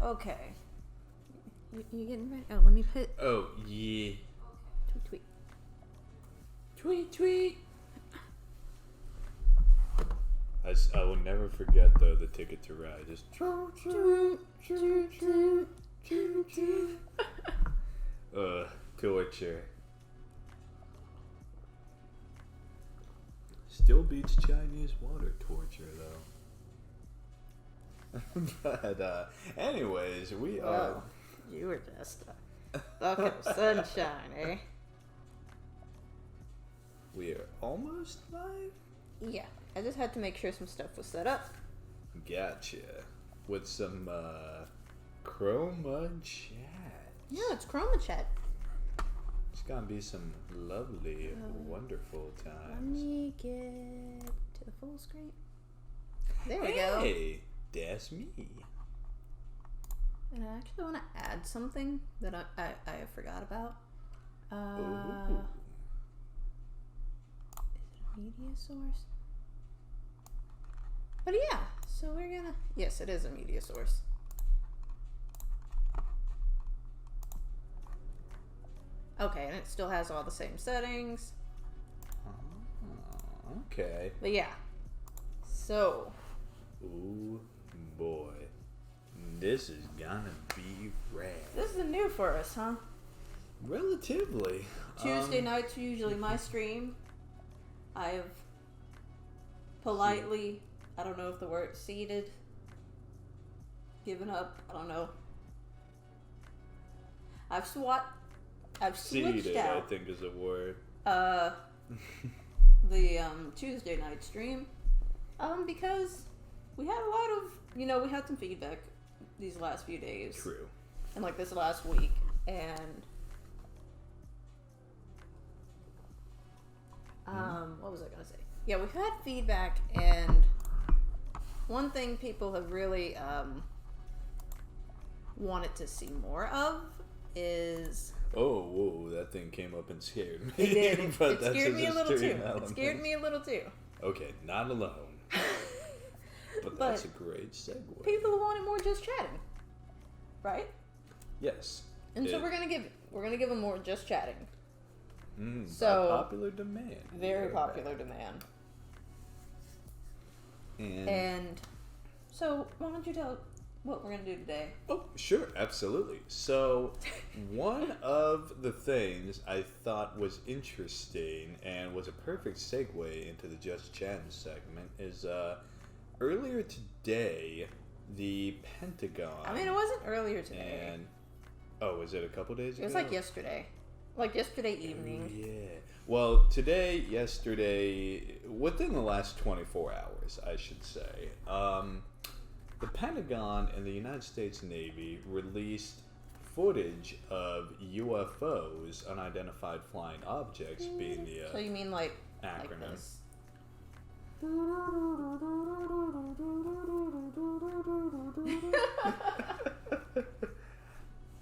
Okay. You getting ready? Oh, let me put... Oh, yeah. Tweet, tweet. Tweet, tweet. I will never forget, though, the Ticket to Ride. Just... torture. Still beats Chinese water torture, though. But, anyways, we are... Well, you were just a bucket of sunshine, eh? We are almost live? Yeah. I just had to make sure some stuff was set up. Gotcha. With some, ChromaGlitch. Yeah, it's ChromaGlitch. It's gonna be some lovely, wonderful times. Let me get to the full screen. There we go. Hey, that's me. And I actually want to add something that I forgot about. Ooh. Is it a media source? But yeah, so we're gonna... Yes, it is a media source. Okay, and it still has all the same settings. Oh, okay. But yeah. So. Ooh, boy. This is gonna be rad. This is new for us, huh? Relatively. Tuesday nights are usually my stream. I have politely, I don't know if the word ceded, given up, I don't know. I've switched Seated, out. I think is a word. The Tuesday night stream, because we had a lot of, we had some feedback these last few days. True. And like this last week, and what was I gonna say? Yeah, we've had feedback, and one thing people have really wanted to see more of is... Oh, whoa, that thing came up and scared me. It did. But It that's scared me a little too. element. It scared me a little too. Okay, not alone. But that's a great segue. People wanted more just chatting, right? Yes. And so we're gonna give them more just chatting. So a popular demand. Very popular demand. And so why don't you tell what we're gonna do today? Oh, sure, absolutely. So one of the things I thought was interesting and was a perfect segue into the Just Chatting segment is earlier today the Pentagon. I mean, it wasn't earlier today. And was it a couple days ago? It was like yesterday. Like yesterday evening. Yeah. Well, yesterday, within the last 24 hours, I should say, the Pentagon and the United States Navy released footage of UFOs, unidentified flying objects, being the so you mean like acronym. Like this?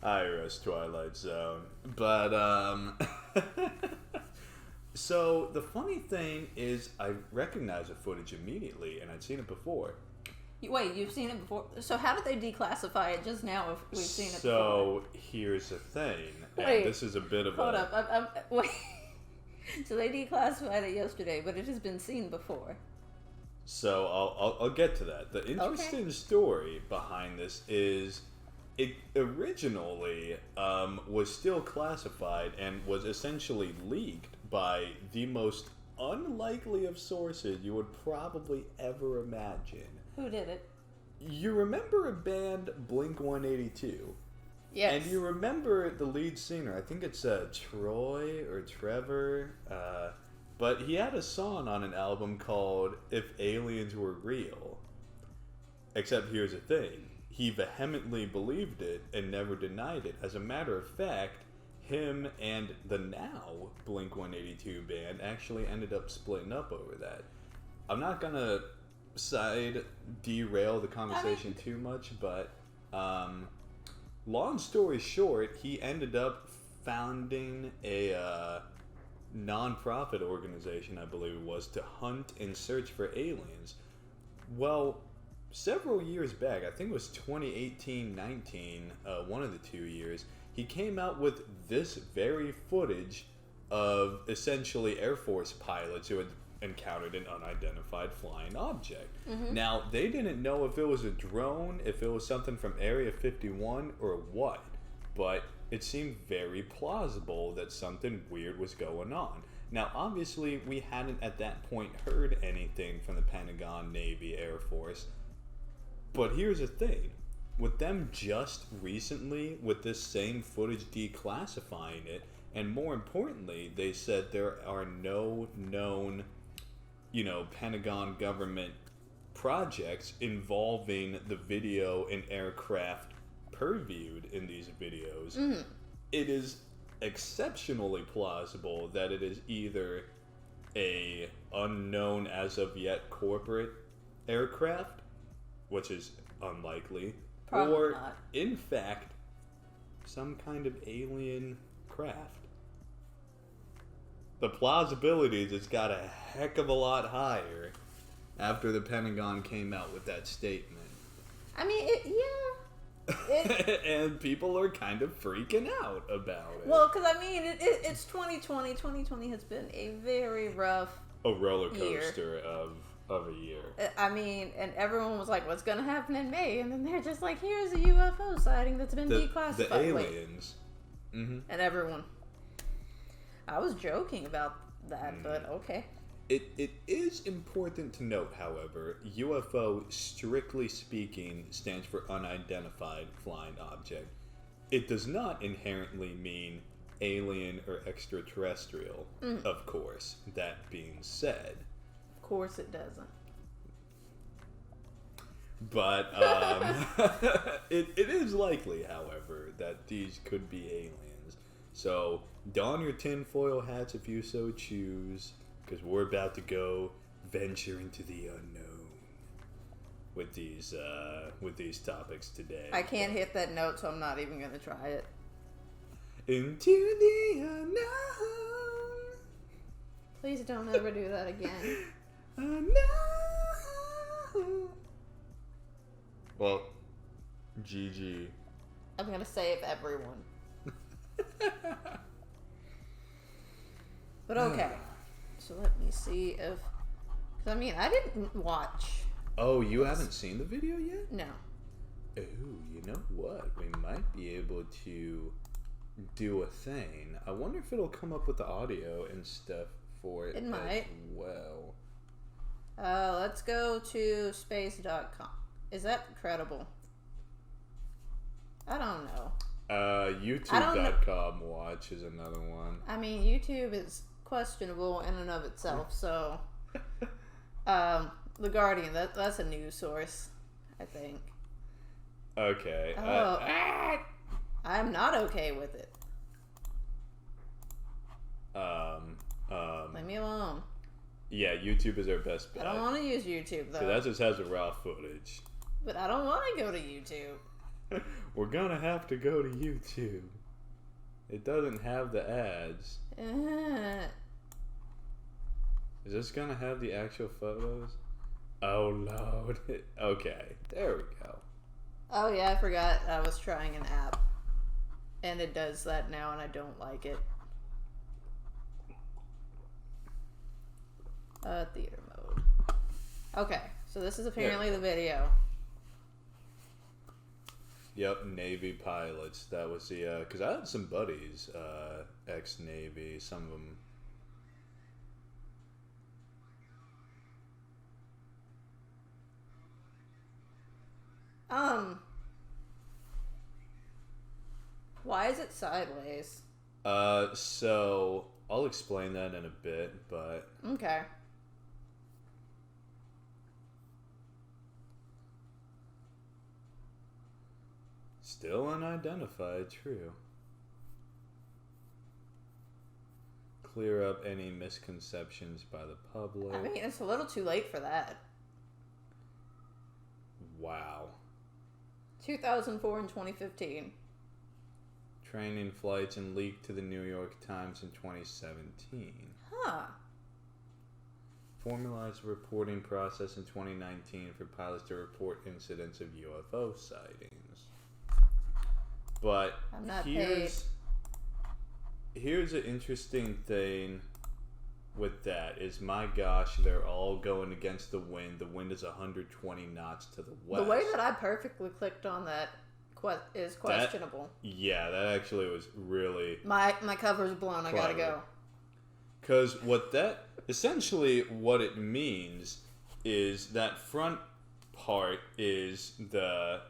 Iris Twilight Zone. But, so the funny thing is I recognized the footage immediately, and I'd seen it before. Wait, you've seen it before? So how did they declassify it just now if we've seen it before? So here's the thing. Wait, this is a bit of hold up. Wait. So they declassified it yesterday, but it has been seen before. So I'll get to that. The interesting story behind this is it originally was still classified and was essentially leaked by the most unlikely of sources you would probably ever imagine. Who did it? You remember a band, Blink-182? Yes. And you remember the lead singer, I think it's Troy or Trevor, but he had a song on an album called If Aliens Were Real. Except here's the thing. He vehemently believed it and never denied it. As a matter of fact, him and the now Blink-182 band actually ended up splitting up over that. I'm not going to derail the conversation too much, but long story short, he ended up founding a non-profit organization, I believe it was, to hunt and search for aliens. Well, several years back, I think it was 2018-19, one of the 2 years, he came out with this very footage of essentially Air Force pilots who had encountered an unidentified flying object. Mm-hmm. Now, they didn't know if it was a drone, if it was something from Area 51, or what, but it seemed very plausible that something weird was going on. Now, obviously, we hadn't at that point heard anything from the Pentagon, Navy, Air Force. But here's the thing. With them just recently, with this same footage declassifying it, and more importantly, they said there are no known, Pentagon government projects involving the video and aircraft purviewed in these videos. Mm-hmm. It is exceptionally plausible that it is either a unknown as of yet corporate aircraft, which is unlikely, Probably or not. in fact some kind of alien craft. The plausibility just got a heck of a lot higher after the Pentagon came out with that statement. I mean, And people are kind of freaking out about it. Well, because I mean, it's 2020. 2020 has been a very rough roller coaster of a year. I mean, and everyone was like, "What's gonna happen in May?" And then they're just like, "Here's a UFO sighting that's been declassified." The aliens. Mm-hmm. And everyone. I was joking about that, but okay. It is important to note, however, UFO, strictly speaking, stands for unidentified flying object. It does not inherently mean alien or extraterrestrial, of course. That being said. Of course it doesn't. But it is likely, however, that these could be aliens. So don your tinfoil hats if you so choose, because we're about to go venture into the unknown with these topics today. I can't hit that note, so I'm not even gonna try it. Into the unknown. Please don't ever do that again. Unknown. Well, GG. I'm gonna save everyone. But okay. So let me see if... Because, I mean, I didn't watch... Oh, you haven't seen the video yet? No. Oh, you know what? We might be able to do a thing. I wonder if it'll come up with the audio and stuff for it. It might. As well. Let's go to space.com. Is that credible? I don't know. YouTube.com watch is another one. I mean, YouTube is questionable in and of itself, so... The Guardian, that's a news source, I think. Okay. I'm not okay with it. Leave me alone. Yeah, YouTube is our best bet. I don't want to use YouTube, though. So that just has the raw footage. But I don't want to go to YouTube. We're gonna have to go to YouTube. It doesn't have the ads. Is this gonna have the actual photos? Oh, Lord. Okay, there we go. Oh, yeah, I forgot I was trying an app. And it does that now, and I don't like it. Theater mode. Okay, so this is apparently the video. Yep, Navy pilots. That was the, because I had some buddies, ex-Navy, some of them. Why is it sideways? So, I'll explain that in a bit, but... Okay. Still unidentified, true. Clear up any misconceptions by the public. I mean, it's a little too late for that. Wow. 2004 and 2015. Training flights and leaked to the New York Times in 2017. Huh. formalized reporting process in 2019 for pilots to report incidents of UFO sightings. But I'm not paid. Here's an interesting thing with that is, my gosh, they're all going against the wind. The wind is 120 knots to the west. The way that I perfectly clicked on that is questionable. That actually was really... My cover's blown. Clever. I gotta go. Because essentially what it means is that front part is the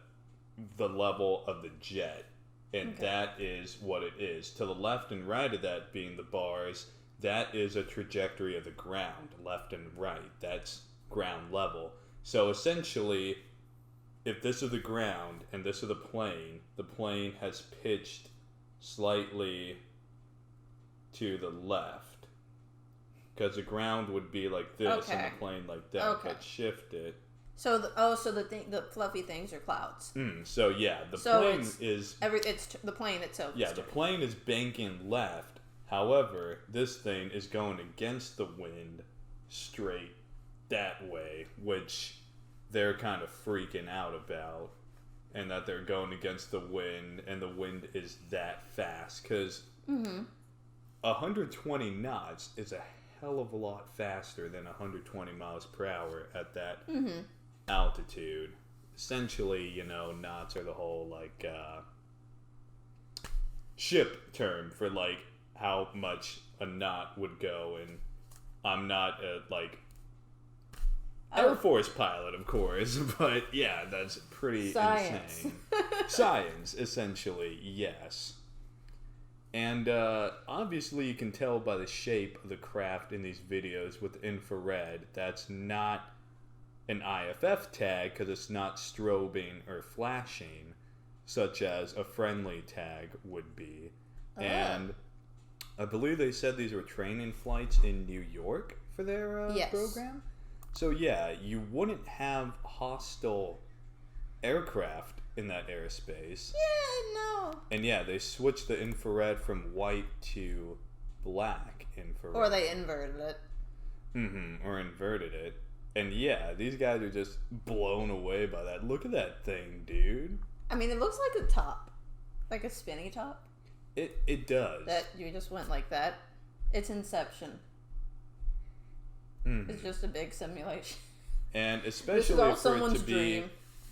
level of the jet. And that is what it is. To the left and right of that being the bars, that is a trajectory of the ground, left and right. That's ground level. So essentially, if this is the ground and this is the plane has pitched slightly to the left. Because the ground would be like this and the plane like that. But shifted. So the fluffy things are clouds. So yeah, the plane is the plane itself. Yeah, the plane is banking left. However, this thing is going against the wind straight that way, which they're kind of freaking out about, and that they're going against the wind, and the wind is that fast because 120 knots is a hell of a lot faster than 120 miles per hour at that altitude. Essentially, knots are the whole ship term for how much a knot would go, and I'm not a Air Force pilot, of course, but yeah, that's pretty insane. Science, essentially, yes. And obviously you can tell by the shape of the craft in these videos with infrared, that's not an IFF tag because it's not strobing or flashing, such as a friendly tag would be. And I believe they said these were training flights in New York for their program. So yeah, you wouldn't have hostile aircraft in that airspace. Yeah, no. And yeah, they switched the infrared from white to black infrared. Or they inverted it. Or inverted it. And yeah, these guys are just blown away by that. Look at that thing, dude. I mean, it looks like a top. Like a spinny top. It does. That you just went like that. It's Inception. It's just a big simulation. And especially for it to be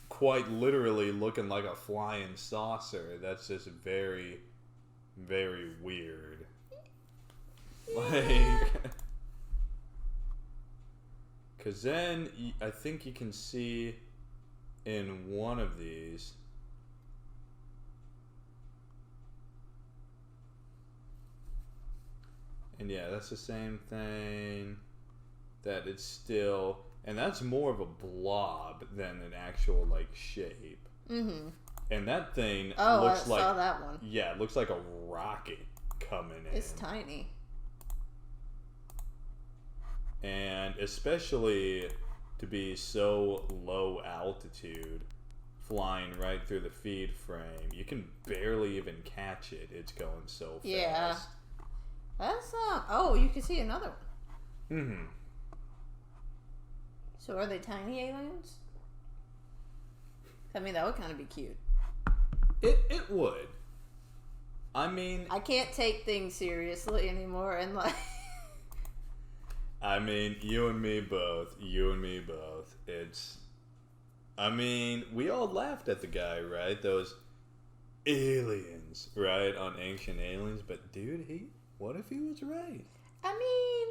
quite literally looking like a flying saucer, that's just very, very weird. Because then I think you can see in one of these. And yeah, that's the same thing. That it's still, and that's more of a blob than an actual shape. And that thing looks like, I saw that one. Yeah, it looks like a rocket coming in. It's tiny. And especially to be so low altitude, flying right through the feed frame, you can barely even catch it. It's going so fast. Yeah. That's you can see another one. So are they tiny aliens? I mean, that would kind of be cute. It would. I mean, I can't take things seriously anymore, and I mean, you and me both. It's, I mean, we all laughed at the guy, right? Those aliens, right? On Ancient Aliens, but dude, what if he was right? I mean,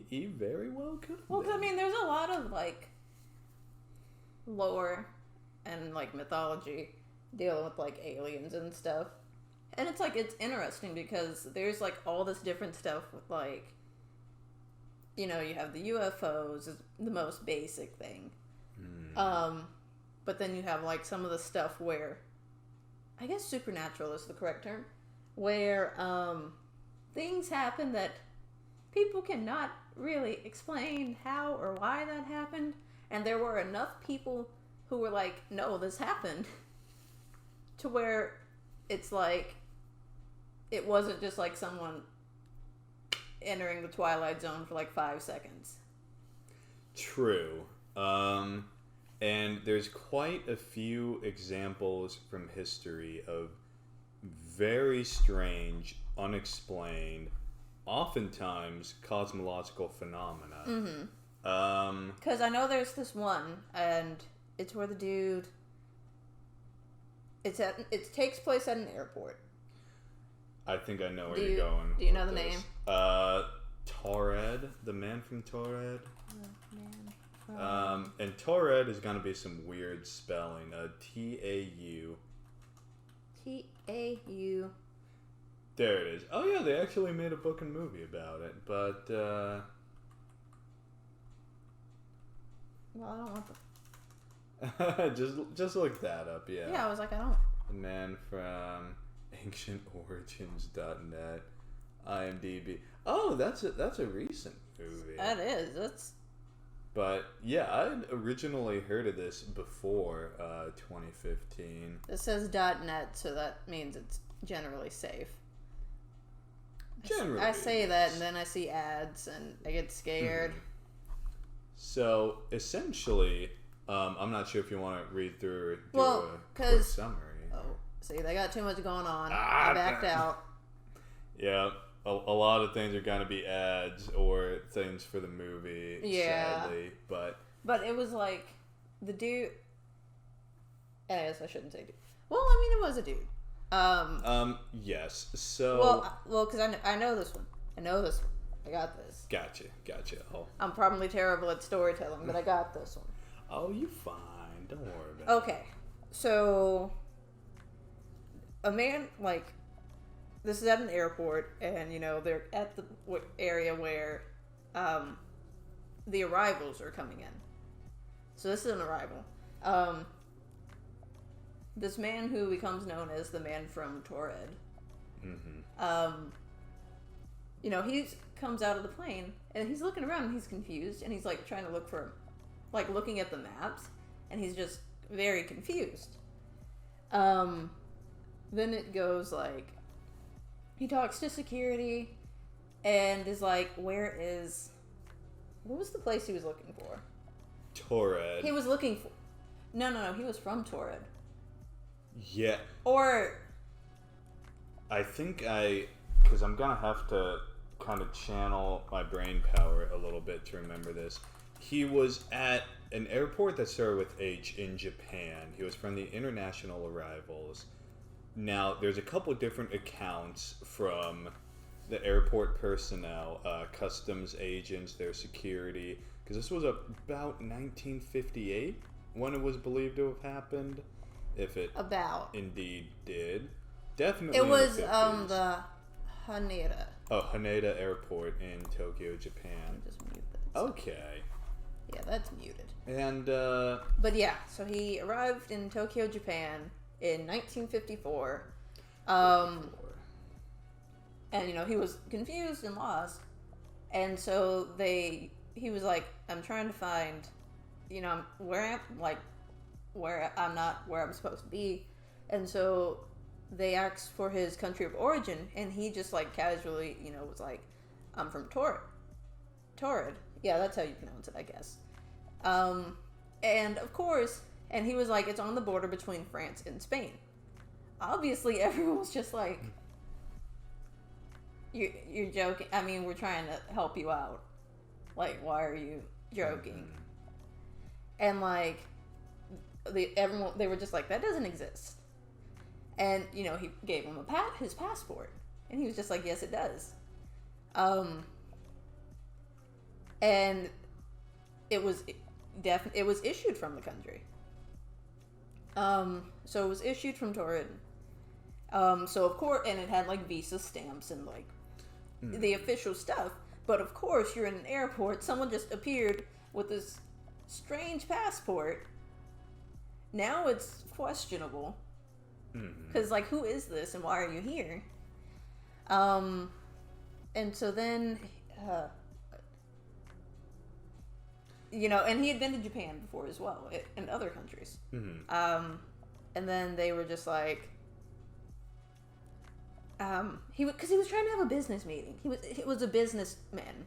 he very well could. Well, I mean, there's a lot of lore and mythology dealing with aliens and stuff, and it's it's interesting because there's all this different stuff with you have the UFOs is the most basic thing, but then you have some of the stuff where I guess supernatural is the correct term, where things happen that people cannot really explain how or why that happened, and there were enough people who were no, this happened, to where it's it wasn't just someone entering the Twilight Zone for like 5 seconds. True. And there's quite a few examples from history of very strange, unexplained, oftentimes cosmological phenomena. Mm-hmm. Because I know there's this one, and it's where the dude... It takes place at an airport. I think I know where you're going. Do you know the name? Taured, the man from Taured. And Taured is gonna be some weird spelling. T-A-U. T-A-U. There it is. Oh yeah, they actually made a book and movie about it. But well, I don't want just look that up. Yeah. Yeah, I was like, I don't. The man from AncientOrigins.net, IMDb. Oh, that's a recent movie. That is. That's. But yeah, I had originally heard of this before 2015. It says .net, so that means it's generally safe. Generally, I say that, and then I see ads, and I get scared. So essentially, I'm not sure if you want to read through a quick summary. Oh, see, they got too much going on. I backed out. Yeah. A lot of things are going to be ads or things for the movie, sadly. But it was like, the dude... I guess I shouldn't say dude. Well, I mean, it was a dude. Yes. So... Well, because I know this one. I got this. Gotcha. Oh. I'm probably terrible at storytelling, but I got this one. Oh, you fine. Don't worry about it. Okay. So, a man, like... This is at an airport, and, they're at the area where the arrivals are coming in. So this is an arrival. This man who becomes known as the man from Taured, he comes out of the plane, and he's looking around, and he's confused, and he's, like, trying to look for, like, looking at the maps, and he's just very confused. Then it goes, like... He talks to security and is like, what was the place he was looking for? Taured. He was looking for... No, he was from Taured. Yeah. Or... I think because I'm going to have to kind of channel my brain power a little bit to remember this. He was at an airport that started with H in Japan. He was from the international arrivals. Now, there's a couple different accounts from the airport personnel, customs agents, their security, because this was about 1958 when it was believed to have happened, if it indeed did. Definitely. It was the Haneda. Oh, Haneda Airport in Tokyo, Japan. Just mute that. Okay. Yeah, that's muted. And But yeah, so he arrived in Tokyo, Japan in 1954, and he was confused and lost, and so he was like, I'm trying to find, where I'm not where I'm supposed to be, and so they asked for his country of origin, and he just like casually, was like, I'm from Taured. Yeah, that's how you pronounce it, I guess. And of course. And he was like, it's on the border between France and Spain. Obviously, everyone was just like, you're joking. I mean, we're trying to help you out. Like, why are you joking? And like, they were just like, that doesn't exist. And, he gave him his passport. And he was just like, yes, it does. And it was issued from the country. So it was issued from Taured. So of course, and it had like visa stamps and like the official stuff. But of course, you're in an airport. Someone just appeared with this strange passport. Now it's questionable. Because like, who is this and why are you here? And so then, and he had been to Japan before as well, and other countries. And then they were just like, because he was trying to have a business meeting. He was a businessman.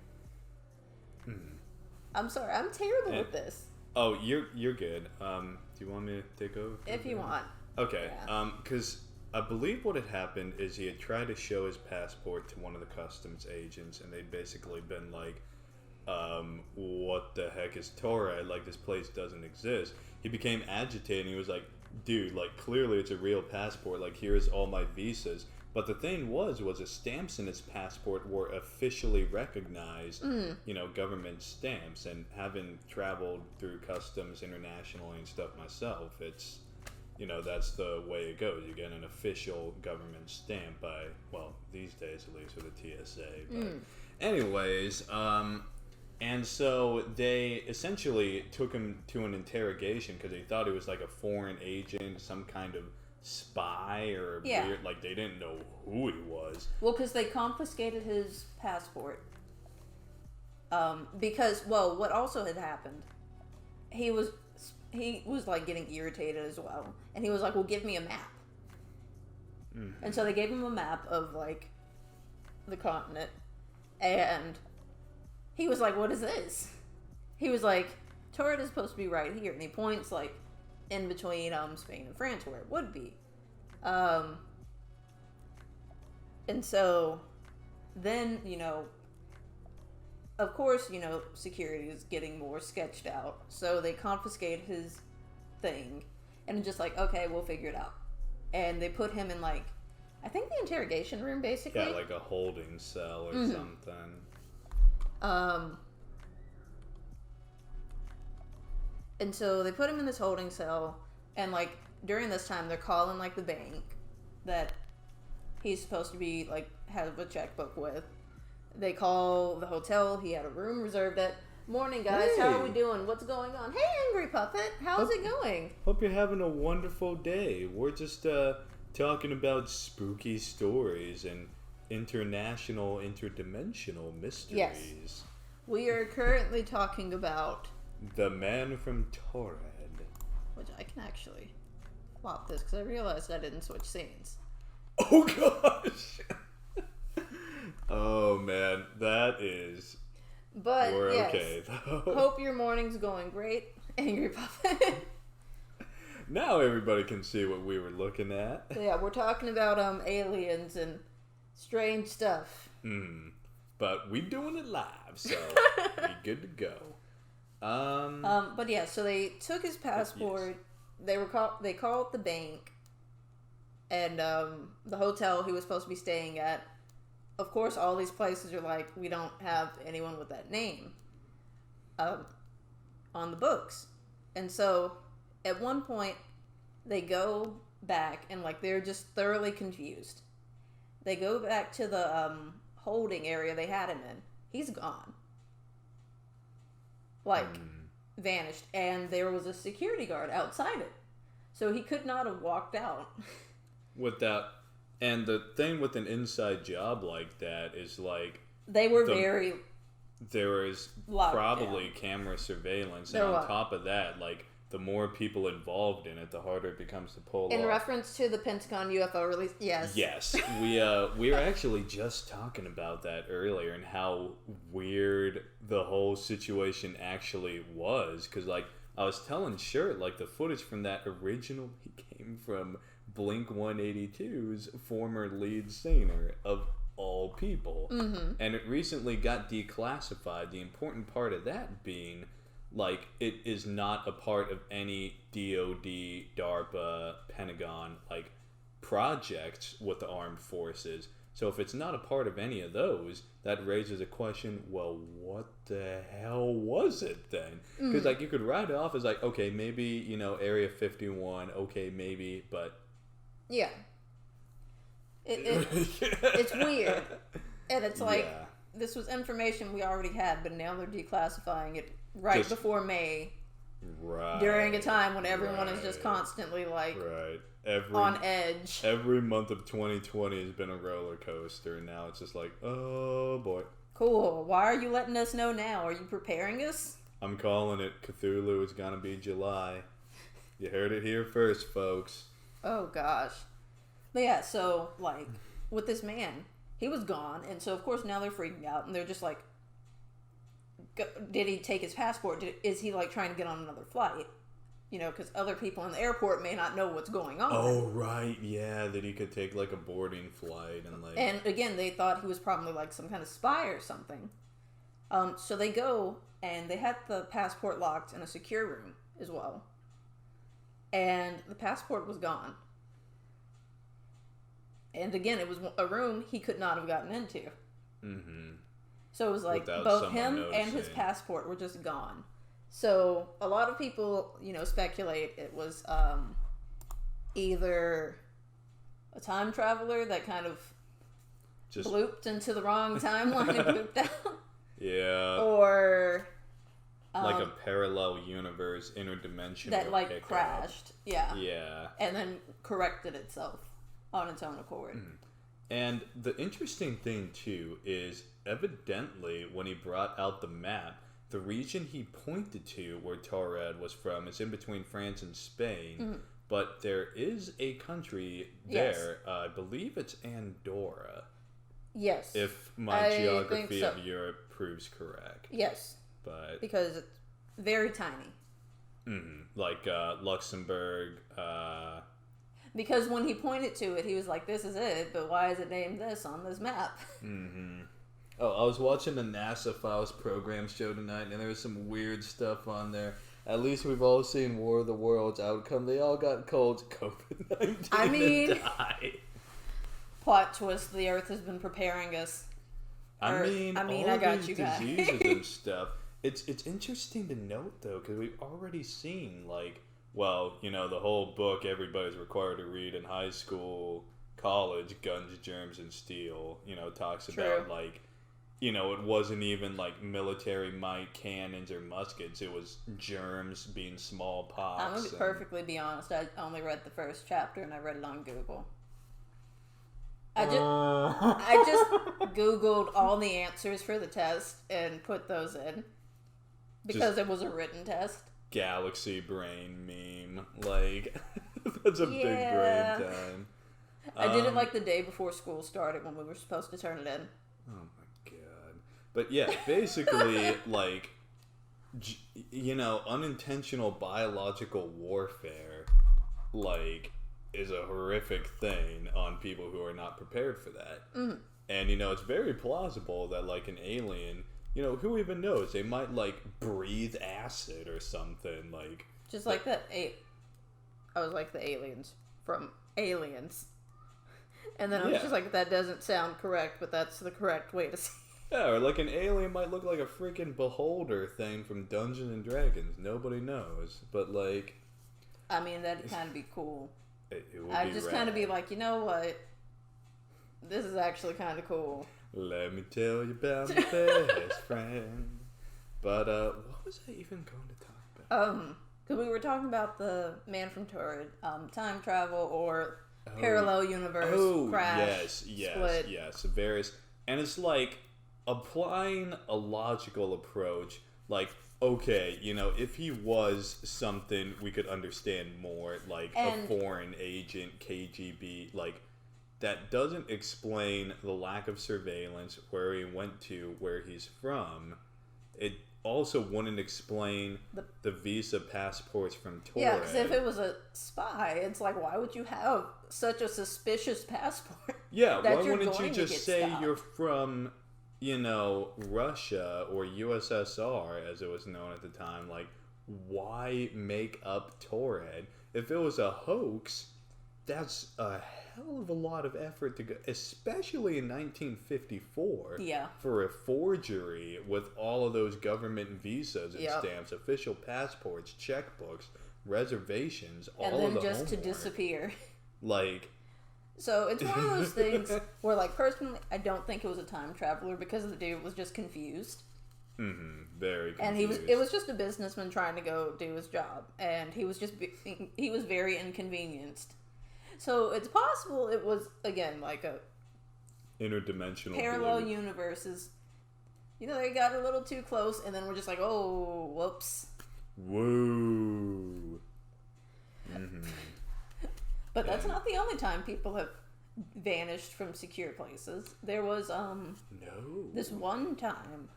I'm sorry, I'm terrible with this. Oh, you're good. Do you want me to take over? If you want. Okay. Yeah. Because I believe what had happened is he had tried to show his passport to one of the customs agents, and they'd basically been like, what the heck is Torah? Like, this place doesn't exist. He became agitated, and he was like, dude, like, clearly it's a real passport. Like, here's all my visas. But the thing was the stamps in his passport were officially recognized, government stamps. And having traveled through customs internationally and stuff myself, it's, that's the way it goes. You get an official government stamp by, well, these days at least, with the TSA. But anyways, and so they essentially took him to an interrogation because they thought he was like a foreign agent, some kind of spy or weird, like they didn't know who he was. Well, because they confiscated his passport. Because, well, what also had happened, he was like getting irritated as well, and he was like, well, give me a map. And so they gave him a map of like the continent, and he was like, what is this? He was like, Torah is supposed to be right here, and he points like in between Spain and France where it would be. And so then, of course, security is getting more sketched out. So they confiscate his thing and just like, okay, we'll figure it out. And they put him in like, I think the interrogation room basically. Yeah, like a holding cell or something. And so they put him in this holding cell, and like during this time they're calling like the bank that he's supposed to be like have a checkbook with. They call the hotel. He had a room reserved at. Morning, guys. Hey. How are we doing? What's going on? Hey, Angry Puppet. How's it going? Hope you're having a wonderful day. We're just talking about spooky stories and interdimensional mysteries. Yes. We are currently talking about The Man from Torad. Which I can actually flop this because I realized I didn't switch scenes. Oh gosh! Oh man, that is. But we're yes, okay though. Hope your morning's going great, Angry Puppet. Now everybody can see what we were looking at. So yeah, we're talking about aliens and strange stuff. But we doing it live, so we good to go. But yeah, so they took his passport. Yes. They called the bank and the hotel he was supposed to be staying at. Of course, all these places are like, we don't have anyone with that name on the books. And so at one point, they go back and like they're just thoroughly confused. They go back to the holding area they had him in. He's gone. Like, vanished. And there was a security guard outside it. So he could not have walked out. Without... And the thing with an inside job like that is like... They were there was probably camera surveillance. And on top of that, like, the more people involved in it, the harder it becomes to pull off. In reference to the Pentagon UFO release, yes. Yes. We were actually just talking about that earlier and how weird the whole situation actually was. Because, like, I was telling Shirt, like, the footage from that originally came from Blink-182's former lead singer, of all people. And it recently got declassified. The important part of that being... like, it is not a part of any DOD, DARPA, Pentagon, like, projects with the armed forces. So if it's not a part of any of those, that raises a question, well, what the hell was it then? Because, like, you could write it off as, like, okay, maybe, Area 51, okay, maybe, but... Yeah. It's weird. And it's like, this was information we already had, but now they're declassifying it just before May. Right. During a time when everyone is just constantly like on edge. Every month of 2020 has been a roller coaster, and now it's just like, oh boy. Cool. Why are you letting us know now? Are you preparing us? I'm calling it. Cthulhu is gonna be July. You heard it here first, folks. Oh gosh. But yeah, so like with this man, he was gone, and so of course now they're freaking out, and they're just like, did he take his passport? Is he like trying to get on another flight? You know, because other people in the airport may not know what's going on. Oh, right, yeah, that he could take like a boarding flight and like. And again, they thought he was probably like some kind of spy or something. So they go and they had the passport locked in a secure room as well, and the passport was gone. And again, it was a room he could not have gotten into. Mm-hmm. So it was like without both him noticing. and his passport were just gone. So a lot of people, you know, speculate it was either a time traveler that kind of just blooped into the wrong timeline and blooped out. Yeah. Or like a parallel universe, interdimensional that like crashed. Yeah. Yeah. And then corrected itself on its own accord. Mm. And the interesting thing too is evidently when he brought out the map, the region he pointed to where Torred was from is in between France and Spain, mm-hmm. but there is a country there. Yes. I believe it's Andorra. Yes. If my geography of Europe proves correct. Yes. But because it's very tiny. Mm-hmm. Like Luxembourg. Because when he pointed to it, he was like, "This is it," but why is it named this on this map? Mm-hmm. Oh, I was watching the NASA Files program show tonight, and there was some weird stuff on there. At least we've all seen War of the Worlds outcome. They all got COVID-19 I mean, and died. Plot twist, the Earth has been preparing us. I mean, I got you guys. Diseases and stuff. It's interesting to note, though, because we've already seen, like, well, you know, the whole book everybody's required to read in high school, college, Guns, Germs, and Steel, you know, talks about, like, you know, it wasn't even like military might, cannons, or muskets. It was germs being smallpox. I'm going to perfectly be honest. I only read the first chapter and I read it on Google. I just Googled all the answers for the test and put those in. Because it was a written test. Galaxy brain meme. Like, that's a big brain time. I did it like the day before school started when we were supposed to turn it in. Oh my god. But yeah, basically, like, you know, unintentional biological warfare, like, is a horrific thing on people who are not prepared for that. Mm. And, you know, it's very plausible that, like, an alien, you know, who even knows? They might, like, breathe acid or something, like... Just like that, I was like the aliens from Aliens. And then I was just like, that doesn't sound correct, but that's the correct way to say it. Yeah, or like an alien might look like a freaking beholder thing from Dungeons and Dragons. Nobody knows. But, like... I mean, that'd kind of be cool. It would I'd just kind of be like, you know what? This is actually kind of cool. Let me tell you about my best friend. But, what was I even going to talk about? Because we were talking about the Man from Torrid, time travel or parallel universe crash. Split. Yes. Various, and it's like applying a logical approach. Like, okay, you know, if he was something we could understand more, like a foreign agent, KGB, like. That doesn't explain the lack of surveillance, where he went to, where he's from. It also wouldn't explain the visa passports from Torred. Yeah, because if it was a spy, it's like, why would you have such a suspicious passport? Yeah, why wouldn't you just say you're from, you know, Russia or USSR, as it was known at the time? Like, why make up Torred? If it was a hoax, that's a hell of a lot of effort to go, especially in 1954. Yeah. For a forgery with all of those government visas and stamps, official passports, checkbooks, reservations, all of the and then just homework. To disappear. Like. So it's one of those things where, like, personally, I don't think it was a time traveler because the dude was just confused. Mm-hmm. Very confused. And it was just a businessman trying to go do his job, and he was very inconvenienced. So it's possible it was, again, like a interdimensional parallel universes. You know, they got a little too close, and then we're just like, oh, whoops. Whoa. Mm-hmm. But that's not the only time people have vanished from secure places. There was No. this one time,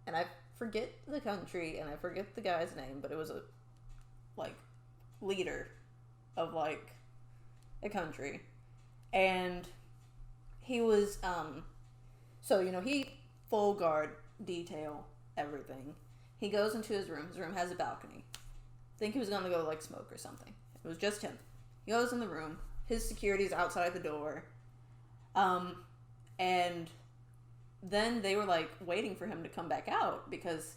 and I forget the country and I forget the guy's name, but it was a like leader of like a country, and he was so he full guard detail everything. He goes into his room. His room has a balcony. I think he was gonna go like smoke or something. It was just him. He goes in the room. His security's outside the door. And then they were like waiting for him to come back out because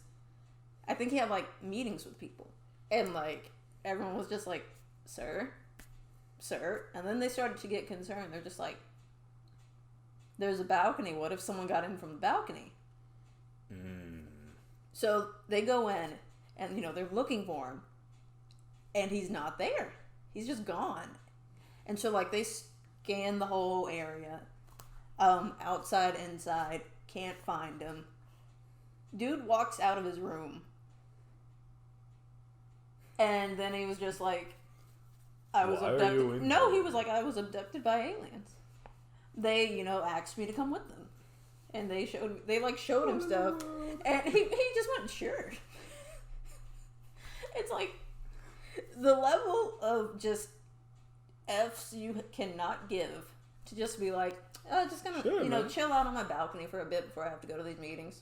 I think he had like meetings with people. And like everyone was just like, sir. And then they started to get concerned. They're just like, there's a balcony. What if someone got in from the balcony? So they go in and, they're looking for him. And he's not there. He's just gone. And so, like, they scan the whole area. Outside, inside. Can't find him. Dude walks out of his room. And then he was just like, I was abducted. No, he was like, I was abducted by aliens. They, asked me to come with them. And they showed him stuff. And he just went, sure. It's like, the level of just F's you cannot give to just be like, oh, just gonna, chill out on my balcony for a bit before I have to go to these meetings.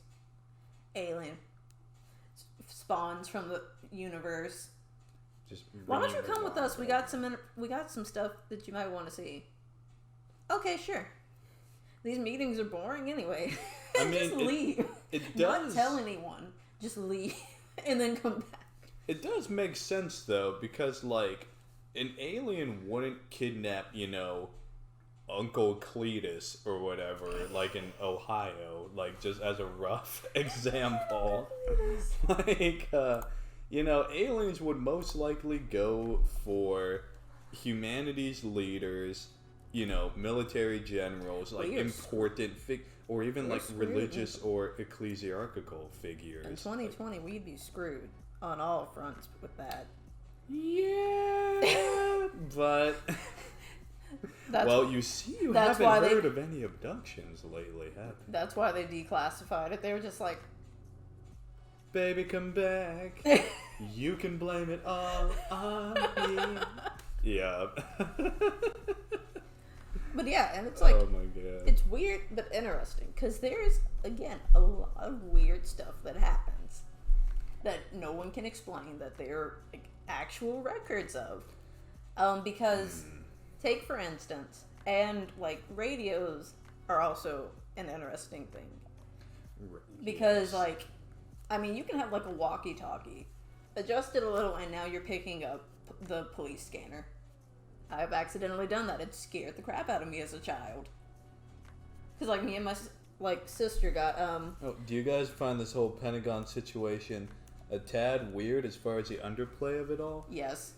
Alien. Spawns from the universe. Why don't you come with us? We got some stuff that you might want to see. Okay, sure. These meetings are boring anyway. I mean, just leave. It does. Not tell anyone. Just leave and then come back. It does make sense though, because like an alien wouldn't kidnap, Uncle Cletus or whatever, like in Ohio, like just as a rough example. Like, aliens would most likely go for humanity's leaders, military generals, like important or even like religious or ecclesiastical figures. In 2020, we'd be screwed on all fronts with that. Yeah, but you haven't heard of any abductions lately, have you? That's why they declassified it. They were just like, baby, come back. You can blame it all on me. Yeah. But yeah, and it's like, oh my god, it's weird but interesting because there's again a lot of weird stuff that happens that no one can explain, that they're like actual records of. Because take for instance, and like radios are also an interesting thing. Because like, I mean, you can have like a walkie-talkie, adjust it a little, and now you're picking up the police scanner. I've accidentally done that. It scared the crap out of me as a child. Because like me and my sister got do you guys find this whole Pentagon situation a tad weird as far as the underplay of it all? Yes.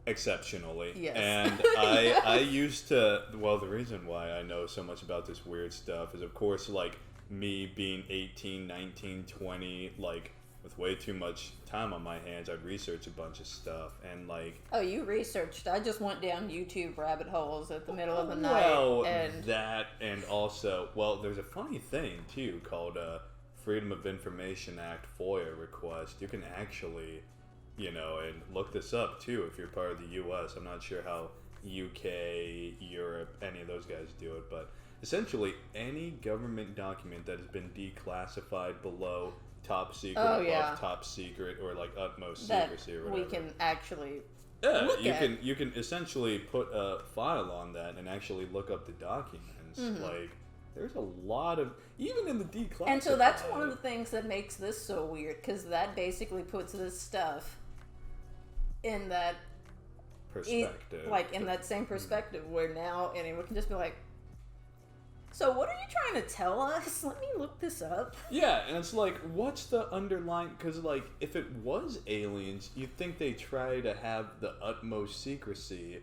Exceptionally. Yes. And I used to, the reason why I know so much about this weird stuff is, of course, like, me being 18, 19, 20, like, with way too much time on my hands, I'd research a bunch of stuff, and, like... Oh, you researched. I just went down YouTube rabbit holes at the middle of the night. Well, that, and also, there's a funny thing, too, called Freedom of Information Act FOIA request. You can actually... and look this up too if you're part of the U.S. I'm not sure how UK, Europe, any of those guys do it, but essentially any government document that has been declassified below top secret, above top secret, or like utmost secrecy or whatever. We can actually you can essentially put a file on that and actually look up the documents. Mm-hmm. Like, there's a lot of, even in the declassified. And so that's one of the things that makes this so weird, because that basically puts this stuff in that perspective. In that same perspective, where now anyone can just be like, so what are you trying to tell us? Let me look this up. Yeah, and it's like, what's the underlying... Because, like, if it was aliens, you'd think they try to have the utmost secrecy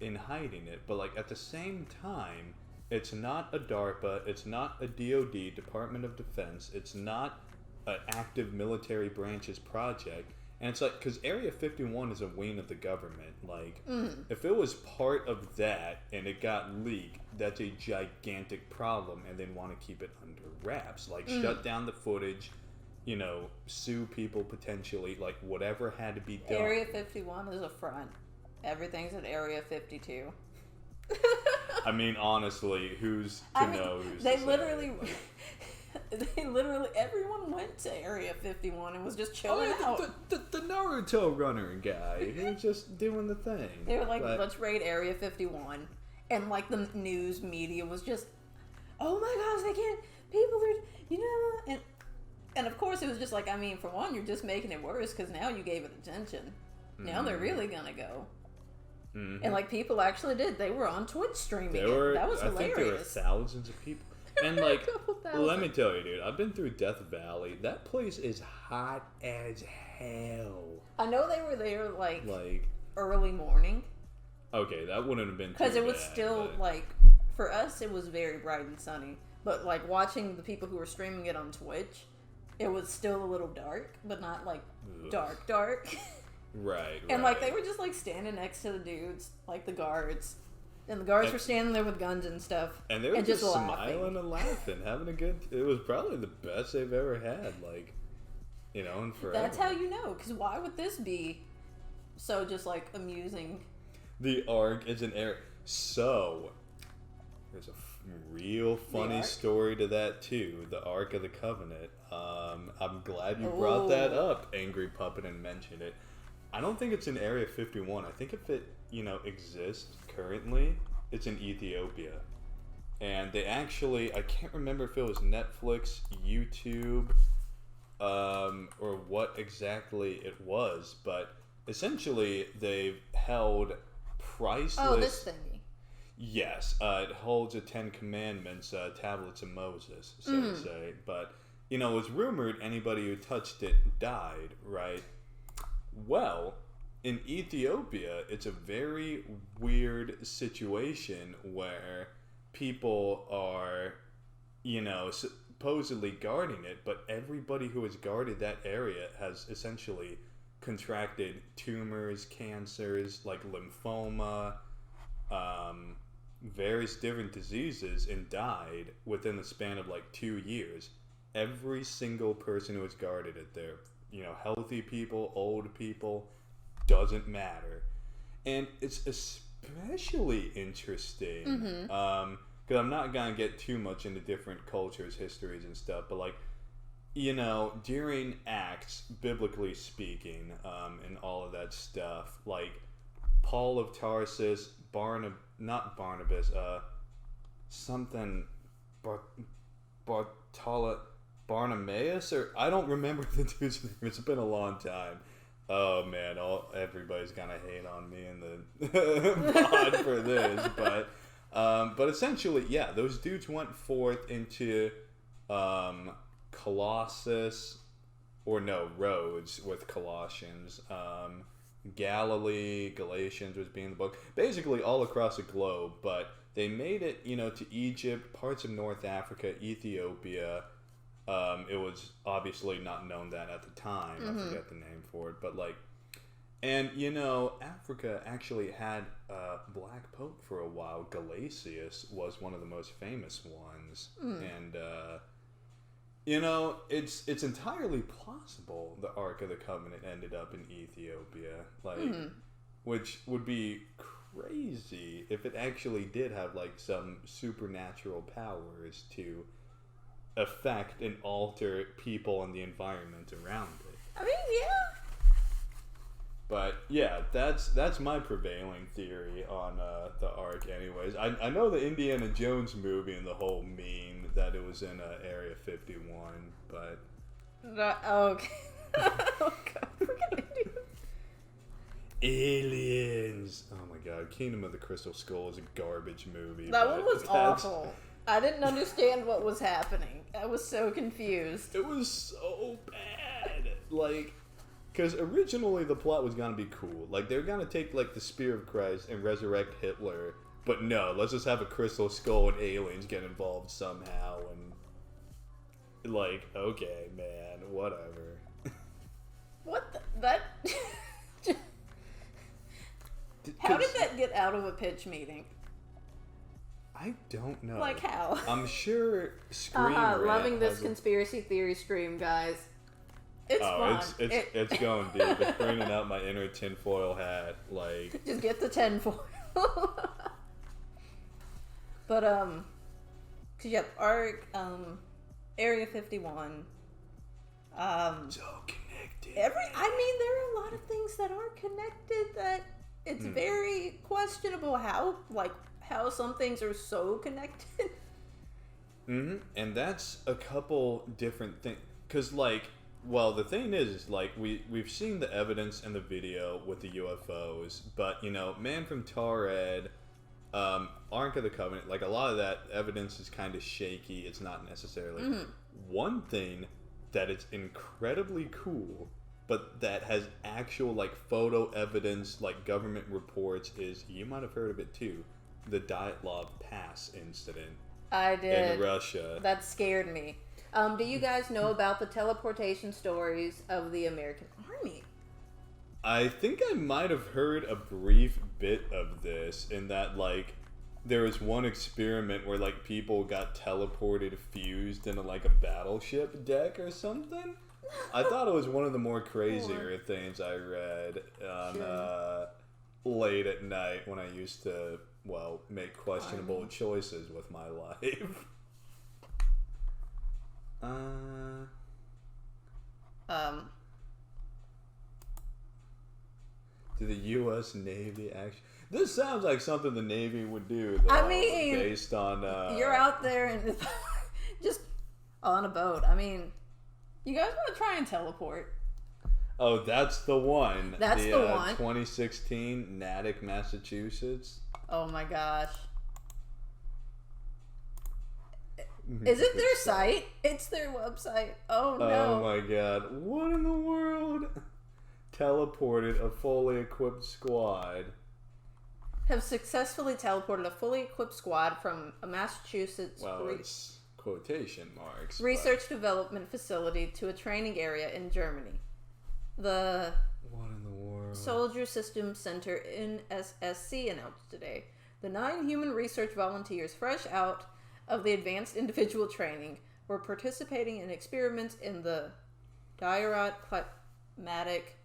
in hiding it. But, like, at the same time, it's not a DARPA, it's not a DOD, Department of Defense, it's not an active military branches project. And it's like, because Area 51 is a wing of the government. Like, if it was part of that and it got leaked, that's a gigantic problem, and they want to keep it under wraps. Like, shut down the footage, you know, sue people potentially, like, whatever had to be done. Area 51 is a front. Everything's at Area 52. I mean, honestly, who's to know who's they to say? literally... They literally, everyone went to Area 51 and was just chilling out. The Naruto runner guy, he was just doing the thing. They were like, let's raid Area 51. And like the news media was just, oh my gosh, they can't, people are, you know, and of course it was just like, I mean, for one, you're just making it worse because now you gave it attention. Now they're really gonna go. And like people actually did. They were on Twitch streaming it. That was hilarious. I think there were thousands of people. And like, let me tell you, dude, I've been through Death Valley. That place is hot as hell. I know they were there like early morning. Okay, that wouldn't have been too because it was bad, still like, for us it was very bright and sunny. But like watching the people who were streaming it on Twitch, it was still a little dark, but not like dark. Right. And like they were just like standing next to the dudes, like the guards. And the guards were standing there with guns and stuff. And they were just smiling and laughing, having a good... It was probably the best they've ever had, like, you know, in forever. That's how you know, because why would this be so just, like, amusing? The Ark is an area... So, there's a real funny story to that, too. The Ark of the Covenant. I'm glad you brought that up, Angry Puppet, and mentioned it. I don't think it's in Area 51. I think if it, you know, exists currently, it's in Ethiopia. And they actually, I can't remember if it was Netflix, YouTube, or what exactly it was, but essentially they've held priceless... Oh, this thingy. Yes, it holds the Ten Commandments, tablets of Moses, so to say. But, you know, it was rumored anybody who touched it died, right? Well, in Ethiopia, it's a very weird situation where people are, you know, supposedly guarding it, but everybody who has guarded that area has essentially contracted tumors, cancers, like lymphoma, various different diseases, and died within the span of like 2 years. Every single person who has guarded it there, you know, healthy people, old people, doesn't matter. And it's especially interesting because I'm not gonna get too much into different cultures, histories, and stuff, but like, you know, during Acts, biblically speaking, and all of that stuff, like Paul of Tarsus, Barnabas, or I don't remember the dude's name. It's been a long time. Oh man, everybody's gonna hate on me in the pod for this, but essentially, yeah, those dudes went forth into Rhodes with Colossians, Galilee, Galatians was being the book, basically all across the globe. But they made it, you know, to Egypt, parts of North Africa, Ethiopia. It was obviously not known that at the time. I forget the name for it, but like, and you know, Africa actually had a black pope for a while. Gelasius was one of the most famous ones, and you know, it's entirely plausible the Ark of the Covenant ended up in Ethiopia, like, which would be crazy if it actually did have like some supernatural powers to affect and alter people and the environment around it. I mean, yeah. But yeah, that's my prevailing theory on the Ark. Anyways, I know the Indiana Jones movie and the whole meme that it was in Area 51, but okay. Oh god, aliens. Oh my god, Kingdom of the Crystal Skull is a garbage movie. That one was awful. I didn't understand what was happening. I was so confused. It was so bad. Like, because originally the plot was going to be cool. Like, they were going to take, like, the Spear of Christ and resurrect Hitler. But no, let's just have a crystal skull and aliens get involved somehow. And, like, okay, man, whatever. What that? How did that get out of a pitch meeting? I don't know. Like how? I'm sure Scream Rant loving this has conspiracy theory stream, guys. It's fun. It's going deep. It's bringing out my inner tinfoil hat. Like, just get the tinfoil. But cause yep, ARC, Area 51. It's all connected. There are a lot of things that are connected that it's very questionable how some things are so connected. Mm-hmm. And that's a couple different things. Because, the thing is we've seen the evidence in the video with the UFOs, but, Man from Tared, Ark of the Covenant, a lot of that evidence is kind of shaky. It's not necessarily. Mm-hmm. One thing that is incredibly cool, but that has actual, photo evidence, government reports, is, you might have heard of it too, the Dyatlov Pass incident. I did. In Russia. That scared me. Do you guys know about the teleportation stories of the American Army? I think I might have heard a brief bit of this, in that, there was one experiment where, people got teleported fused into, a battleship deck or something. I thought it was one of the more crazier things I read on late at night when I used to, make questionable choices with my life. To the U.S. Navy actually... This sounds like something the Navy would do, though, based on... You're out there and just on a boat. You guys want to try and teleport? Oh, that's the one. That's the one. 2016, Natick, Massachusetts. Oh my gosh. Is it their site? It's their website. Oh no. Oh my god. What in the world? Teleported a fully equipped squad. Have successfully teleported a fully equipped squad from a Massachusetts it's quotation marks research development facility to a training area in Germany. The What in the world? Soldier Systems Center in SSC announced today the 9 human research volunteers fresh out of the advanced individual training were participating in experiments in the Doriot climatic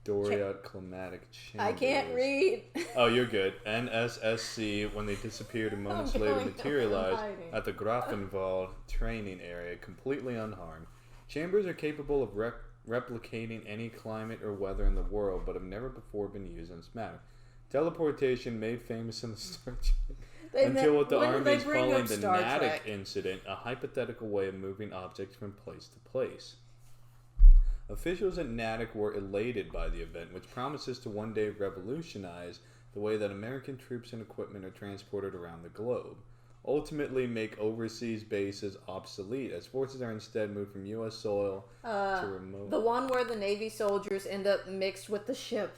chambers. I can't read. Oh, you're good. NSSC, when they disappeared and moments later materialized at the Grafenwald training area, completely unharmed. Chambers are capable of replicating any climate or weather in the world, but have never before been used in this manner. Teleportation, made famous in the Star Trek, until what the Army is calling the Natick incident, a hypothetical way of moving objects from place to place. Officials at Natick were elated by the event, which promises to one day revolutionize the way that American troops and equipment are transported around the globe, ultimately make overseas bases obsolete, as forces are instead moved from U.S. soil to remote... The one where the Navy soldiers end up mixed with the ship.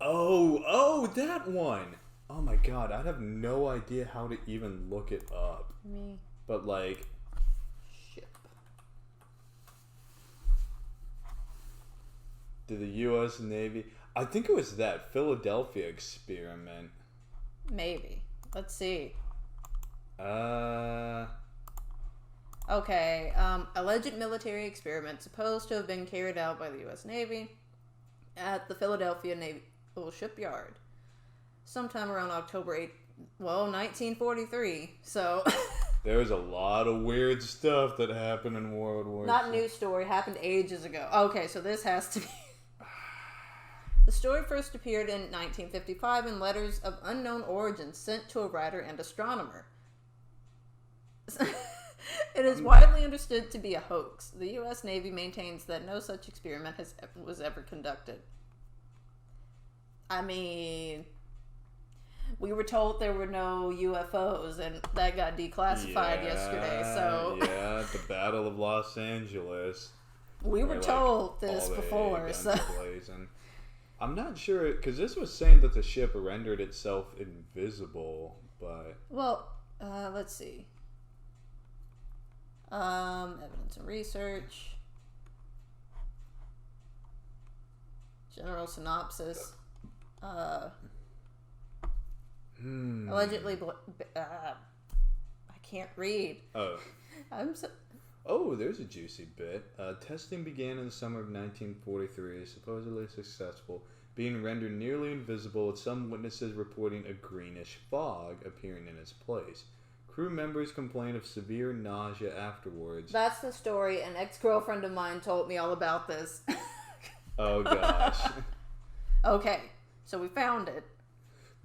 Oh, that one! Oh my god, I'd have no idea how to even look it up. Me. But ship. To the U.S. Navy... I think it was that Philadelphia experiment. Maybe. Let's see. Okay. Alleged military experiment supposed to have been carried out by the U.S. Navy at the Philadelphia Naval Shipyard sometime around October 8th, 1943. So... There was a lot of weird stuff that happened in World War II. Not news story. Happened ages ago. Okay, so this has to be... The story first appeared in 1955 in letters of unknown origin sent to a writer and astronomer. It is widely understood to be a hoax. The U.S. Navy maintains that no such experiment was ever conducted. We were told there were no UFOs, and that got declassified yesterday, so... Yeah, the Battle of Los Angeles. We were told this before, so... Blazing. I'm not sure, because this was saying that the ship rendered itself invisible, but... Well, let's see. Evidence and research. General synopsis. Allegedly, I can't read. Oh. I'm so. Oh, there's a juicy bit. Testing began in the summer of 1943, supposedly successful, being rendered nearly invisible, with some witnesses reporting a greenish fog appearing in its place. Crew members complained of severe nausea afterwards. That's the story. An ex-girlfriend of mine told me all about this. Oh, gosh. Okay, so we found it.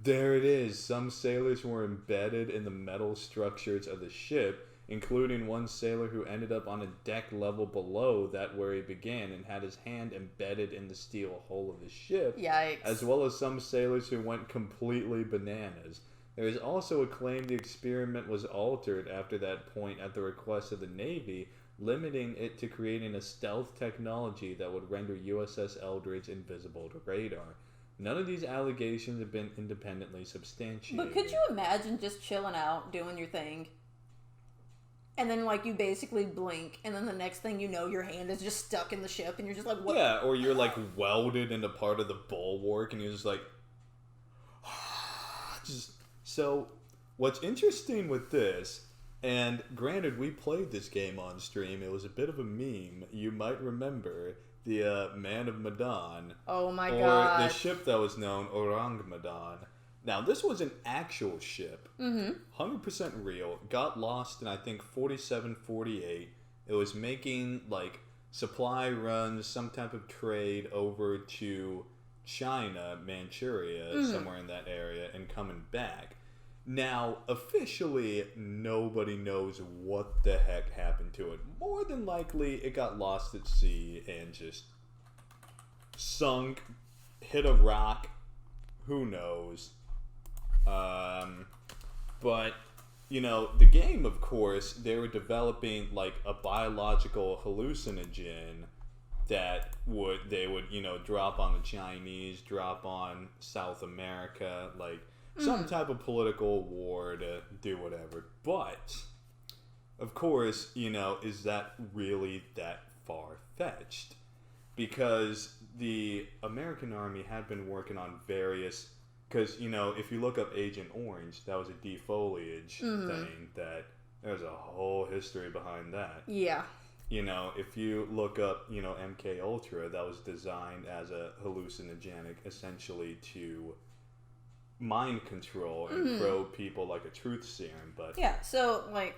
There it is. Some sailors were embedded in the metal structures of the ship, including one sailor who ended up on a deck level below that where he began and had his hand embedded in the steel hull of the ship. Yikes. As well as some sailors who went completely bananas. There is also a claim the experiment was altered after that point at the request of the Navy, limiting it to creating a stealth technology that would render USS Eldridge invisible to radar. None of these allegations have been independently substantiated. But could you imagine just chilling out, doing your thing, and then, like, you basically blink, and then the next thing you know, your hand is just stuck in the ship, and you're just like, what? Yeah, or you're, like, welded into part of the bulwark, and you're just like... So, what's interesting with this, and granted, we played this game on stream, it was a bit of a meme, you might remember the Man of Medan. Oh my god. Or the god. ship that was known, Orang Medan. Now, this was an actual ship. 100% real. Got lost in, I think, 47, 48. It was making, like, supply runs, some type of trade over to China, Manchuria, somewhere in that area, and coming back. Now, officially, nobody knows what the heck happened to it. More than likely, it got lost at sea and just sunk, hit a rock, who knows. But, you know, the game, of course, they were developing, like, a biological hallucinogen that they would, you know, drop on the Chinese, drop on South America, like, some type of political war to do whatever. But, of course, you know, is that really that far-fetched? Because the American Army had been working on various... Because, you know, if you look up Agent Orange, that was a defoliage thing that... There's a whole history behind that. Yeah. You know, if you look up, you know, MK Ultra, that was designed as a hallucinogenic, essentially to mind control and probe people like a truth serum. But yeah, so, like,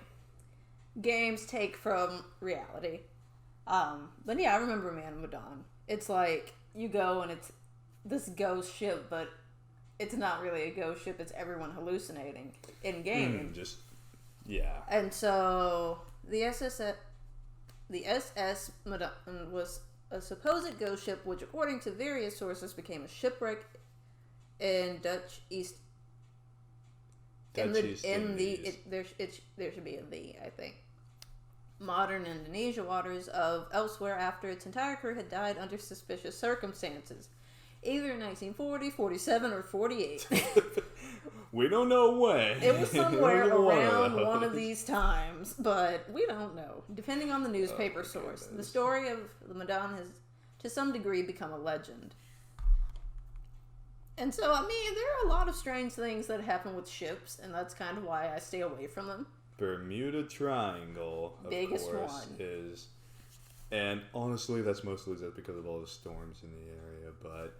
games take from reality. But yeah, I remember Man of Medan. It's like, you go and it's this ghost ship, but it's not really a ghost ship, it's everyone hallucinating in game. Yeah. And so, the SS Medan was a supposed ghost ship, which according to various sources became a shipwreck in there should be in the, I think, modern Indonesia waters of elsewhere after its entire crew had died under suspicious circumstances. Either in 1940, 47, or 48. We don't know when. It was somewhere around one of these times, but we don't know. Depending on the newspaper source, the story of the Medan has, to some degree, become a legend. And so, I mean, there are a lot of strange things that happen with ships, and that's kind of why I stay away from them. Bermuda Triangle, of Biggest course, one. is... And honestly, that's mostly just because of all the storms in the area, but...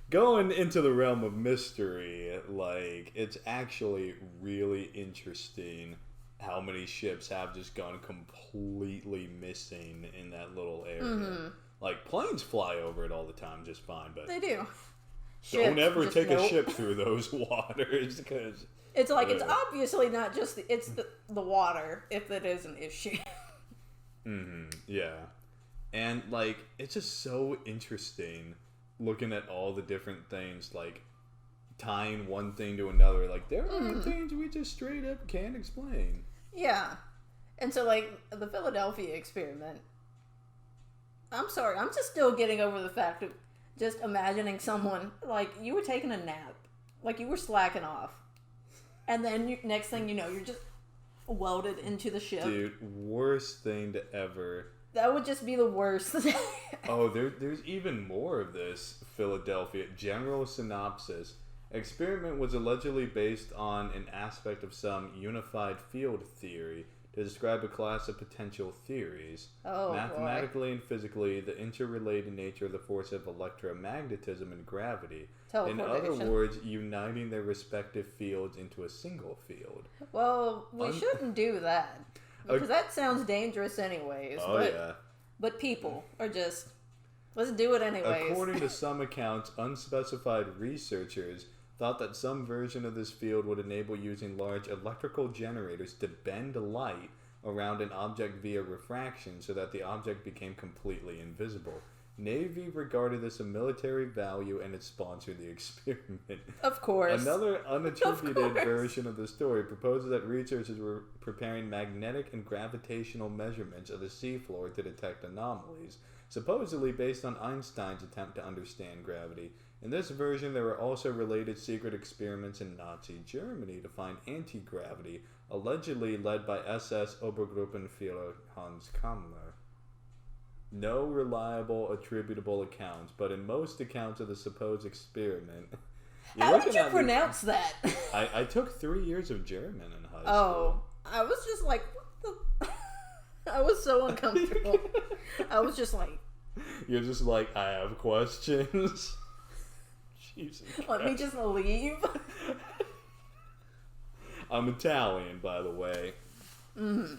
Going into the realm of mystery, like, it's actually really interesting how many ships have just gone completely missing in that little area. Like, planes fly over it all the time just fine, but... They do. Don't ever take a ship through those waters, because... It's like, it's obviously not just... It's the water, if it is an issue. Yeah. And, like, it's just so interesting... looking at all the different things, like tying one thing to another. Like, there are things we just straight up can't explain. Yeah. And so, like, the Philadelphia experiment, I'm sorry, I'm just still getting over the fact of just imagining someone, like, you were taking a nap, like, you were slacking off, and then next thing you know, you're just welded into the ship. Dude, worst thing to ever That would just be the worst. Oh, there's even more of this. Philadelphia. General synopsis. Experiment was allegedly based on an aspect of some unified field theory to describe a class of potential theories. Oh, Mathematically and physically, the interrelated nature of the force of electromagnetism and gravity. In other words, uniting their respective fields into a single field. Well, we shouldn't do that. Because that sounds dangerous anyways. Oh, yeah. But people are just, let's do it anyways. According to some accounts, unspecified researchers thought that some version of this field would enable using large electrical generators to bend light around an object via refraction so that the object became completely invisible. Navy regarded this a military value and it sponsored the experiment. Of course. Another unattributed version of the story proposes that researchers were preparing magnetic and gravitational measurements of the seafloor to detect anomalies, supposedly based on Einstein's attempt to understand gravity. In this version, there were also related secret experiments in Nazi Germany to find anti-gravity, allegedly led by SS Obergruppenführer Hans Kammler. No reliable attributable accounts, but in most accounts of the supposed experiment... How did you pronounce that? I took 3 years of German in high school. Oh, I was just like, what the... I was so uncomfortable. I was just like... You're just like, I have questions. Jesus Let me just leave. I'm Italian, by the way. Mm-hmm.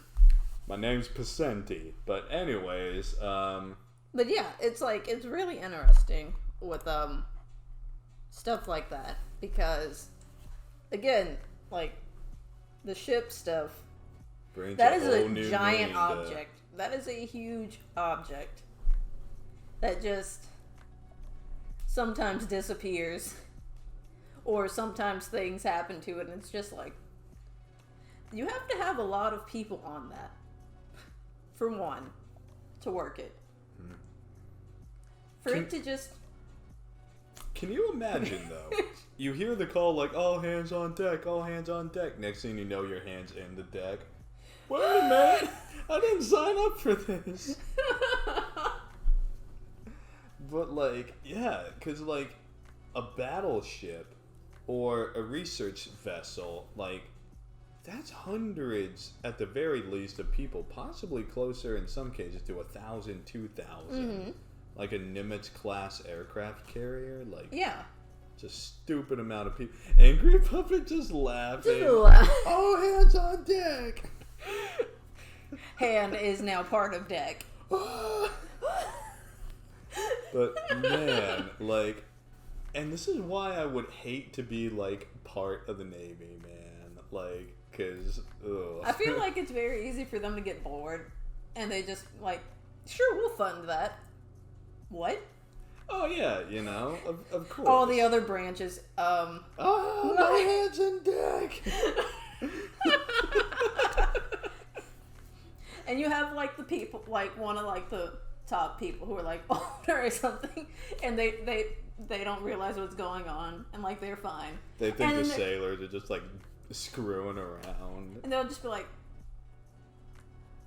My name's Pacenti. But anyways, But yeah, it's like, it's really interesting with, stuff like that. Because, again, like, the ship stuff, that is a giant object. That is a huge object. That just sometimes disappears. Or sometimes things happen to it and it's just like, you have to have a lot of people on that. For one, to work it. For it to just... Can you imagine, though? You hear the call like, all hands on deck, all hands on deck. Next thing you know, your hand's in the deck. Wait a minute! I didn't sign up for this. But, like, yeah, because, like, a battleship or a research vessel, like, that's hundreds, at the very least, of people, possibly closer in some cases to 1,000, 2,000. Mm-hmm. Like a Nimitz-class aircraft carrier. Like, yeah. It's a stupid amount of people. Angry Puppet just laughing. All hands on deck! Hand is now part of deck. But, man, like... And this is why I would hate to be, like, part of the Navy, man. Like... Because, I feel like it's very easy for them to get bored. And they just, like, sure, we'll fund that. What? Oh, yeah, you know, of course. All the other branches, Oh, my hands on deck! And you have, like, the people, like, one of, like, the top people who are, like, older or something. And they don't realize what's going on. And, like, they're fine. They think the sailors are just, like... screwing around. And they'll just be like...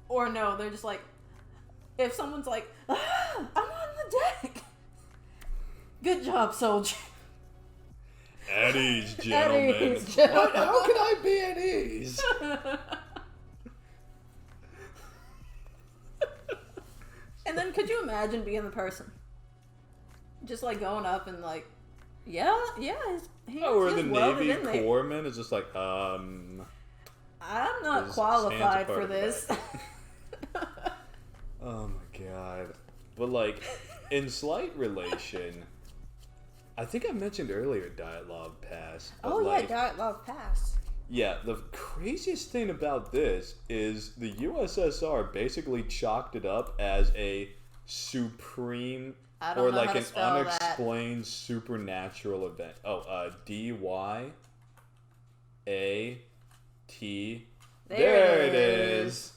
Or no, they're just like... If someone's like, I'm on the deck! Good job, soldier. At ease, gentlemen. At ease, gentlemen. What? How can I be at ease? And then could you imagine being the person? Just like going up and like... Yeah, his hands or the Navy in there. corpsman is just like, I'm not qualified for this. Oh my god. But like, in slight relation, I think I mentioned earlier Dyatlov Pass. Oh like, yeah, Dyatlov Pass. Yeah, the craziest thing about this is the USSR basically chalked it up as a supreme... or like an unexplained supernatural event. Oh, D-Y-A-T. There it is.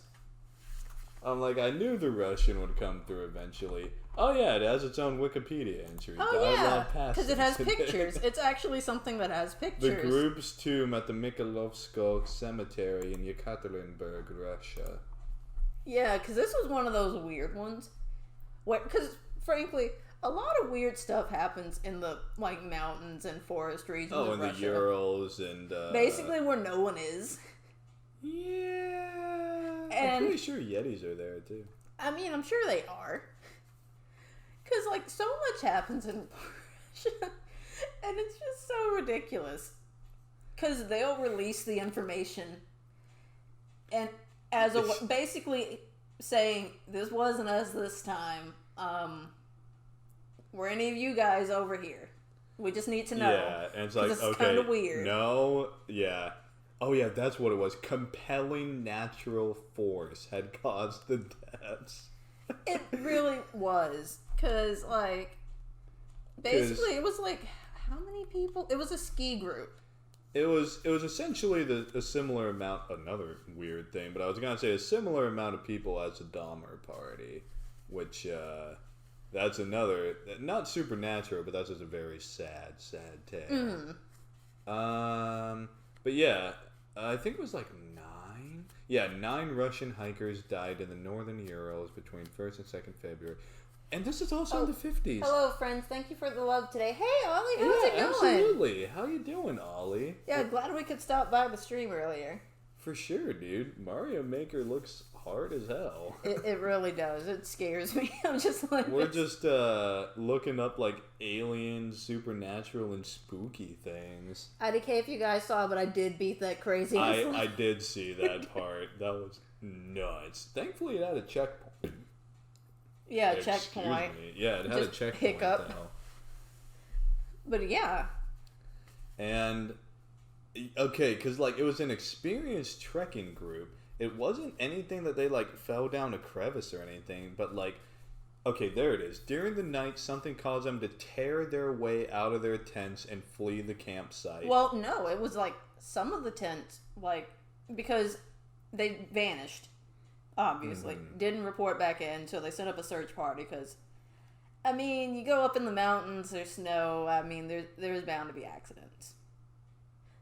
I'm like, I knew the Russian would come through eventually. Oh yeah, it has its own Wikipedia entry. Oh yeah, because it has pictures. It's actually something that has pictures. The group's tomb at the Mikhailovsk Cemetery in Yekaterinburg, Russia. Yeah, because this was one of those weird ones. Because, frankly, a lot of weird stuff happens in the, like, mountains and forest regions of in Russia. the Urals and... basically where no one is. Yeah. And, I'm pretty sure Yetis are there, too. I mean, I'm sure they are. Because, like, so much happens in Russia. And it's just so ridiculous. Because they'll release the information and basically saying, this wasn't us this time. Were any of you guys over here? We just need to know. Yeah, and it's like, okay, kind of weird. No, yeah. Oh, yeah, that's what it was. Compelling natural force had caused the deaths. It really was. Because, like, basically it was like, how many people? It was a ski group. It was essentially a similar amount, another weird thing, but I was going to say a similar amount of people as the Dahmer party, which, that's another, not supernatural, but that's just a very sad tale. But yeah, I think it was like 9. Yeah, 9 Russian hikers died in the northern Urals between 1st and 2nd February. And this is also in the 50s. Hello, friends. Thank you for the love today. Hey, Ollie, how's it going? Absolutely. How you doing, Ollie? Yeah, glad we could stop by the stream earlier. For sure, dude. Mario Maker looks hard as hell. It really does. It scares me. I'm just like... We're just looking up, like, alien, supernatural, and spooky things. IDK if you guys saw, but I did beat that crazy. I did see that part. That was nuts. Thankfully, it had a checkpoint. Yeah, checkpoint. Yeah, it had just a checkpoint. Hiccup. Though. But yeah. And, okay, because, like, it was an experienced trekking group. It wasn't anything that they, like, fell down a crevice or anything, but, like, okay, there it is. During the night, something caused them to tear their way out of their tents and flee the campsite. Well, no, it was, like, some of the tents, like, because they vanished. Obviously. Didn't report back in, so they set up a search party because, I mean, you go up in the mountains, there's snow, I mean, there's bound to be accidents.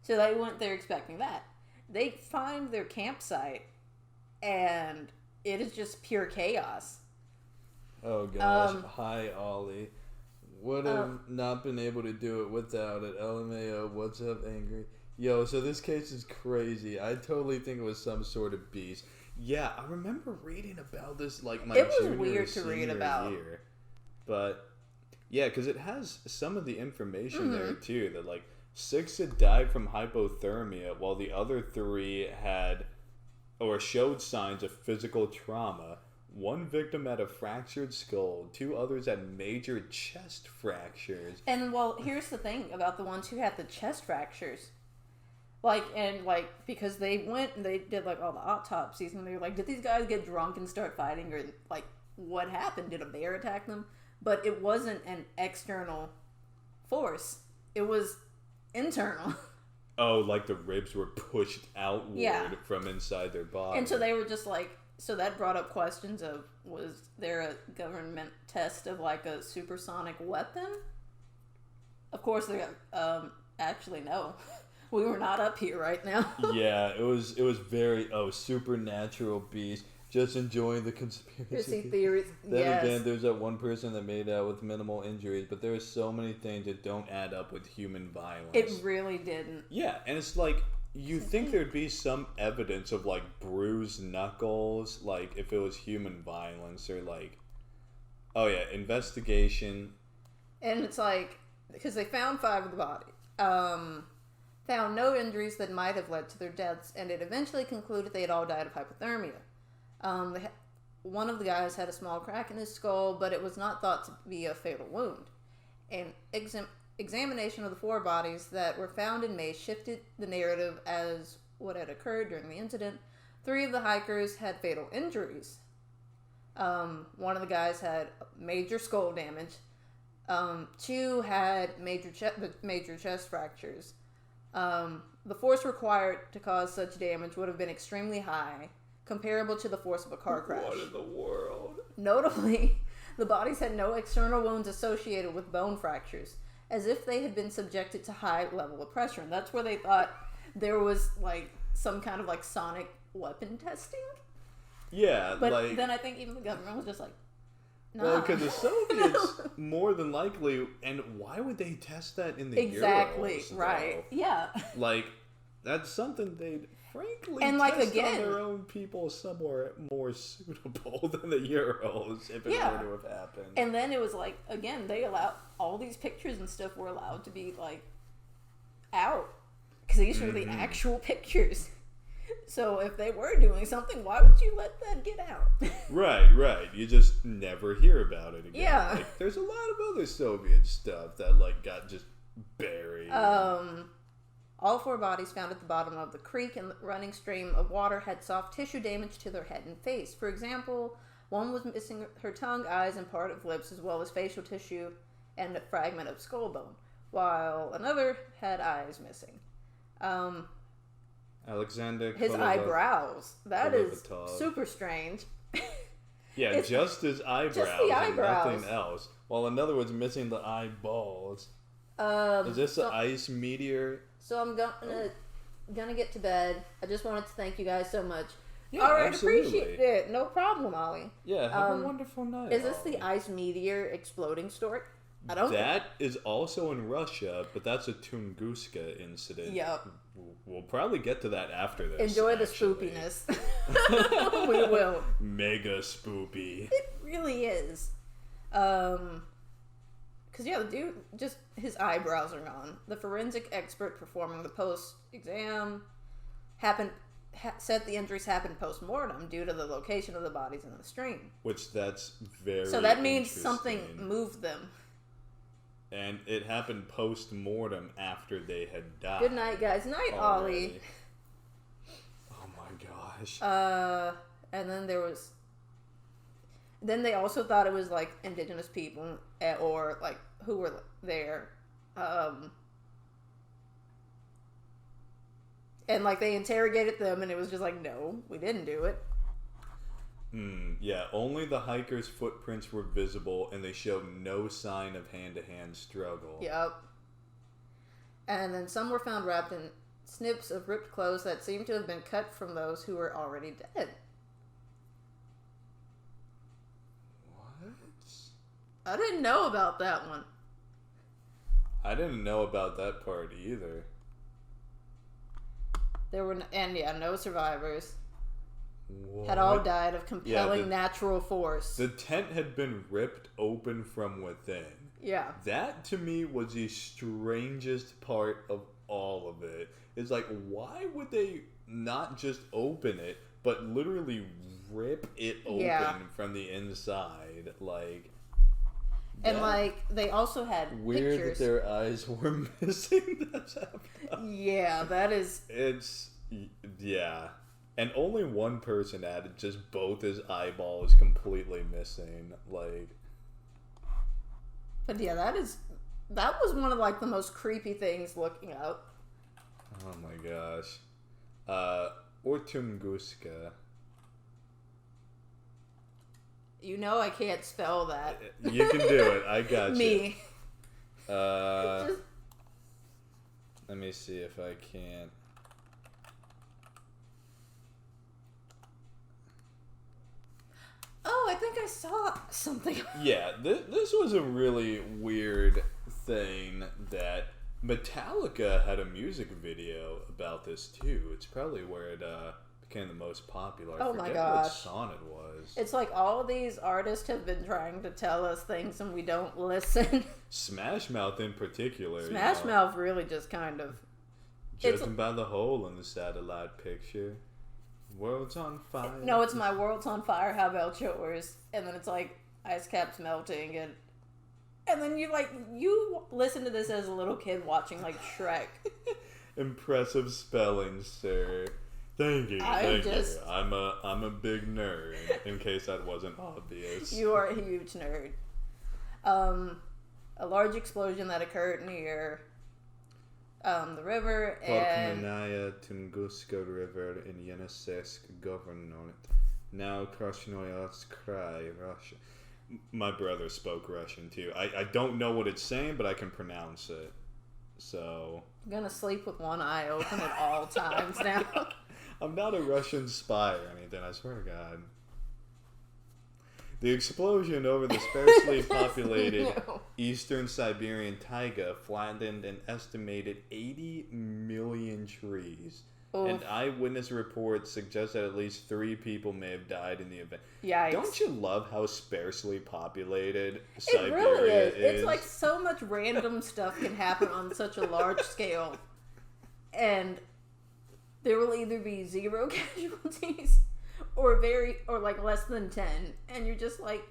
So they went there expecting that. They find their campsite, and it is just pure chaos. Oh, gosh. Hi, Ollie. Would have not been able to do it without it. LMAO, what's up, Angry? Yo, so this case is crazy. I totally think it was some sort of beast. Yeah, I remember reading about this, like, my junior or senior year. But, yeah, because it has some of the information there, too, that, like, 6 had died from hypothermia, while the other 3 had, or showed signs of physical trauma. 1 victim had a fractured skull, 2 others had major chest fractures. And, well, here's the thing about the ones who had the chest fractures. Because they went and they did, like, all the autopsies, and they were like, did these guys get drunk and start fighting, or, like, what happened? Did a bear attack them? But it wasn't an external force. It was internal. Oh, like the ribs were pushed outward from inside their body. And so they were just, like, so that brought up questions of, was there a government test of, like, a supersonic weapon? Of course, they actually, no. We were not up here right now. Yeah, it was very, supernatural beast. Just enjoying the conspiracy theories. Then again, there's that one person that made out with minimal injuries, but there are so many things that don't add up with human violence. It really didn't. Yeah, and it's like, you think thered be some evidence of, like, bruised knuckles, like, if it was human violence, or, like, oh yeah, investigation. And it's like, because they found 5 of the body. Found no injuries that might have led to their deaths, and it eventually concluded they had all died of hypothermia. One of the guys had a small crack in his skull, but it was not thought to be a fatal wound. An examination of the 4 bodies that were found in May shifted the narrative as what had occurred during the incident. 3 of the hikers had fatal injuries. One of the guys had major skull damage. 2 had major chest fractures. The force required to cause such damage would have been extremely high, comparable to the force of a car crash. What in the world? Notably, the bodies had no external wounds associated with bone fractures, as if they had been subjected to high level of pressure. And that's where they thought there was, like, some kind of, like, sonic weapon testing. Yeah, But like... then I think even the government was just like, no. Well, because the Soviets, more than likely... And why would they test that in the exactly, Urals, right. though? Yeah. Like, that's something they'd... Frankly, and like test again, on their own people somewhere more suitable than the Urals if it were to have happened. And then it was like, again, they allowed all these pictures and stuff were allowed to be like out because these are the actual pictures. So if they were doing something, why would you let that get out? Right. You just never hear about it again. Yeah. Like, there's a lot of other Soviet stuff that like got just buried. All 4 bodies found at the bottom of the creek and the running stream of water had soft tissue damage to their head and face. For example, one was missing her tongue, eyes, and part of lips, as well as facial tissue and a fragment of skull bone, while another had eyes missing. Alexander his eyebrows. That is super strange. Yeah, just his eyebrows, just the eyebrows and nothing else. While another was missing the eyeballs. Is this an ice meteor? So I'm gonna get to bed. I just wanted to thank you guys so much. Yeah, all right, absolutely. Appreciate it. No problem, Ollie. Yeah, have a wonderful night. Is this the ice meteor exploding story? I don't. That is also in Russia, but that's a Tunguska incident. Yep. We'll probably get to that after this. Enjoy the spoopiness. We will. Mega spoopy. It really is. Because, yeah, the dude, just his eyebrows are gone. The forensic expert performing the post-exam said the injuries happened post-mortem due to the location of the bodies in the stream. Which that's very So that means something moved them. And it happened post-mortem after they had died. Good night, guys. Night, already. Ollie. Oh my gosh. And then there was... Then they also thought it was, like, indigenous people or, like, who were there. And, like, they interrogated them, and it was just like, no, we didn't do it. Yeah, only the hikers' footprints were visible, and they showed no sign of hand-to-hand struggle. Yep. And then some were found wrapped in snips of ripped clothes that seemed to have been cut from those who were already dead. I didn't know about that one. I didn't know about that part either. There were, no survivors. What? Had all died of compelling natural force. The tent had been ripped open from within. Yeah. That, to me, was the strangest part of all of it. It's like, why would they not just open it, but literally rip it open from the inside? Like... And, like, they also had weird pictures. That their eyes were missing. Yeah, that is... It's... Yeah. And only one person had just both his eyeballs completely missing. Like... But, yeah, that was one of, like, the most creepy things looking up. Oh, my gosh. Or Tunguska. You know I can't spell that. You can do it. I got Me. you. Let me see if I can. Oh, I think I saw something. Yeah, this was a really weird thing that Metallica had a music video about this too. It's probably where it became the most popular. Oh my gosh. What song it was. It's like all these artists have been trying to tell us things and we don't listen. Smash Mouth in particular. Smash Mouth really just kind of... Judging by the hole in the satellite picture. World's on fire. No, it's my world's on fire, how about yours? And then it's like ice caps melting and then you listen to this as a little kid watching like Shrek. Impressive spelling, sir. Thank you. Thank you. I'm a big nerd, in case that wasn't obvious. You are a huge nerd. A large explosion that occurred near the river and Polkmanaya Tunguska River in Yeniseysk Governorate. Now Krasnoyarsk Krai, Russia. My brother spoke Russian too. I don't know what it's saying, but I can pronounce it. So I'm gonna sleep with one eye open at all times now. I'm not a Russian spy or anything, I swear to God. The explosion over the sparsely populated No. eastern Siberian taiga flattened an estimated 80 million trees. Oof. And eyewitness reports suggest that at least 3 people may have died in the event. Yikes. Don't you love how sparsely populated It Siberia really is. is? It's like so much random stuff can happen on such a large scale. And there will either be 0 casualties or like less than 10. And you're just like,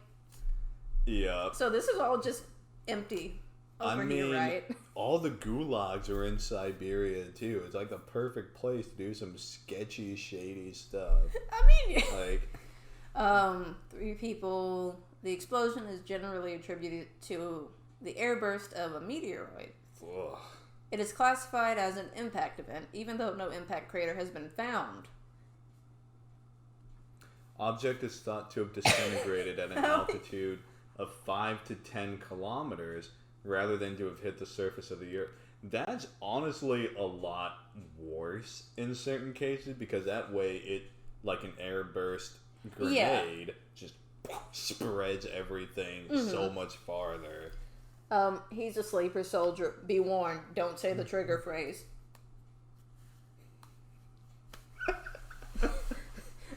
yeah. so this is all just empty over here, right? All the gulags are in Siberia too. It's like the perfect place to do some sketchy, shady stuff. I mean, Like, 3 people. The explosion is generally attributed to the airburst of a meteoroid. ugh. It is classified as an impact event, even though no impact crater has been found. Object is thought to have disintegrated at an altitude of 5 to 10 kilometers rather than to have hit the surface of the Earth. That's honestly a lot worse in certain cases, because that way it, like an airburst grenade, just spreads everything so much farther. He's a sleeper soldier. Be warned, don't say the trigger phrase.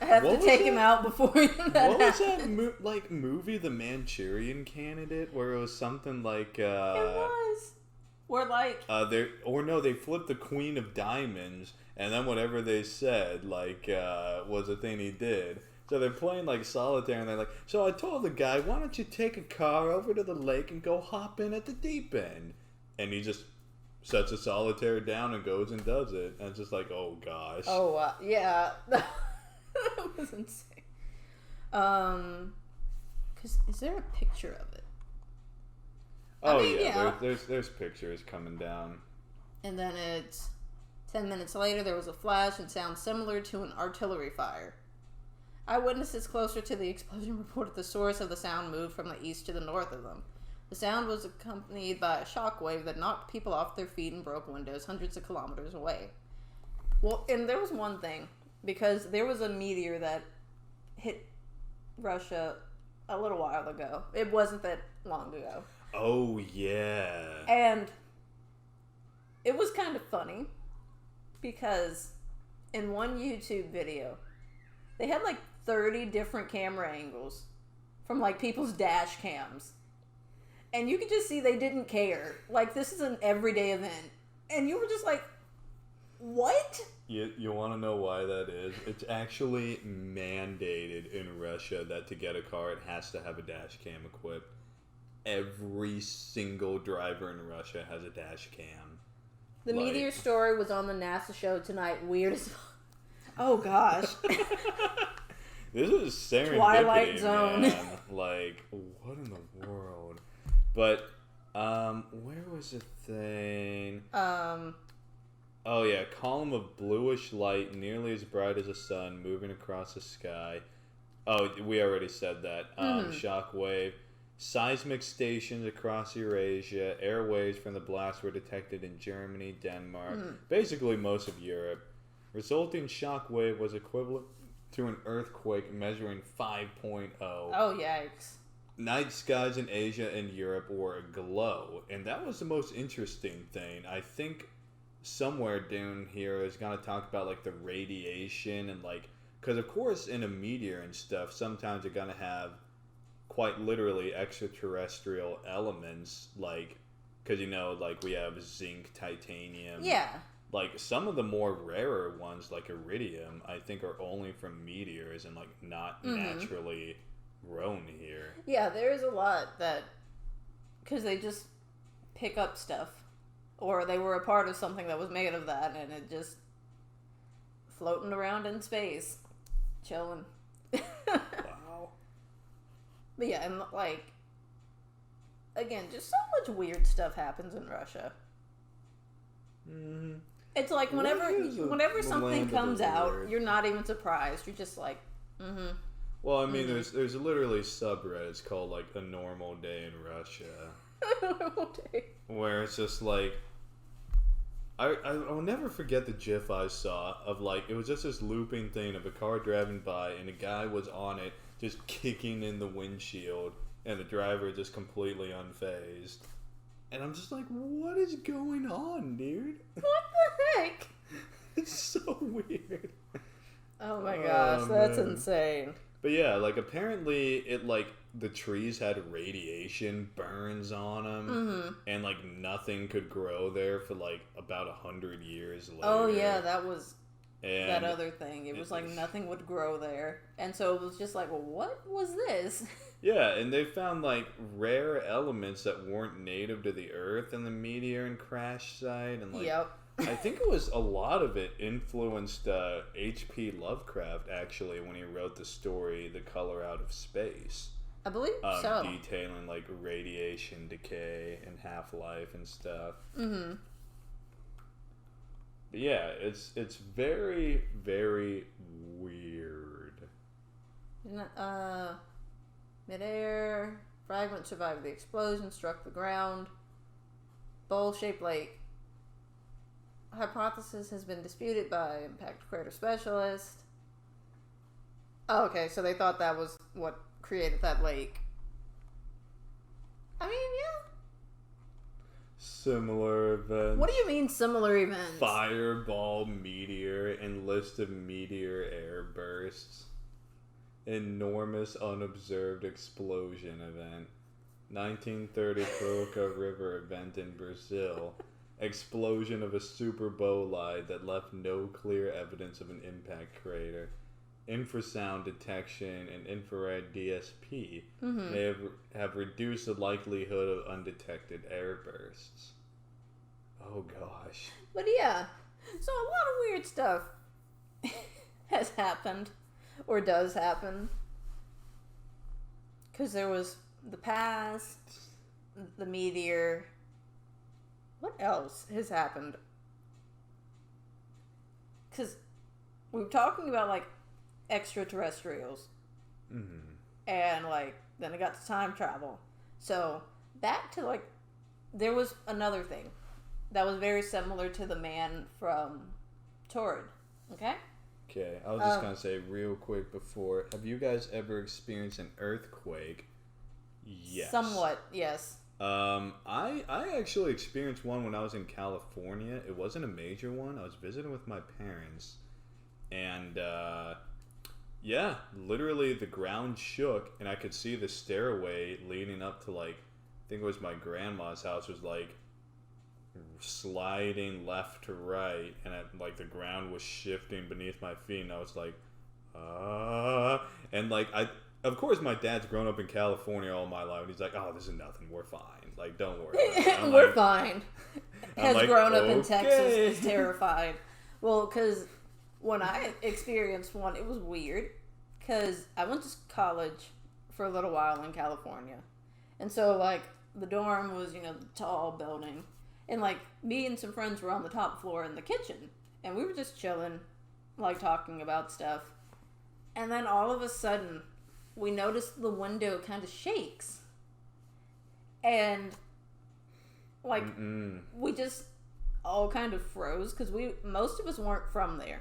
I have to take him out before that What was happens. that movie, The Manchurian Candidate, where it was something like It was. We're like, they flipped the Queen of Diamonds, and then whatever they said was a thing he did. So they're playing like solitaire, and they're like, so I told the guy, why don't you take a car over to the lake and go hop in at the deep end? And he just sets a solitaire down and goes and does it. And it's just like, oh gosh. oh, yeah. That was insane. 'Cause is there a picture of it? Oh, I mean, yeah. There's pictures coming down. And then it's 10 minutes later, there was a flash and sound similar to an artillery fire. Eyewitnesses closer to the explosion reported the source of the sound moved from the east to the north of them. The sound was accompanied by a shockwave that knocked people off their feet and broke windows hundreds of kilometers away. Well, and there was one thing, because there was a meteor that hit Russia a little while ago. It wasn't that long ago. Oh, yeah. And it was kind of funny because in one YouTube video, they had like 30 different camera angles from like people's dash cams. And you could just see they didn't care. Like, this is an everyday event. And you were just like, what? You want to know why that is? It's actually mandated in Russia that to get a car, it has to have a dash cam equipped. Every single driver in Russia has a dash cam. The meteor story was on the NASA show tonight. Weird as fuck. Oh, gosh. This is serendipity, Twilight Zone. man. Like, what in the world? But, where was the thing? Oh yeah, column of bluish light, nearly as bright as the sun, moving across the sky. Oh, we already said that. Shockwave. Seismic stations across Eurasia. Airwaves from the blast were detected in Germany, Denmark, basically most of Europe. Resulting shockwave was equivalent to an earthquake measuring 5.0. Oh, yikes. Night skies in Asia and Europe were aglow, and that was the most interesting thing. I think somewhere down here is going to talk about like the radiation and like, because of course in a meteor and stuff, sometimes you're going to have quite literally extraterrestrial elements, like, because like we have zinc, titanium. Yeah. Like some of the more rarer ones, like iridium, I think are only from meteors and like not naturally grown here. Yeah, there is a lot that, because they just pick up stuff, or they were a part of something that was made of that, and it just floating around in space, chilling. Wow. But yeah, and like, again, just so much weird stuff happens in Russia. Mm-hmm. It's like whenever something comes out, weird. you're not even surprised. You're just like, Well, I mean, there's literally subreddits called like A Normal Day in Russia, where it's just like, I'll never forget the GIF I saw of like it was just this looping thing of a car driving by and a guy was on it just kicking in the windshield and the driver just completely unfazed. And I'm just like, what is going on, dude? What the heck? It's so weird. Oh my gosh, that's man. insane. But yeah, like apparently it like the trees had radiation burns on them, and like nothing could grow there for like about 100 years later. Oh yeah, that was that other thing. It was like nothing would grow there, and so it was just like, well, what was this? Yeah, and they found like rare elements that weren't native to the Earth in the meteor and crash site, and like Yep. I think it was a lot of it influenced H.P. Lovecraft actually when he wrote the story "The Color Out of Space." I believe so. Detailing like radiation decay and half-life and stuff. Mm-hmm. But yeah, it's very, very weird. Midair fragment survived the explosion, struck the ground. Bowl-shaped lake. Hypothesis has been disputed by impact crater specialists. Oh, okay, so they thought that was what created that lake. I mean, yeah. Similar events. What do you mean similar events? Fireball meteor and list of meteor air bursts. Enormous unobserved explosion event. 1930 Coca River event in Brazil. Explosion of a super bolide that left no clear evidence of an impact crater. Infrasound detection and infrared DSP may have reduced the likelihood of undetected air bursts. Oh gosh. But yeah, so a lot of weird stuff has happened, or does happen. Because there was the past, the meteor. What else has happened? Because we were talking about, like, extraterrestrials. And, like, then it got to time travel. So, back to, like, there was another thing that was very similar to the man from Torrid. Okay? Okay, I was just going to say real quick before, have you guys ever experienced an earthquake? Yes. Somewhat, yes. I actually experienced one when I was in California. It wasn't a major one. I was visiting with my parents. And, yeah, literally the ground shook and I could see the stairway leading up to, like, I think it was my grandma's house was, like, sliding left to right. And, like, the ground was shifting beneath my feet. And I was like, and, like, of course, my dad's grown up in California all my life, and he's like, "Oh, this is nothing. We're fine. Like, don't worry about it." We're fine. Has like, grown up in okay. Texas, is terrified. Well, because when I experienced one, it was weird. Because I went to college for a little while in California. And so, like, the dorm was, you know, the tall building. And, like, me and some friends were on the top floor in the kitchen. And we were just chilling, like, talking about stuff. And then all of a sudden, we noticed the window kind of shakes. And, like, we just all kind of froze because most of us weren't from there.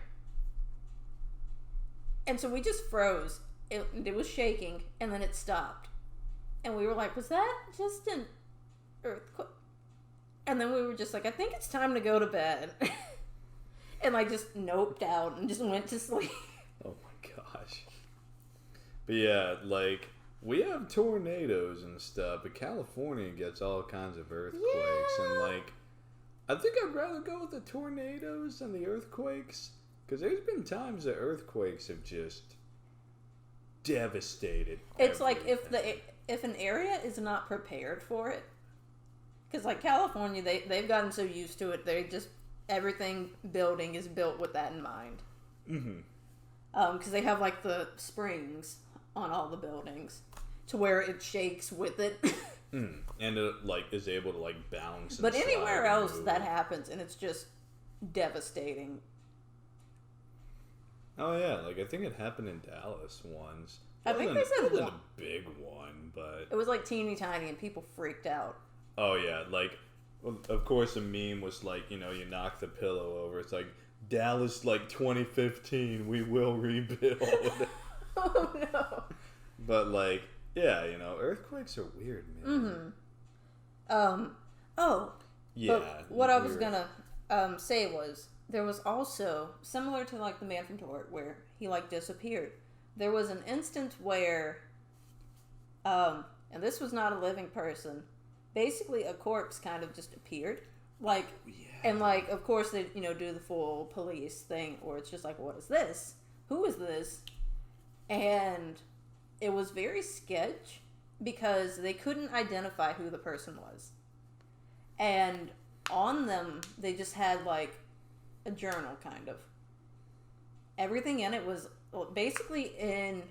And so we just froze. It was shaking, and then it stopped. And we were like, was that just an earthquake? And then we were just like, I think it's time to go to bed. And, like, just noped out and just went to sleep. Oh, my gosh. But, yeah, like, we have tornadoes and stuff, but California gets all kinds of earthquakes. Yeah. And, like, I think I'd rather go with the tornadoes than the earthquakes. Because there's been times that earthquakes have just devastated It's everything. like if an area is not prepared for it, because like California, they've gotten so used to it, everything building is built with that in mind. Because they have like the springs on all the buildings to where it shakes with it. And it like is able to like bounce. And But anywhere slide and else move. that happens, and it's just devastating. Oh yeah, like I think it happened in Dallas once. I think they said it wasn't one. a big one, but It was like teeny tiny, and people freaked out. oh yeah, like Well, of course, a meme was like, you knock the pillow over. It's like, Dallas, like 2015, we will rebuild. Oh no. But like, yeah, earthquakes are weird, man. Oh. Yeah. But what I was gonna say was there was also similar to like the man from Tort where he like disappeared. There was an instance where, and this was not a living person. Basically, a corpse kind of just appeared, like, and like, of course, they do the full police thing, or it's just like, what is this? Who is this? And it was very sketch because they couldn't identify who the person was, and on them they just had like a journal, kind of. Everything in it was basically in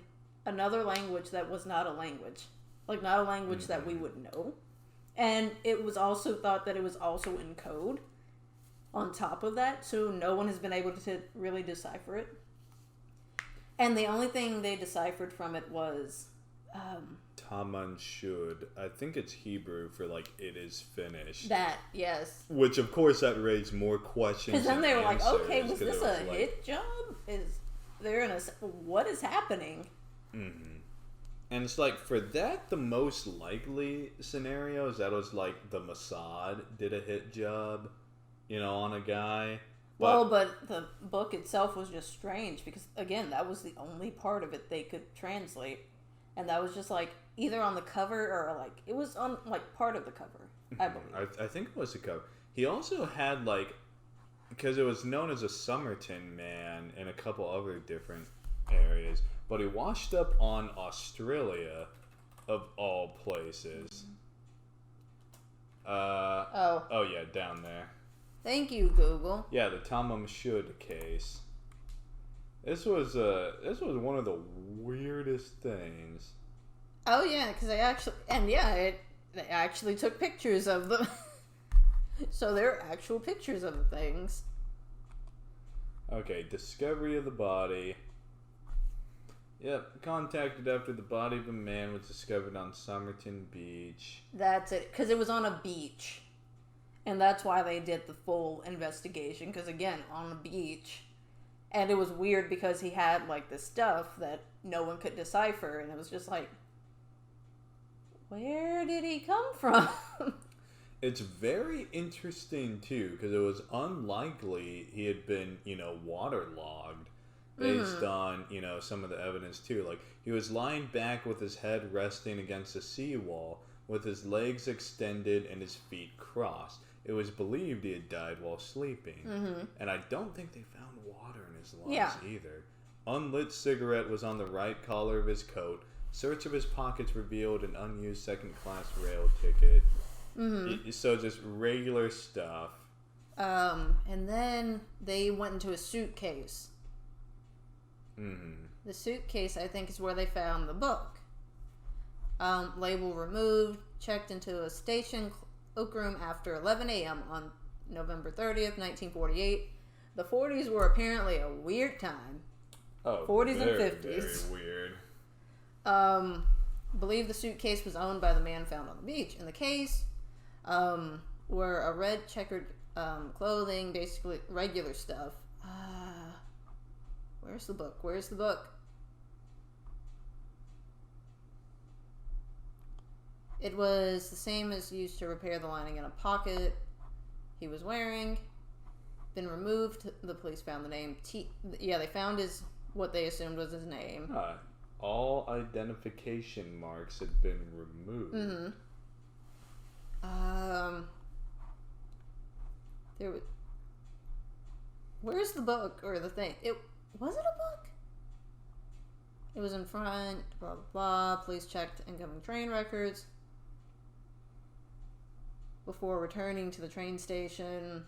another language that was not a language, like not a language that we would know. And it was also thought that it was also in code on top of that, so no one has been able to really decipher it. And the only thing they deciphered from it was Taman Shud. I think it's Hebrew for like it is finished. that, yes. Which of course that raised more questions. Because then they were like, answers, okay, was this a like, hit job? Is there what is happening? Mm-hmm. And it's like, for that, the most likely scenario is that it was like the Mossad did a hit job, on a guy. But the book itself was just strange because, again, that was the only part of it they could translate. And that was just like either on the cover or like it was on like part of the cover, I believe. I think it was the cover. He also had like, because it was known as a Somerton man in a couple other different areas, but he washed up on Australia, of all places. Oh yeah, down there. Thank you, Google. Yeah, the Tamam Shud case. This was one of the weirdest things. Oh yeah, because they actually took pictures of them. So there are actual pictures of the things. Okay, discovery of the body. Yep, contacted after the body of a man was discovered on Somerton Beach. That's it, because it was on a beach. And that's why they did the full investigation, because again, on a beach. And it was weird because he had like this stuff that no one could decipher, and it was just like, where did he come from? It's very interesting too, because it was unlikely he had been, waterlogged based on, some of the evidence too. Like, he was lying back with his head resting against a seawall with his legs extended and his feet crossed. It was believed he had died while sleeping. And I don't think they found water in his lungs either. Unlit cigarette was on the right collar of his coat. Search of his pockets revealed an unused second-class rail ticket. So just regular stuff. And then they went into a suitcase. The suitcase, I think, is where they found the book. Label removed. Checked into a station cloakroom after 11 a.m. on November 30th, 1948. The 40s were apparently a weird time. Oh, 40s and 50s. Very weird. Believe the suitcase was owned by the man found on the beach. In the case were a red checkered clothing, basically regular stuff. Where's the book? Where's the book? It was the same as used to repair the lining in a pocket he was wearing. Been removed. The police found the name they found what they assumed was his name. All identification marks had been removed. Where's the book or the thing? Was it a book? It was in front. Blah blah blah. Police checked incoming train records before returning to the train station.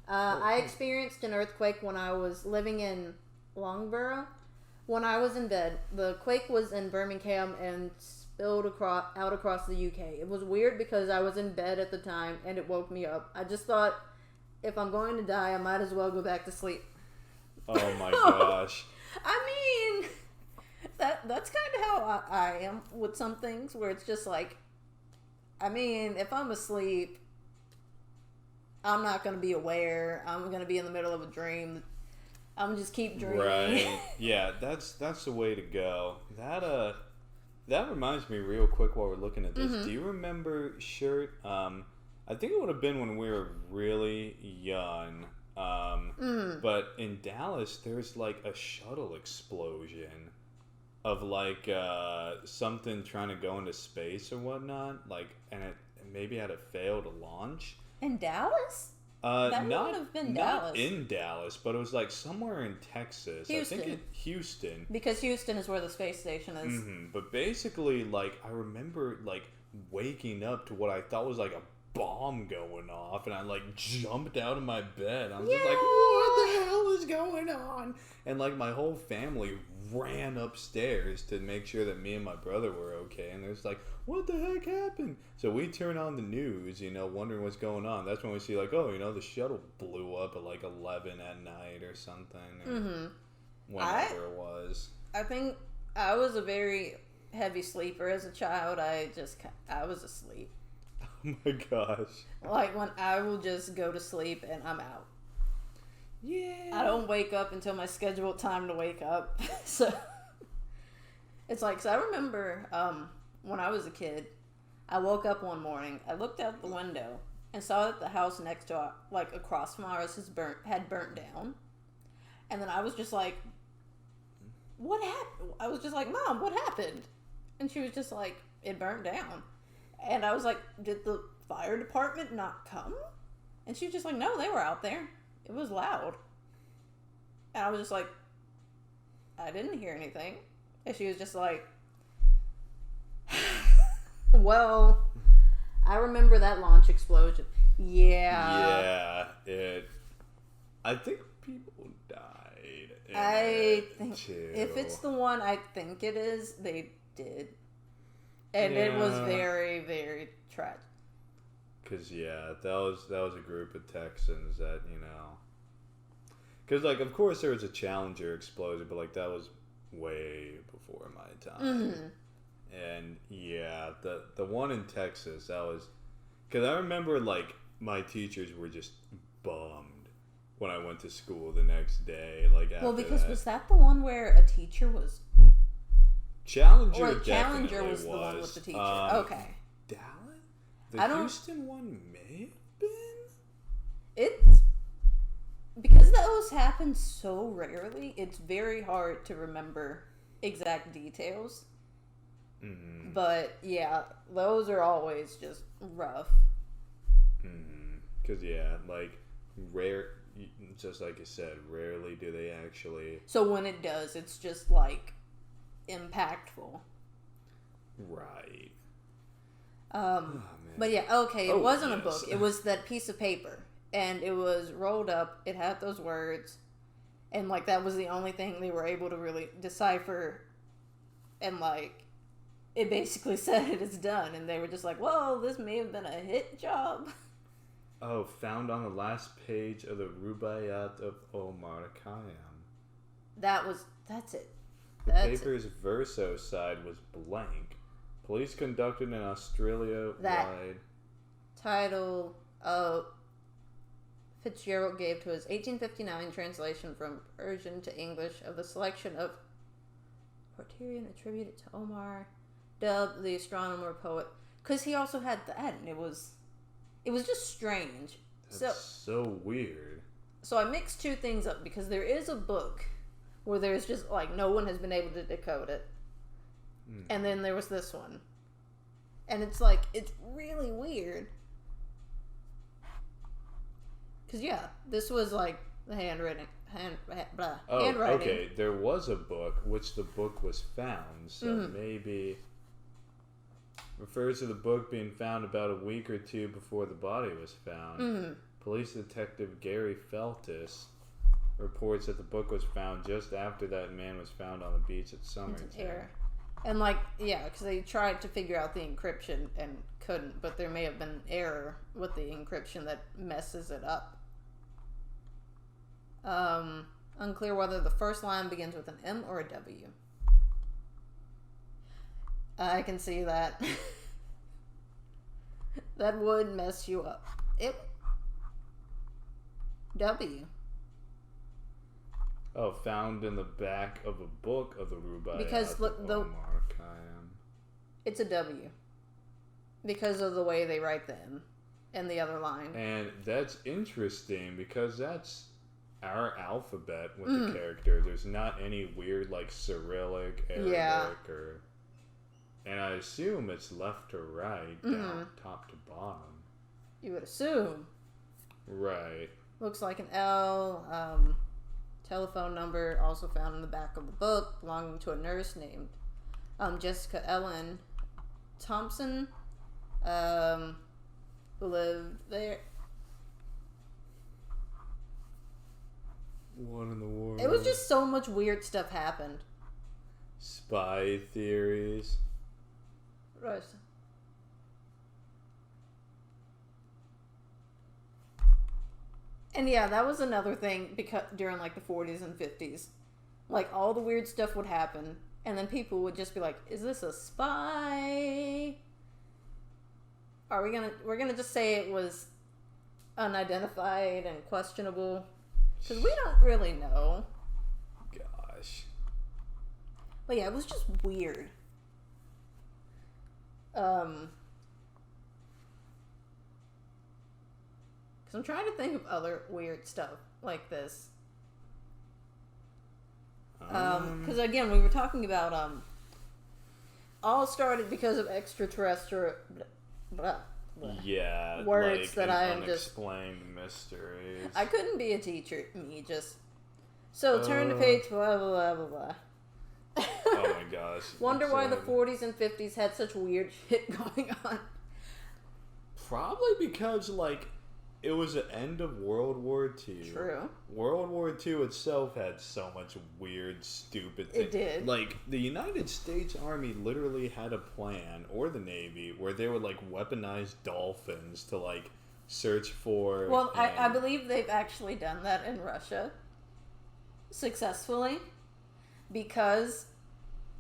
I experienced an earthquake when I was living in Loughborough. When I was in bed, the quake was in Birmingham and spilled out across the UK. It was weird because I was in bed at the time and it woke me up. I just thought, if I'm going to die, I might as well go back to sleep. Oh my gosh. I mean, that's kind of how I am with some things, where it's just like, I mean, if I'm asleep, I'm not going to be aware. I'm going to be in the middle of a dream. I'm just keep dreaming. Right. Yeah, that's the way to go. That reminds me real quick while we're looking at this. Mm-hmm. Do you remember Shirt? I think it would have been when we were really young. But in Dallas, there's like a shuttle explosion of like something trying to go into space or whatnot. Like, and it maybe had a failed launch. In Dallas? That wouldn't have been Dallas. Not in Dallas, but it was like somewhere in Texas. Houston. I think Houston. Because Houston is where the space station is. Mm-hmm. But basically, like, I remember like waking up to what I thought was like a bomb going off, and I like jumped out of my bed. I was just like, what the hell is going on? And like my whole family ran upstairs to make sure that me and my brother were okay, and there's like, what the heck happened? So we turn on the news, wondering what's going on. That's when we see like, oh, the shuttle blew up at like 11 at night or something, or whenever it was. I think I was a very heavy sleeper as a child. I was asleep. Oh my gosh. Like, when I will just go to sleep and I'm out. Yeah. I don't wake up until my scheduled time to wake up. So, it's like, so I remember when I was a kid, I woke up one morning, I looked out the window and saw that the house next to, like, across from ours had burnt down. And then I was just like, what happened? I was just like, Mom, what happened? And she was just like, it burnt down. And I was like, did the fire department not come? And she was just like, no, they were out there. It was loud. And I was just like, I didn't hear anything. And she was just like, well, I remember that launch explosion. Yeah. Yeah, I think people died. I think too. If it's the one I think it is, they did. And it was very, very tragic. Because, that was a group of Texans that, Because, like, of course there was a Challenger explosion, but, like, that was way before my time. Mm-hmm. And, the one in Texas, that was... Because I remember, like, my teachers were just bummed when I went to school the next day. Like, after was that the one where a teacher was... Challenger Or definitely Challenger was the one with the teacher. Okay. Dallas? The Houston one may have been? It's... Because those happen so rarely, it's very hard to remember exact details. Mm-hmm. But, yeah, those are always just rough. Because, like, rare... Just like I said, rarely do they actually... So when it does, it's just, like... impactful. Right. But yeah, okay, it wasn't a book. It was that piece of paper. And it was rolled up. It had those words. And, like, that was the only thing they were able to really decipher. And, like, it basically said it is done. And they were just like, whoa, this may have been a hit job. Oh, found on the last page of the Rubaiyat of Omar Khayyam. That's it. The paper's verso side was blank. Police conducted an Australia-wide... title Fitzgerald gave to his 1859 translation from Persian to English of the selection of Criterion attributed to Omar, dubbed the astronomer poet. Because he also had that, and it was just strange. That's so weird. So I mixed two things up, because there is a book where there's just, like, no one has been able to decode it. And then there was this one. And it's, like, it's really weird. Because, this was, like, the handwriting. Okay. There was a book, which the book was found. So maybe... Refers to the book being found about a week or two before the body was found. Police detective Gary Feltis reports that the book was found just after that man was found on the beach at Summerton. And, like, because they tried to figure out the encryption and couldn't, but there may have been an error with the encryption that messes it up. Unclear whether the first line begins with an M or a W. I can see that. That would mess you up. W. Oh, found in the back of a book of the Rubaiyat Because look, of Omar Khayyam. It's a W. Because of the way they write the M and the other line. And that's interesting because that's our alphabet with the character. There's not any weird like Cyrillic, Arabic, or... And I assume it's left to right, down top to bottom. You would assume. Right. Looks like an L. Telephone number also found in the back of the book, belonging to a nurse named Jessica Ellen Thompson, who lived there. What in the world? It was just so much weird stuff happened. Spy theories. Right. And yeah, that was another thing because during like the 40s and 50s, like all the weird stuff would happen, and then people would just be like, "Is this a spy? We're gonna just say it was unidentified and questionable because we don't really know." Gosh. But yeah, it was just weird. Because I'm trying to think of other weird stuff like this. Because again, we were talking about all started because of extraterrestrial words like that I am just unexplained mysteries. I couldn't be a teacher. Me just turn to page blah blah blah blah. Oh my gosh! Wonder why the 40s and 50s had such weird shit going on. Probably because like it was the end of World War II. True. World War II itself had so much weird, stupid things. It did. Like, the United States Army literally had a plan, or the Navy, where they would, like, weaponize dolphins to, like, search for... Well, I believe they've actually done that in Russia. Successfully. Because...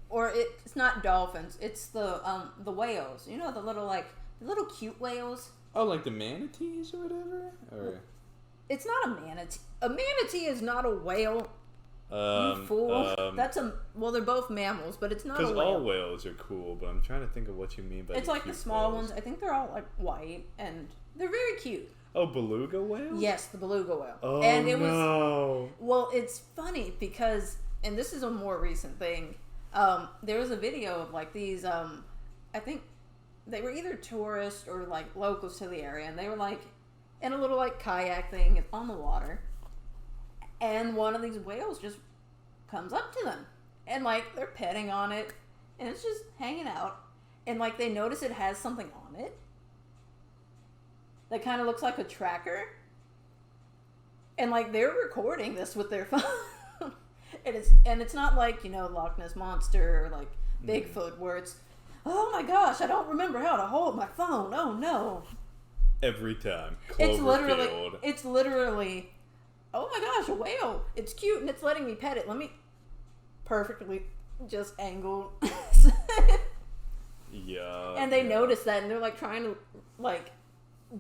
Or it's not dolphins. It's the whales. You know, the little cute whales? Oh, like the manatees or whatever? Or... It's not a manatee. A manatee is not a whale. You fool. Well, they're both mammals, but it's not a whale. Because all whales are cool, but I'm trying to think of what you mean by it's like the small ones. I think they're all like white, and they're very cute. Oh, beluga whales? Yes, the beluga whale. Oh, and it no. Well, it's funny because, and this is a more recent thing, there was a video of like these, I think they were either tourists or like locals to the area, and they were like in a little like kayak thing on the water, and one of these whales just comes up to them, and like they're petting on it, and it's just hanging out, and like they notice it has something on it that kind of looks like a tracker, and like they're recording this with their phone. and it's not like, you know, Loch Ness Monster or like Bigfoot where it's, oh my gosh, I don't remember how to hold my phone. Oh no. Every time. It's literally, oh my gosh, a whale. It's cute and it's letting me pet it. Let me perfectly just angle. Yeah. And they notice that and they're like trying to like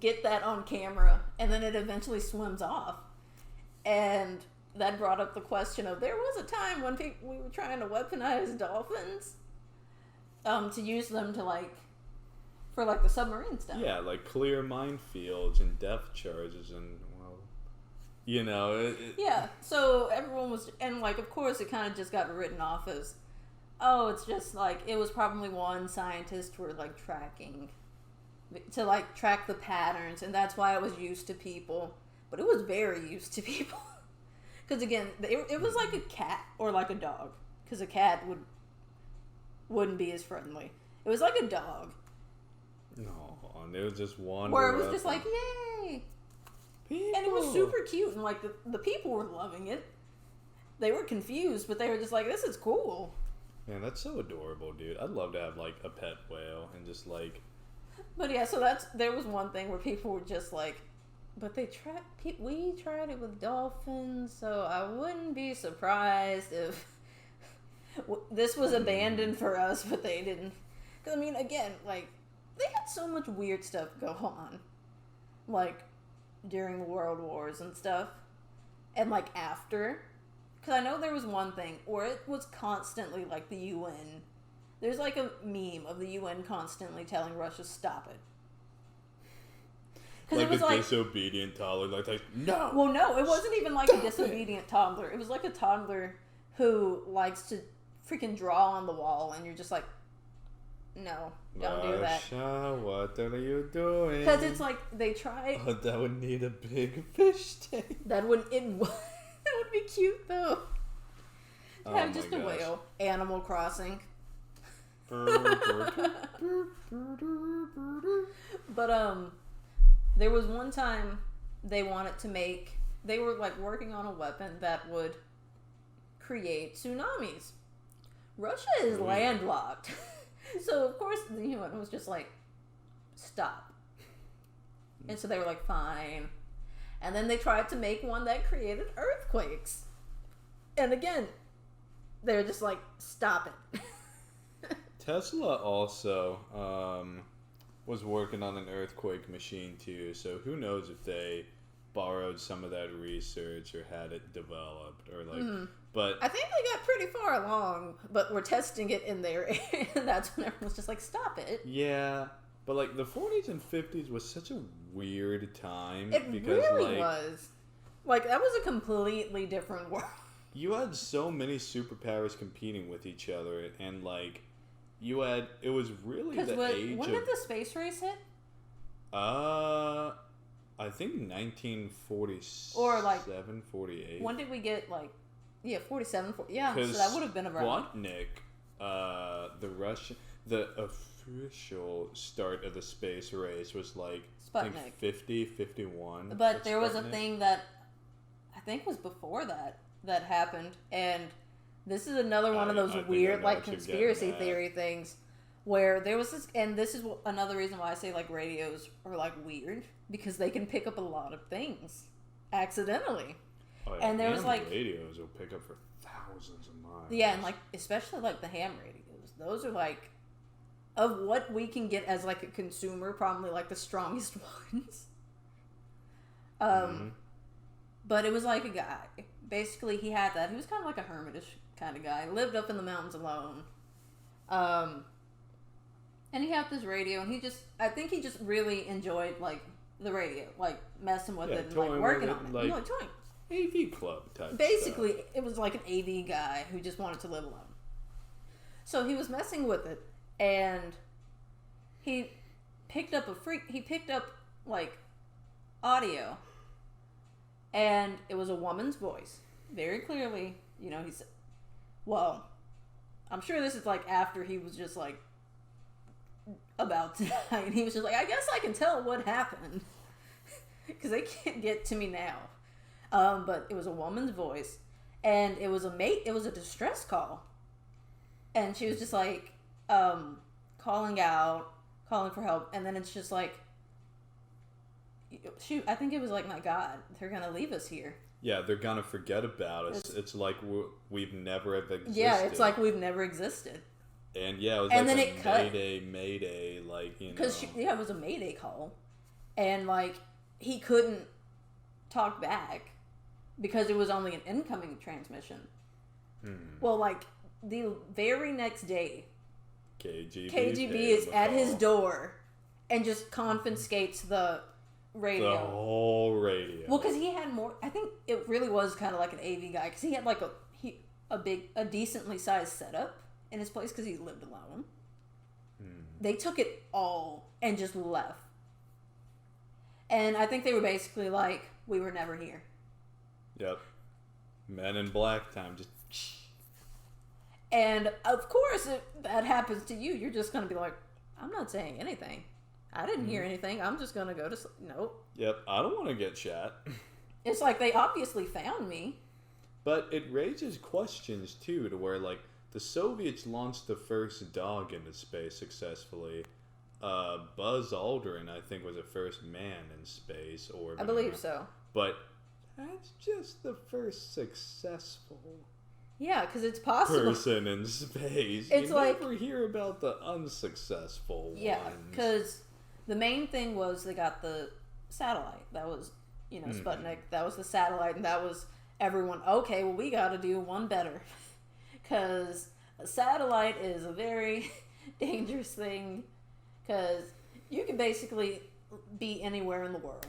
get that on camera, and then it eventually swims off. And that brought up the question of there was a time when we were trying to weaponize dolphins to use them to like for like the submarine stuff. Yeah, like clear minefields and depth charges and, well, you know. Yeah, so everyone was, and like of course it kind of just got written off as, oh, it's just like it was probably one scientist who were like tracking to like track the patterns, and that's why it was used to people. But it was very used to people. Because again, it was like a cat or like a dog. Because a cat wouldn't be as friendly. It was like a dog. No, and it was just one. Where it was just like, yay! People. And it was super cute, and like the people were loving it. They were confused, but they were just like, this is cool. Man, that's so adorable, dude. I'd love to have like a pet whale and just like. But yeah, so there was one thing where people were just like, but we tried it with dolphins, so I wouldn't be surprised if this was abandoned for us, but they didn't. Because, I mean, again, like, they had so much weird stuff go on, like during the World Wars and stuff, and like after. Because I know there was one thing where it was constantly like the UN. There's like a meme of the UN constantly telling Russia stop it. Like it was a disobedient toddler, like no. Well, no, it wasn't even like a disobedient toddler. It was like a toddler who likes to freaking draw on the wall, and you're just like, no, don't do that. Russia, what are you doing? Because it's like they try. Oh, that would need a big fish tank. That would be cute though. To have just a whale. Animal Crossing. But there was one time they were like working on a weapon that would create tsunamis. Russia is landlocked. So of course the UN was just like, stop. And so they were like, fine. And then they tried to make one that created earthquakes. And again, they're just like, stop it. Tesla also was working on an earthquake machine too, so who knows if they borrowed some of that research or had it developed or like but I think they got pretty far along, but we're testing it in there, and that's when everyone's just like, stop it. Yeah, but like the 40s and 50s was such a weird time. It because really was. Like, that was a completely different world. You had so many superpowers competing with each other, and like it was really the age when did the space race hit? I think 1947 or like 48. When did we get 47? Yeah, so that would have been around. Sputnik, the official start of the space race was like Sputnik. I think 50, 51. But there was a thing that I think was before that happened, and this is another one of those weird conspiracy theory things where there was this, and this is another reason why I say like radios are like weird, because they can pick up a lot of things accidentally. Oh, yeah, and there was like radios will pick up for thousands of miles. Yeah, and like especially like the ham radios, those are like, of what we can get as like a consumer, probably like the strongest ones. But it was like a guy. Basically, he had that. He was kind of like a hermitish kind of guy. Lived up in the mountains alone. And he had this radio, and I think he just really enjoyed like the radio, like messing with it and like working on it. Like, toying. AV club type Basically, stuff. it was like an AV guy who just wanted to live alone. So he was messing with it, and he picked up like audio, and it was a woman's voice, very clearly. He said, well, I'm sure this is like after he was just like about to die, and he was just like, I guess I can tell what happened because they can't get to me now. But it was a woman's voice, and it was a distress call, and she was just like calling for help, and then it's just like, shoot, I think it was like, my God, they're gonna leave us here. Yeah, they're gonna forget about us. It's like we've never existed. Yeah, it's like we've never existed. And yeah, it was and like then a mayday, like, because it was a mayday call, and like he couldn't talk back because it was only an incoming transmission. Well, like the very next day, KGB is at his door and just confiscates the radio. The whole radio. Well, because he had more. I think it really was kind of like an AV guy, because he had like a decently sized setup in his place because he lived alone. They took it all and just left. And I think they were basically like, we were never here. Yep. Men in Black time. Just. And of course, if that happens to you, you're just going to be like, I'm not saying anything. I didn't hear anything. I'm just going to go to sleep. Nope. Yep. I don't want to get shot. It's like they obviously found me. But it raises questions, too, to where, like, the Soviets launched the first dog into space successfully. Buzz Aldrin, I think, was the first man in space. I believe so. But that's just the first successful. Yeah, because it's possible. person in space. It's you like, never hear about the unsuccessful yeah, ones. because the main thing was they got the satellite. That was, Sputnik. That was the satellite, and that was everyone. Okay, well, we got to do one better. Because a satellite is a very dangerous thing. Because you can basically be anywhere in the world.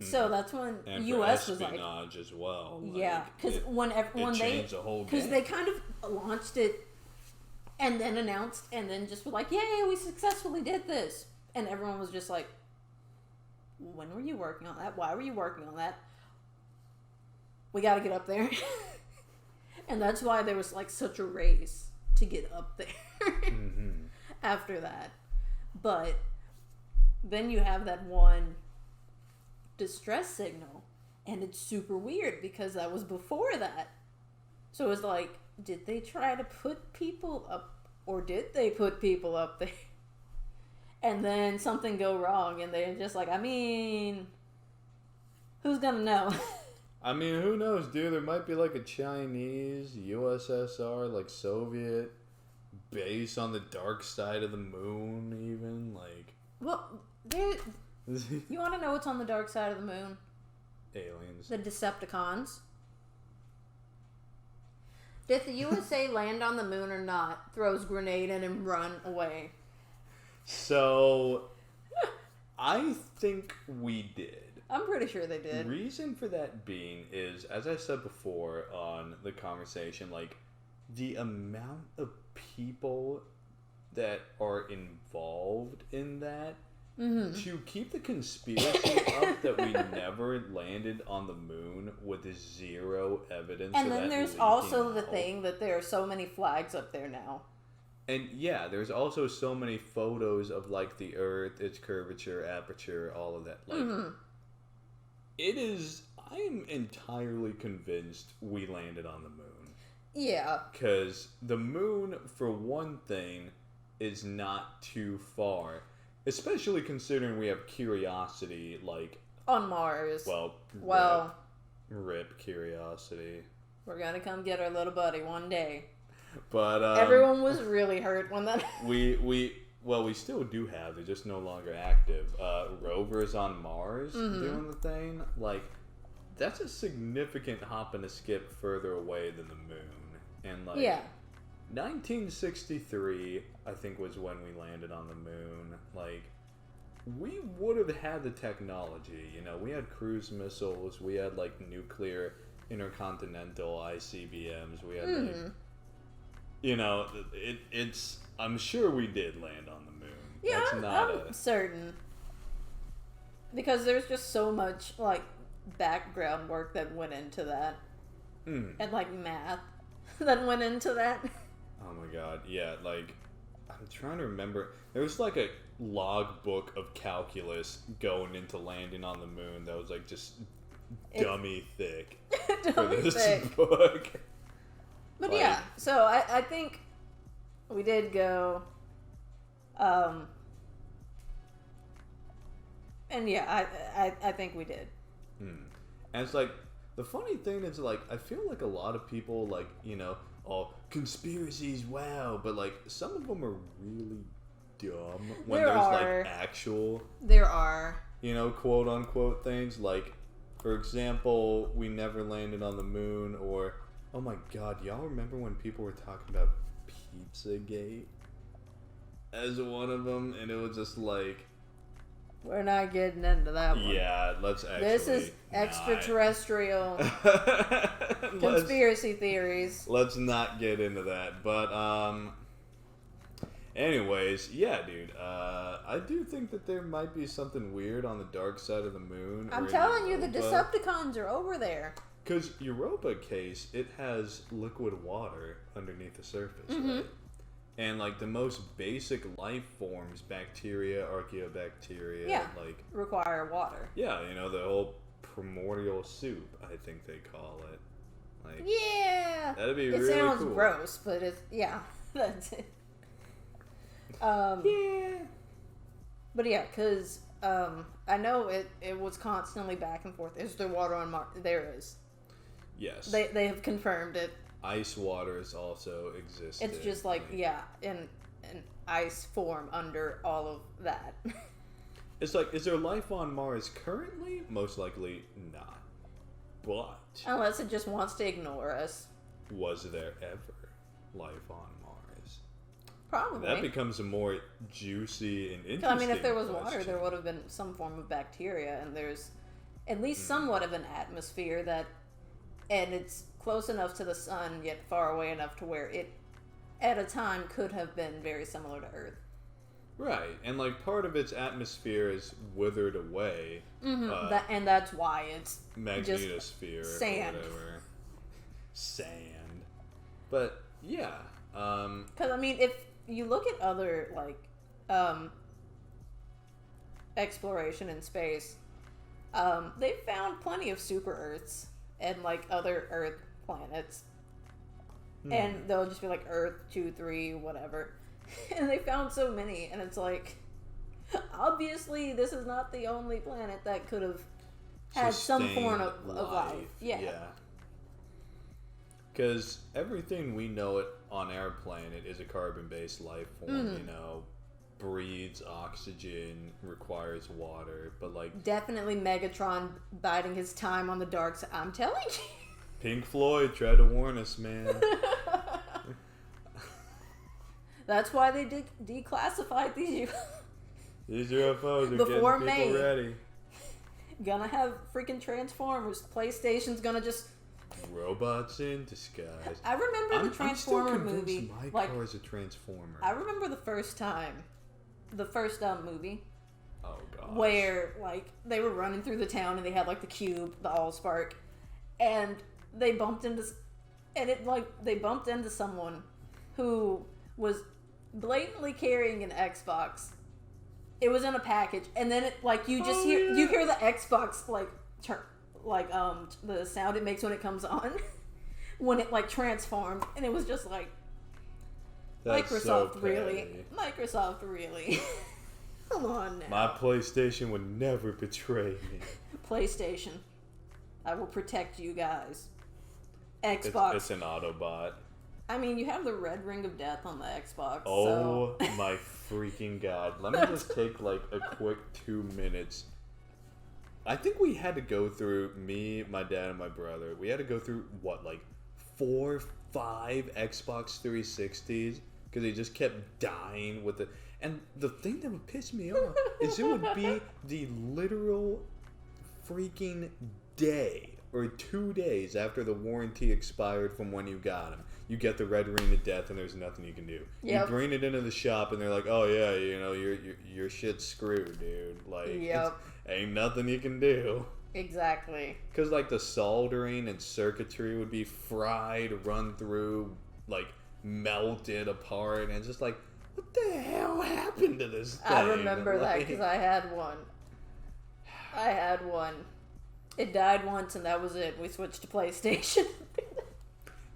So that's when and U.S. for was like, espionage as well. yeah, because when they changed the whole because game. they kind of launched it and then announced and then just were like, yay, we successfully did this, and everyone was just like, when were you working on that? Why were you working on that? We got to get up there. And that's why there was like such a race to get up there after that. But then you have that one distress signal, and it's super weird because that was before that. So it's like, did they try to put people up, or did they put people up there? And then something go wrong, and they're just like, I mean, who's gonna know? I mean, who knows, dude? There might be like a Chinese, USSR, like Soviet base on the dark side of the moon, even. Like, Well, you want to know what's on the dark side of the moon? aliens. The Decepticons. Did the USA land on the moon or not? Throws grenade in and run away. So, I think we did. I'm pretty sure they did. Reason for that being is, as I said before on the conversation, like, the amount of people that are involved in that, to keep the conspiracy up that we never landed on the moon with zero evidence And of then that there's leaking also the out. thing that there are so many flags up there now. And yeah, there's also so many photos of, like, the Earth, its curvature, aperture, all of that. Like, it is... I am entirely convinced we landed on the moon. Yeah. Because the moon, for one thing, is not too far. Especially considering we have Curiosity, like... On Mars. Well... Rip Curiosity. We're gonna come get our little buddy one day. But, Everyone was really hurt when that... we still do have, they're just no longer active. Rovers on Mars doing the thing. Like, that's a significant hop and a skip further away than the moon. And, like, Yeah. 1963, I think, was when we landed on the moon. Like, we would have had the technology, you know. We had cruise missiles, we had, like, nuclear intercontinental ICBMs, we had, like... You know, it's... I'm sure we did land on the moon. Yeah, That's I'm certain. Because there's just so much, like, background work that went into that. And, like, math that went into that. Oh my god, yeah, like... I'm trying to remember... There was, like, a logbook of calculus going into landing on the moon that was, like, just dummy thick for this book. But yeah, so I think we did go, and yeah, I think we did. And it's like, the funny thing is, like, I feel like a lot of people, like, you know, oh, conspiracies, wow, but, like, some of them are really dumb when like, actual... There are. You know, quote-unquote things, like, for example, we never landed on the moon, or... Oh my god, y'all remember when people were talking about Pizzagate as one of them, and it was just like... We're not getting into that one. Yeah, let's actually... This is extraterrestrial conspiracy theories. Let's not get into that, but, anyways, yeah, dude, I do think that there might be something weird on the dark side of the moon. I'm telling you, the Decepticons are over there. Because Europa case, it has liquid water underneath the surface, right? And, like, the most basic life forms, bacteria, archaeobacteria, like... require water. Yeah, you know, the whole primordial soup, I think they call it. Like, yeah! That'd be really cool. It sounds gross, but it's... Yeah, that's it. Yeah. But yeah, because I know it was constantly back and forth. Is there water on Mars? There is. Yes. They have confirmed it. Ice waters also existed. It's just like, in ice form under all of that. It's like, is there life on Mars currently? Most likely not. But Unless it just wants to ignore us. Was there ever life on Mars? Probably. That becomes a more juicy and interesting I mean, if there was question. water, there would have been some form of bacteria, and there's at least somewhat of an atmosphere and it's close enough to the sun, yet far away enough to where it, at a time, could have been very similar to Earth. Right, and like part of its atmosphere is withered away. Mm-hmm. And that's why it's magnetosphere just sand. Or whatever. Sand. But yeah. Because I mean, if you look at other exploration in space, they've found plenty of super Earths and other Earth planets, and they'll just be like Earth 2, 3, whatever. And they found so many, and it's like, obviously, this is not the only planet that could have had some form of life. Yeah. Because everything we know on our planet is a carbon-based life form, you know, breathes oxygen, requires water, but Definitely Megatron biding his time on the dark side. I'm telling you. Pink Floyd tried to warn us, man. That's why they declassified these UFOs. These UFOs are Before getting people May. ready. Gonna have freaking Transformers. PlayStation's gonna just... Robots in disguise. I remember the Transformer movie. My car is a Transformer. I remember the first movie. Oh god. Where they were running through the town and they had the cube, the Allspark, and they bumped into someone who was blatantly carrying an Xbox. It was in a package, and then you hear the Xbox turn, the sound it makes when it comes on when it transformed, and it was just That's Microsoft so really. Come on now. My PlayStation would never betray me. PlayStation, I will protect you guys. Xbox. It's an Autobot. I mean, you have the red ring of death on the Xbox. Oh my freaking god. Let me just take a quick 2 minutes. I think we had to go through, me, my dad, and my brother, we had to go through, 4, 5 Xbox 360s? Because they just kept dying with it. And the thing that would piss me off is it would be the literal freaking day or 2 days after the warranty expired from when you got them. You get the red ring of death, and there's nothing you can do. Yep. You bring it into the shop, and they're like, "Oh yeah, your shit's screwed, dude. Ain't nothing you can do." Exactly. Because the soldering and circuitry would be fried, run through, melted apart, and it's just what the hell happened to this thing? I remember that because I had one. It died once, and that was it. We switched to PlayStation.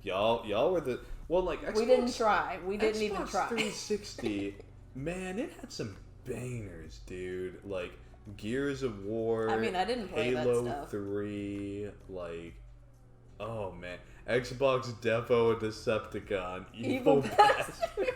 Y'all were the Xbox, we didn't try. We didn't Xbox even try. 360, man, it had some bangers, dude. Gears of War. I mean, I didn't play Halo that stuff. 3. Oh man, Xbox Defo Decepticon. Evil Bastard.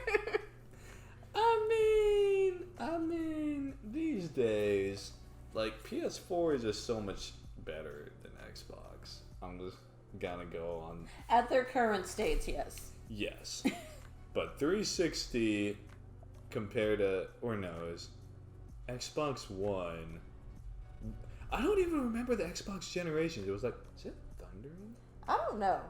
I mean, these days, PS4 is just so much better than Xbox. I'm just gonna go on. At their current states, yes. Yes. But 360 compared to, Xbox One. I don't even remember the Xbox generations. It was is it Thundering? I don't know.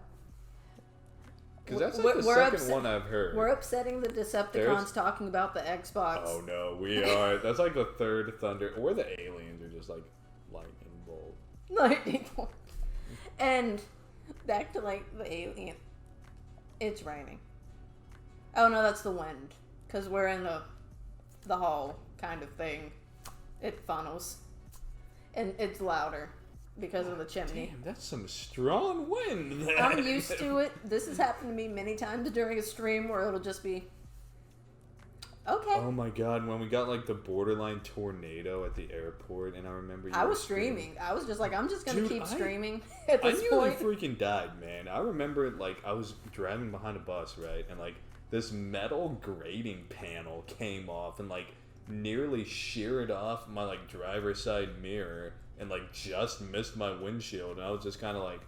Because that's the second one I've heard. We're upsetting the Decepticons talking about the Xbox. Oh no, we are. That's the third Thunder. Or the aliens are just lightning bolt. Lightning bolt. And back to the alien. It's raining. Oh no, that's the wind. Because we're in the hall kind of thing. It funnels. And it's louder because of the chimney. Damn, that's some strong wind. I'm used to it. This has happened to me many times during a stream where it'll just be Okay. Oh my god, when we got like the borderline tornado at the airport, and I remember I was streaming. I was just like, I'm just gonna keep streaming at I this nearly point. freaking died, man. I remember like I was driving behind a bus, right, and like this metal grating panel came off and like nearly sheared off my like driver's side mirror and like just missed my windshield, and I was just kind of like,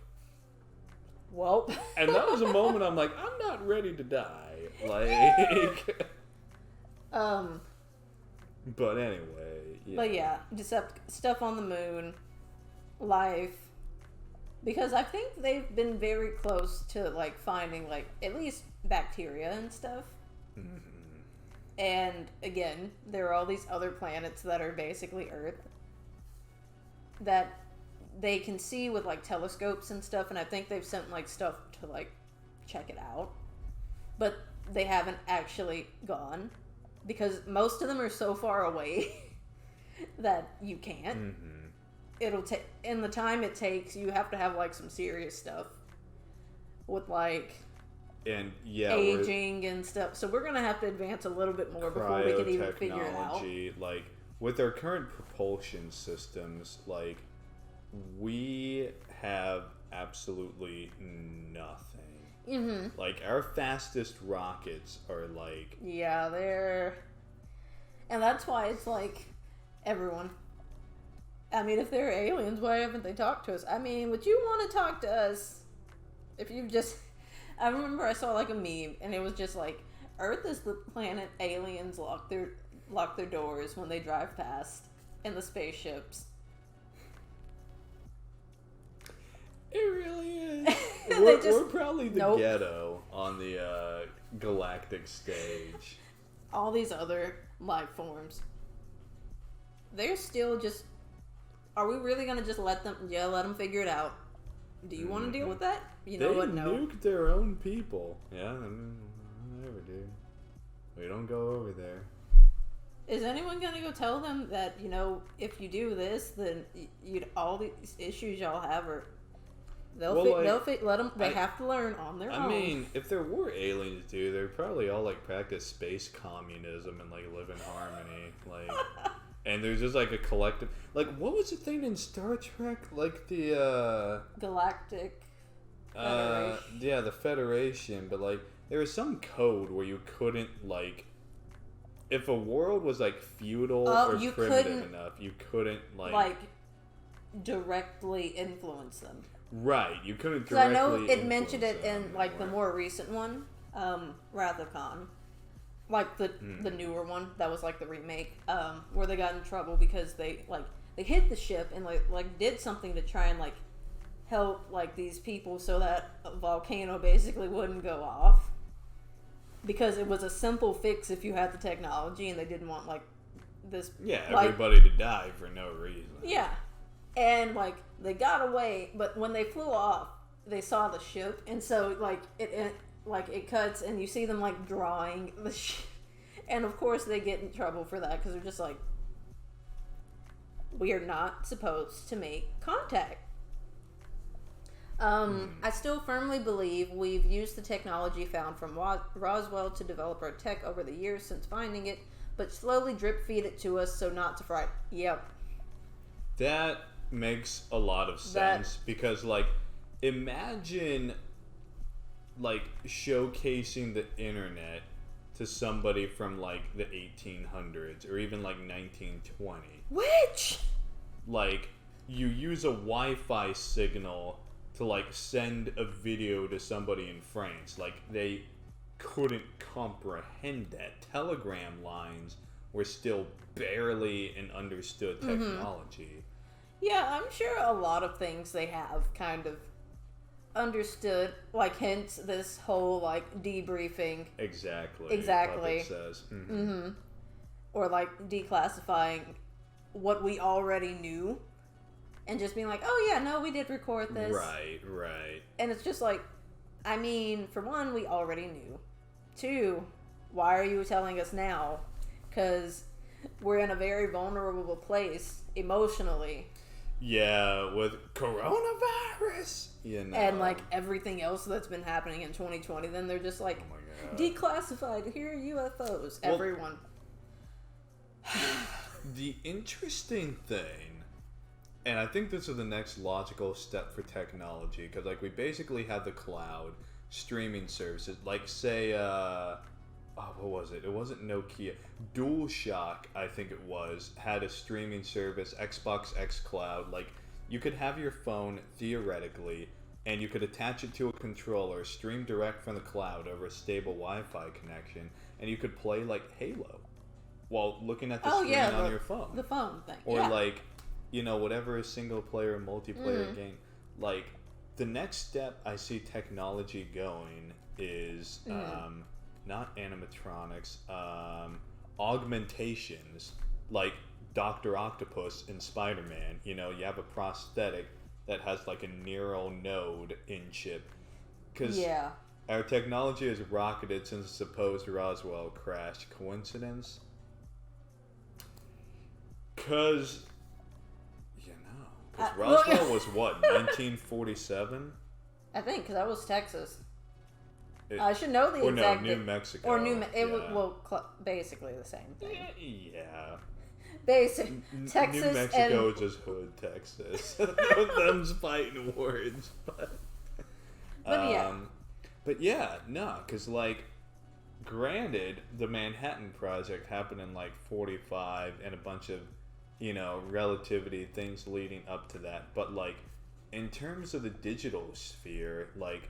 well. And that was a moment I'm like, I'm not ready to die, like. But anyway, yeah. But yeah, just stuff on the moon, life, because I think they've been very close to like finding like at least bacteria and stuff. Mm-hmm. And again, there are all these other planets that are basically Earth that they can see with like telescopes and stuff, and I think they've sent like stuff to like check it out, but they haven't actually gone. Because most of them are so far away that you can't. Mm-hmm. It'll take, in the time it takes, you have to have like some serious stuff with like and yeah, aging and stuff. So we're gonna have to advance a little bit more before we can even figure it out. Like with our current propulsion systems, like we have absolutely nothing. Mm-hmm. Like our fastest rockets are like, yeah, and that's why it's like everyone. I mean, if they're aliens, why haven't they talked to us? I mean, would you want to talk to us if you've just? I remember I saw like a meme, and it was just like, Earth is the planet aliens lock their doors when they drive past in the spaceships. It really is. We're probably the ghetto on the galactic stage. All these other life forms, they're still just. Are we really gonna just let them figure it out? Do you want to deal with that? You know what? No. They nuke their own people. Yeah, I mean, I never do. We don't go over there. Is anyone gonna go tell them that, you know, if you do this, then all these issues y'all have are. Let them. They have to learn on their own. I mean, if there were aliens, dude, they'd probably all like practice space communism and like live in harmony, like. And there's just like a collective, like what was the thing in Star Trek, like the Galactic Federation. Yeah, the Federation, but like there was some code where you couldn't like, if a world was like feudal or primitive enough, you couldn't like directly influence them. Right, you couldn't directly. So I know it mentioned it in like the more recent one, Wrath of Khan, like the newer one that was like the remake, where they got in trouble because they hit the ship and like did something to try and like help like these people so that a volcano basically wouldn't go off, because it was a simple fix if you had the technology, and they didn't want like this everybody to die for no reason. Yeah. And, like, they got away, but when they flew off, they saw the ship, and so, like, it cuts, and you see them, like, drawing the ship. And, of course, they get in trouble for that, because they're just like, we are not supposed to make contact. I still firmly believe we've used the technology found from Roswell to develop our tech over the years since finding it, but slowly drip feed it to us so not to frighten. Yep. That makes a lot of sense, because like imagine like showcasing the internet to somebody from like the 1800s or even like 1920, which like you use a Wi-Fi signal to like send a video to somebody in France. Like they couldn't comprehend that. Telegram lines were still barely an understood technology. Yeah, I'm sure a lot of things they have kind of understood, like hence this whole like debriefing. Exactly. Exactly. Puppet says. Or like declassifying what we already knew and just being like, oh yeah, no, we did record this. Right. And it's just like, I mean, for one, we already knew. Two, why are you telling us now? Because we're in a very vulnerable place emotionally. Yeah, with coronavirus. You know. And like everything else that's been happening in 2020, then they're just like, declassified, here are UFOs. Well, everyone. The interesting thing, and I think this is the next logical step for technology, because like we basically have the cloud streaming services, like say, what was it? It wasn't Nokia. DualShock, I think it was, had a streaming service, Xbox X Cloud. Like you could have your phone theoretically, and you could attach it to a controller, stream direct from the cloud over a stable Wi-Fi connection, and you could play like Halo while looking at the screen on your phone. The phone thing. Or like, whatever single player, multiplayer game. Like, the next step I see technology going is not animatronics, augmentations. Like Dr. Octopus in Spider-Man. You have a prosthetic that has like a neural node in chip. Because our technology has rocketed since the supposed Roswell crash. Coincidence? Because, Roswell was what, 1947? I think, because that was Texas. I should know the exact... Or no, New Mexico. Or basically the same thing. Yeah. Texas New Mexico is just hood Texas. Them's fighting words. But yeah, because like, granted, the Manhattan Project happened in like 45 and a bunch of, relativity things leading up to that. But like, in terms of the digital sphere, like,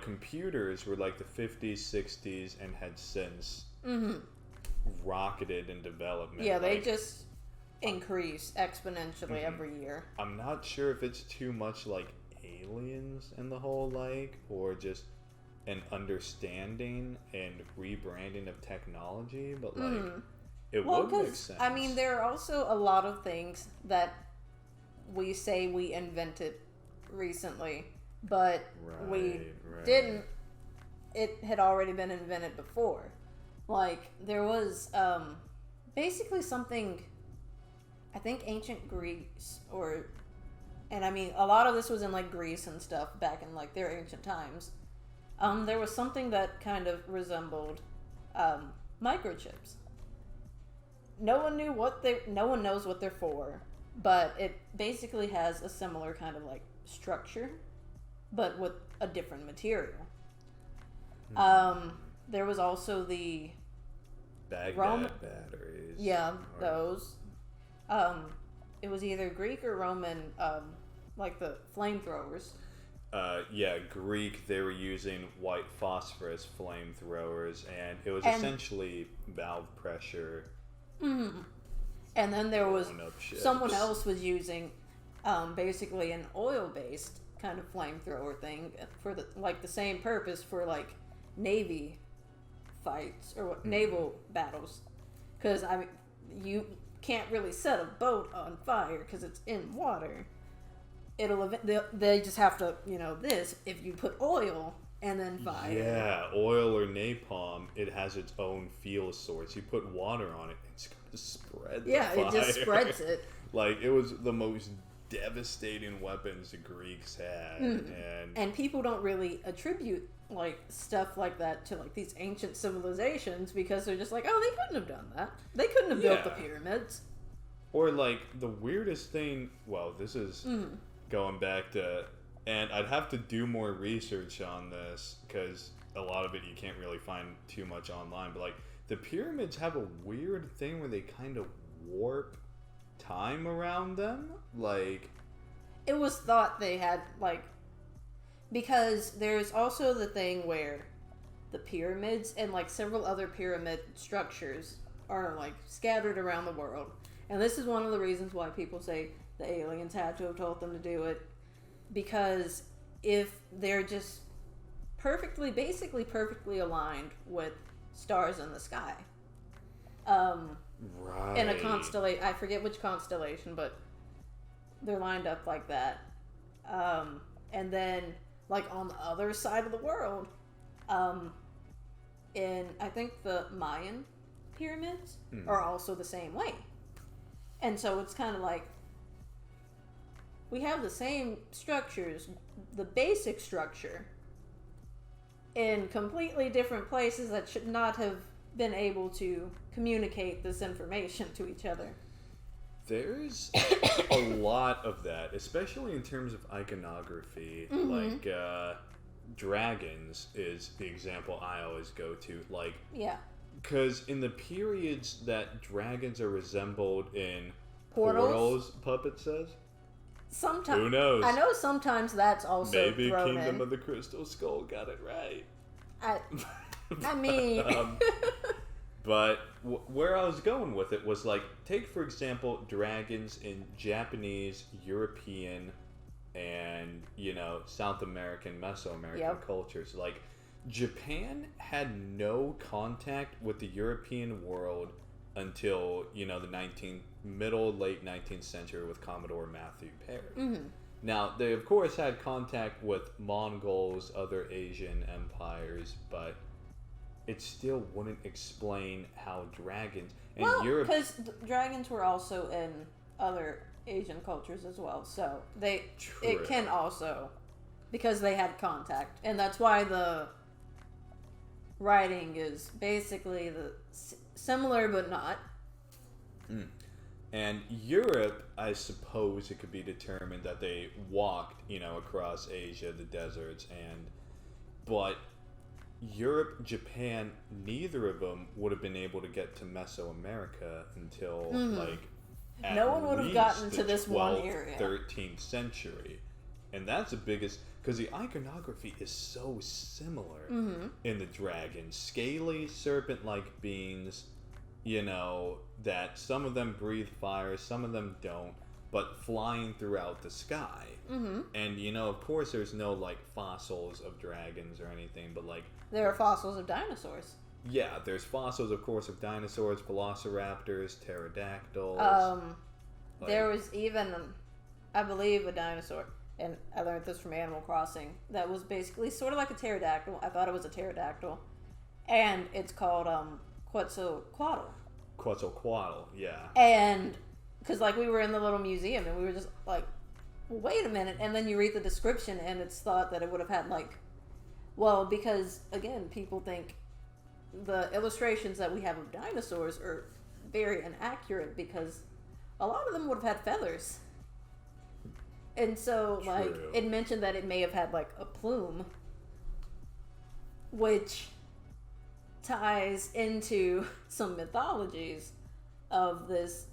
computers were like the 50s, 60s, and had since rocketed in development. Yeah, they just increase exponentially every year. I'm not sure if it's too much like aliens and the whole like, or just an understanding and rebranding of technology, but like it would make sense. I mean, there are also a lot of things that we say we invented recently, but we didn't. It had already been invented before. Like, there was basically something, I think ancient Greece, and I mean, a lot of this was in like Greece and stuff back in like their ancient times. There was something that kind of resembled microchips. No one knows what they're for, but it basically has a similar kind of like structure, but with a different material. There was also the Baghdad batteries. Yeah, those. It was either Greek or Roman, like the flamethrowers. Greek, they were using white phosphorus flamethrowers, and it was essentially valve pressure. And then there was someone else was using basically an oil-based kind of flamethrower thing for the same purpose for like Navy fights or naval battles, because I mean, you can't really set a boat on fire because it's in water. They just have to, this if you put oil and then fire. Yeah, oil or napalm, it has its own fuel source. You put water on it, it's going to spread the fire. It just spreads it. Like, it was the most devastating weapons the Greeks had. And people don't really attribute like stuff like that to like these ancient civilizations, because they're just like, oh, they couldn't have done that. They couldn't have built the pyramids. Or like the weirdest thing, well, this is going back to, and I'd have to do more research on this because a lot of it you can't really find too much online, but like the pyramids have a weird thing where they kind of warp time around them. Like, it was thought they had like, because there's also the thing where the pyramids and like several other pyramid structures are like scattered around the world. And this is one of the reasons why people say the aliens had to have told them to do it. Because if they're just basically perfectly aligned with stars in the sky. In a constellation, I forget which constellation, but they're lined up like that. And then, like on the other side of the world, in I think the Mayan pyramids are also the same way. And so it's kind of like, we have the same structures, the basic structure, in completely different places that should not have been able to communicate this information to each other. There's a lot of that, especially in terms of iconography. Like, dragons is the example I always go to. Like, yeah. Because in the periods that dragons are resembled in Portals, Puppet says. Sometimes, who knows? I know sometimes that's also maybe thrown Kingdom in. of the Crystal Skull got it right. I mean, but where I was going with it was like, take for example dragons in Japanese, European, and South American, Mesoamerican cultures. Like, Japan had no contact with the European world until the late 19th century with Commodore Matthew Perry. Now, they of course had contact with Mongols, other Asian empires, but it still wouldn't explain how dragons in Europe. Because dragons were also in other Asian cultures as well, so it can also, because they had contact, and that's why the writing is basically similar but not. And Europe, I suppose it could be determined that they walked, across Asia, the deserts, but Europe, Japan, neither of them would have been able to get to Mesoamerica until no one would have gotten to this one area. 13th century. And that's the biggest, because the iconography is so similar in the dragons. Scaly, serpent-like beings, that some of them breathe fire, some of them don't, but flying throughout the sky. And, of course, there's no, fossils of dragons or anything, but, there are fossils of dinosaurs. Yeah, there's fossils, of course, of dinosaurs, velociraptors, pterodactyls. There was even, I believe, a dinosaur, and I learned this from Animal Crossing, that was basically sort of like a pterodactyl. I thought it was a pterodactyl. And it's called Quetzalcoatl. Quetzalcoatl, yeah. And, because, we were in the little museum, and we were just like, well, wait a minute. And then you read the description, and it's thought that it would have had, because, again, people think the illustrations that we have of dinosaurs are very inaccurate because a lot of them would have had feathers. And so, it mentioned that it may have had, a plume, which ties into some mythologies of this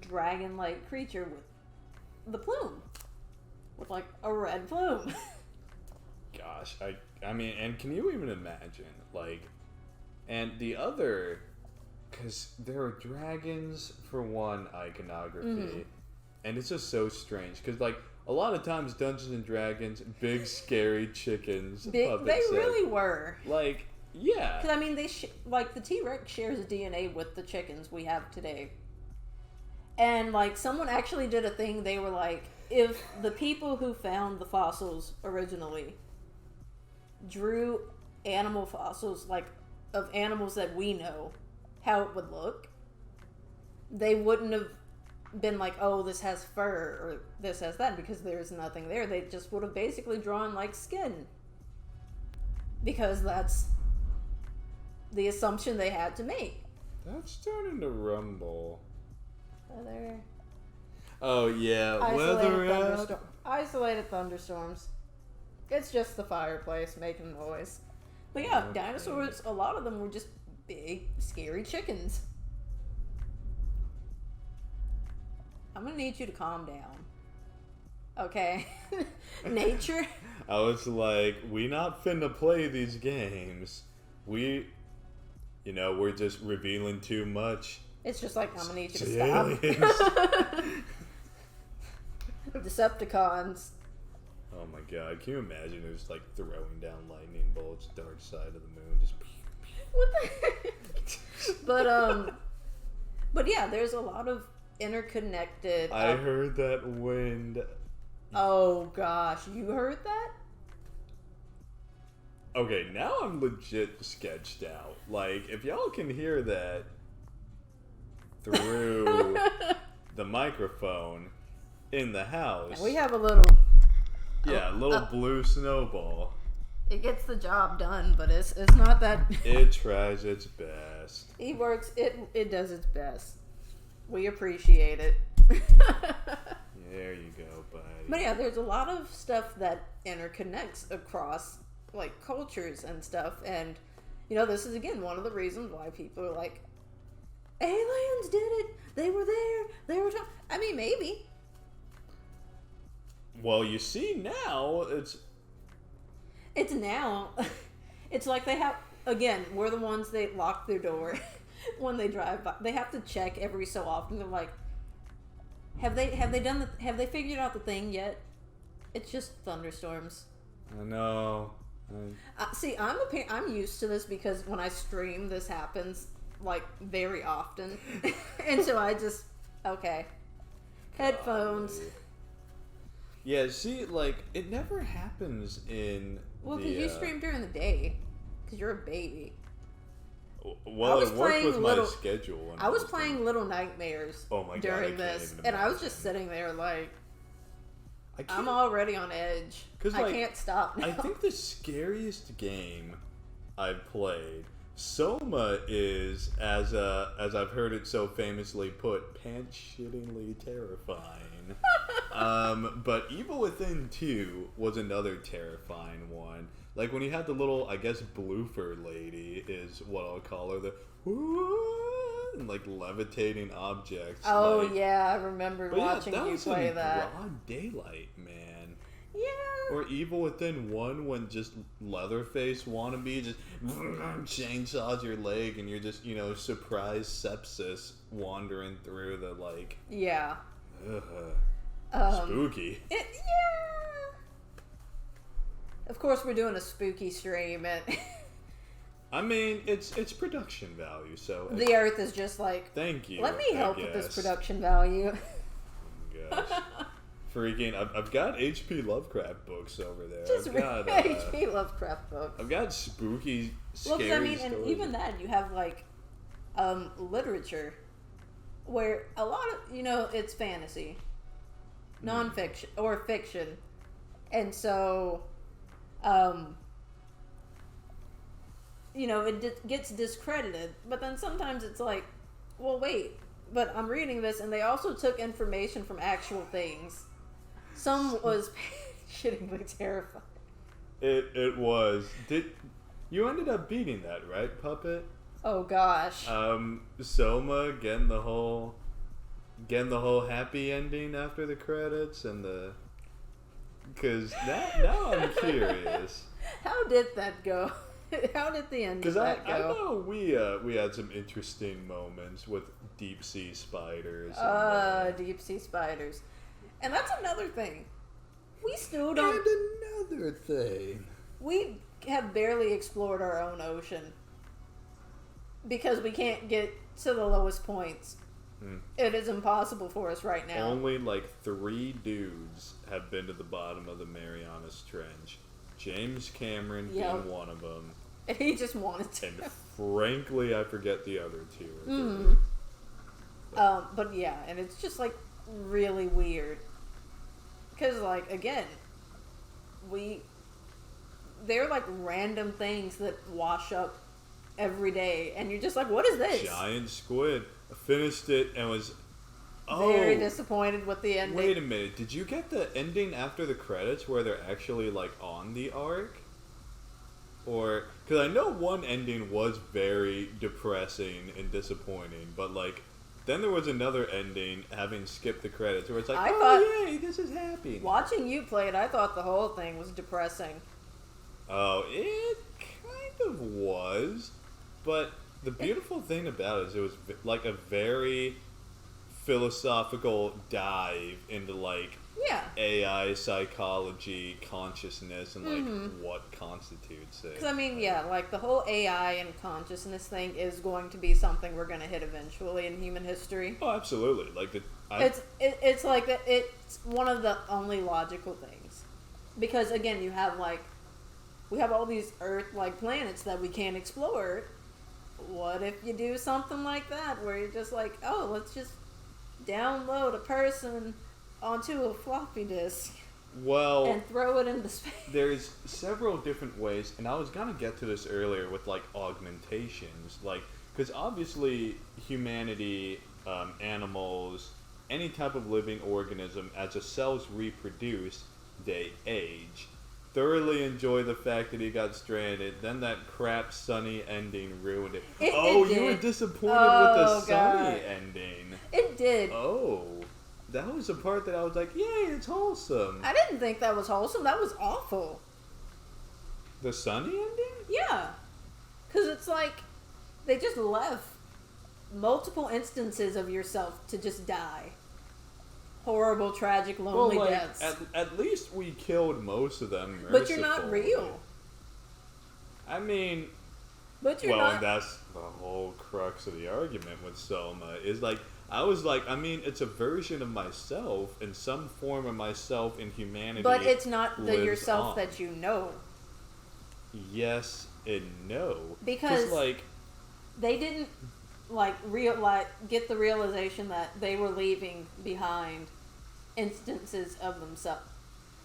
dragon-like creature with the plume. With, a red plume. Gosh, I mean, and can you even imagine, and the other, because there are dragons for one iconography, and it's just so strange, because, a lot of times Dungeons and Dragons, big scary chickens, they really were. Yeah. Because, I mean, the T-Rex shares DNA with the chickens we have today. And, someone actually did a thing, they were if the people who found the fossils originally drew animal fossils, of animals that we know, how it would look, they wouldn't have been oh, this has fur, or this has that, because there's nothing there. They just would have basically drawn, skin. Because that's the assumption they had to make. That's starting to rumble. Weather. Oh, yeah. Isolated thunderstorms. It's just the fireplace making noise. But yeah, dinosaurs, a lot of them were just big, scary chickens. I'm gonna need you to calm down. Okay? Nature. I was we not finna play these games. We're just revealing too much. It's just I'm gonna need you to stop. Decepticons. Oh my god, can you imagine it was throwing down lightning bolts, dark side of the moon, just what the heck? But yeah, there's a lot of interconnected. I heard that wind. Oh gosh, you heard that? Okay, now I'm legit sketched out. If y'all can hear that through the microphone in the house. And we have a little blue snowball. It gets the job done, but it's not that. It tries its best. He works. It does its best. We appreciate it. There you go, buddy. But yeah, there's a lot of stuff that interconnects across like cultures and stuff, and this is again one of the reasons why people are like, aliens did it. They were there. They were. I mean, maybe. Well, you see now It's now. It's like they have. Again, we're the ones they lock their door when they drive by. They have to check every so often. They're like, have they figured out the thing yet? It's just thunderstorms. I know. See, I'm used to this because when I stream, this happens like very often, and so I just headphones. Yeah, see, like it never happens in. Well, because you stream during the day, because you're a baby. Well, it worked with my schedule. I was playing Little Nightmares during this, and I was just sitting there like, I'm already on edge. I can't stop now. I think the scariest game I've played, Soma, is, as I've heard it so famously put, pants-shittingly terrifying. But Evil Within 2 was another terrifying one. Like when you had the little, I guess, bloofer lady is what I'll call her, and like levitating objects. Oh yeah, I remember watching you play that. Broad daylight, man. Yeah. Or Evil Within 1 when just Leatherface wannabe just chainsaws your leg and you're just, surprise sepsis wandering through the like. Yeah. Spooky. Yeah. Of course, we're doing a spooky stream, and I mean, it's production value, so the Earth is just like. Thank you. Let me help with this production value. Oh, gosh. Freaking! I've got H.P. Lovecraft books over there. Just read H.P. Lovecraft books. I've got spooky, scary stories. And even then, you have like literature where a lot of it's fantasy, nonfiction or fiction, and so. It gets discredited, but then sometimes it's like, well, wait, but I'm reading this, and they also took information from actual things. Some was shittingly terrifying. It was. You ended up beating that, right, Puppet? Oh gosh. Soma getting the whole happy ending after the credits and the. Because now I'm curious. How did that go? How did the end of that go? Because I know we had some interesting moments with deep sea spiders. Deep sea spiders. And that's another thing. We still don't... And another thing. We have barely explored our own ocean. Because we can't get to the lowest points. It is impossible for us right now. Only like 3 dudes have been to the bottom of the Marianas Trench. James Cameron being one of them. And he just wanted to. And frankly, I forget the other 2. Mm-hmm. But yeah, and it's just like really weird. Because like, again, they're like random things that wash up every day. And you're just like, what is this? Giant squid. I finished it and was very disappointed with the ending. Wait a minute, did you get the ending after the credits where they're actually like on the ark? Or because I know one ending was very depressing and disappointing, but like then there was another ending having skipped the credits where it's like, yay, this is happy. Watching you play it, I thought the whole thing was depressing. Oh, it kind of was, but the beautiful thing about it is it was like a very philosophical dive into like AI psychology, consciousness, and like what constitutes it. Because I mean, like the whole AI and consciousness thing is going to be something we're going to hit eventually in human history. Oh, absolutely! Like it's like that. It's one of the only logical things, because again, we have all these Earth-like planets that we can't explore. What if you do something like that where you're just like, oh, let's just download a person onto a floppy disk? Well, and throw it into space. there's several different ways, and I was gonna get to this earlier with like augmentations, like because obviously humanity, animals, any type of living organism, as the cells reproduce, they age. Thoroughly enjoy the fact that he got stranded. Then that crap sunny ending ruined it. You were disappointed with the sunny ending. It did. Oh, that was the part that I was like, yay, it's wholesome. I didn't think that was wholesome. That was awful. The sunny ending? Yeah. Because it's like, they just left multiple instances of yourself to just die. Horrible, tragic, lonely deaths. At least we killed most of them mercifully. But you're not real. I mean, but you're not. And that's the whole crux of the argument with Selma, is like, I was like, I mean, it's a version of myself, and some form of myself in humanity. But it's not the yourself on. that you know. Yes and no. Because like, they didn't get the realization that they were leaving behind instances of themselves.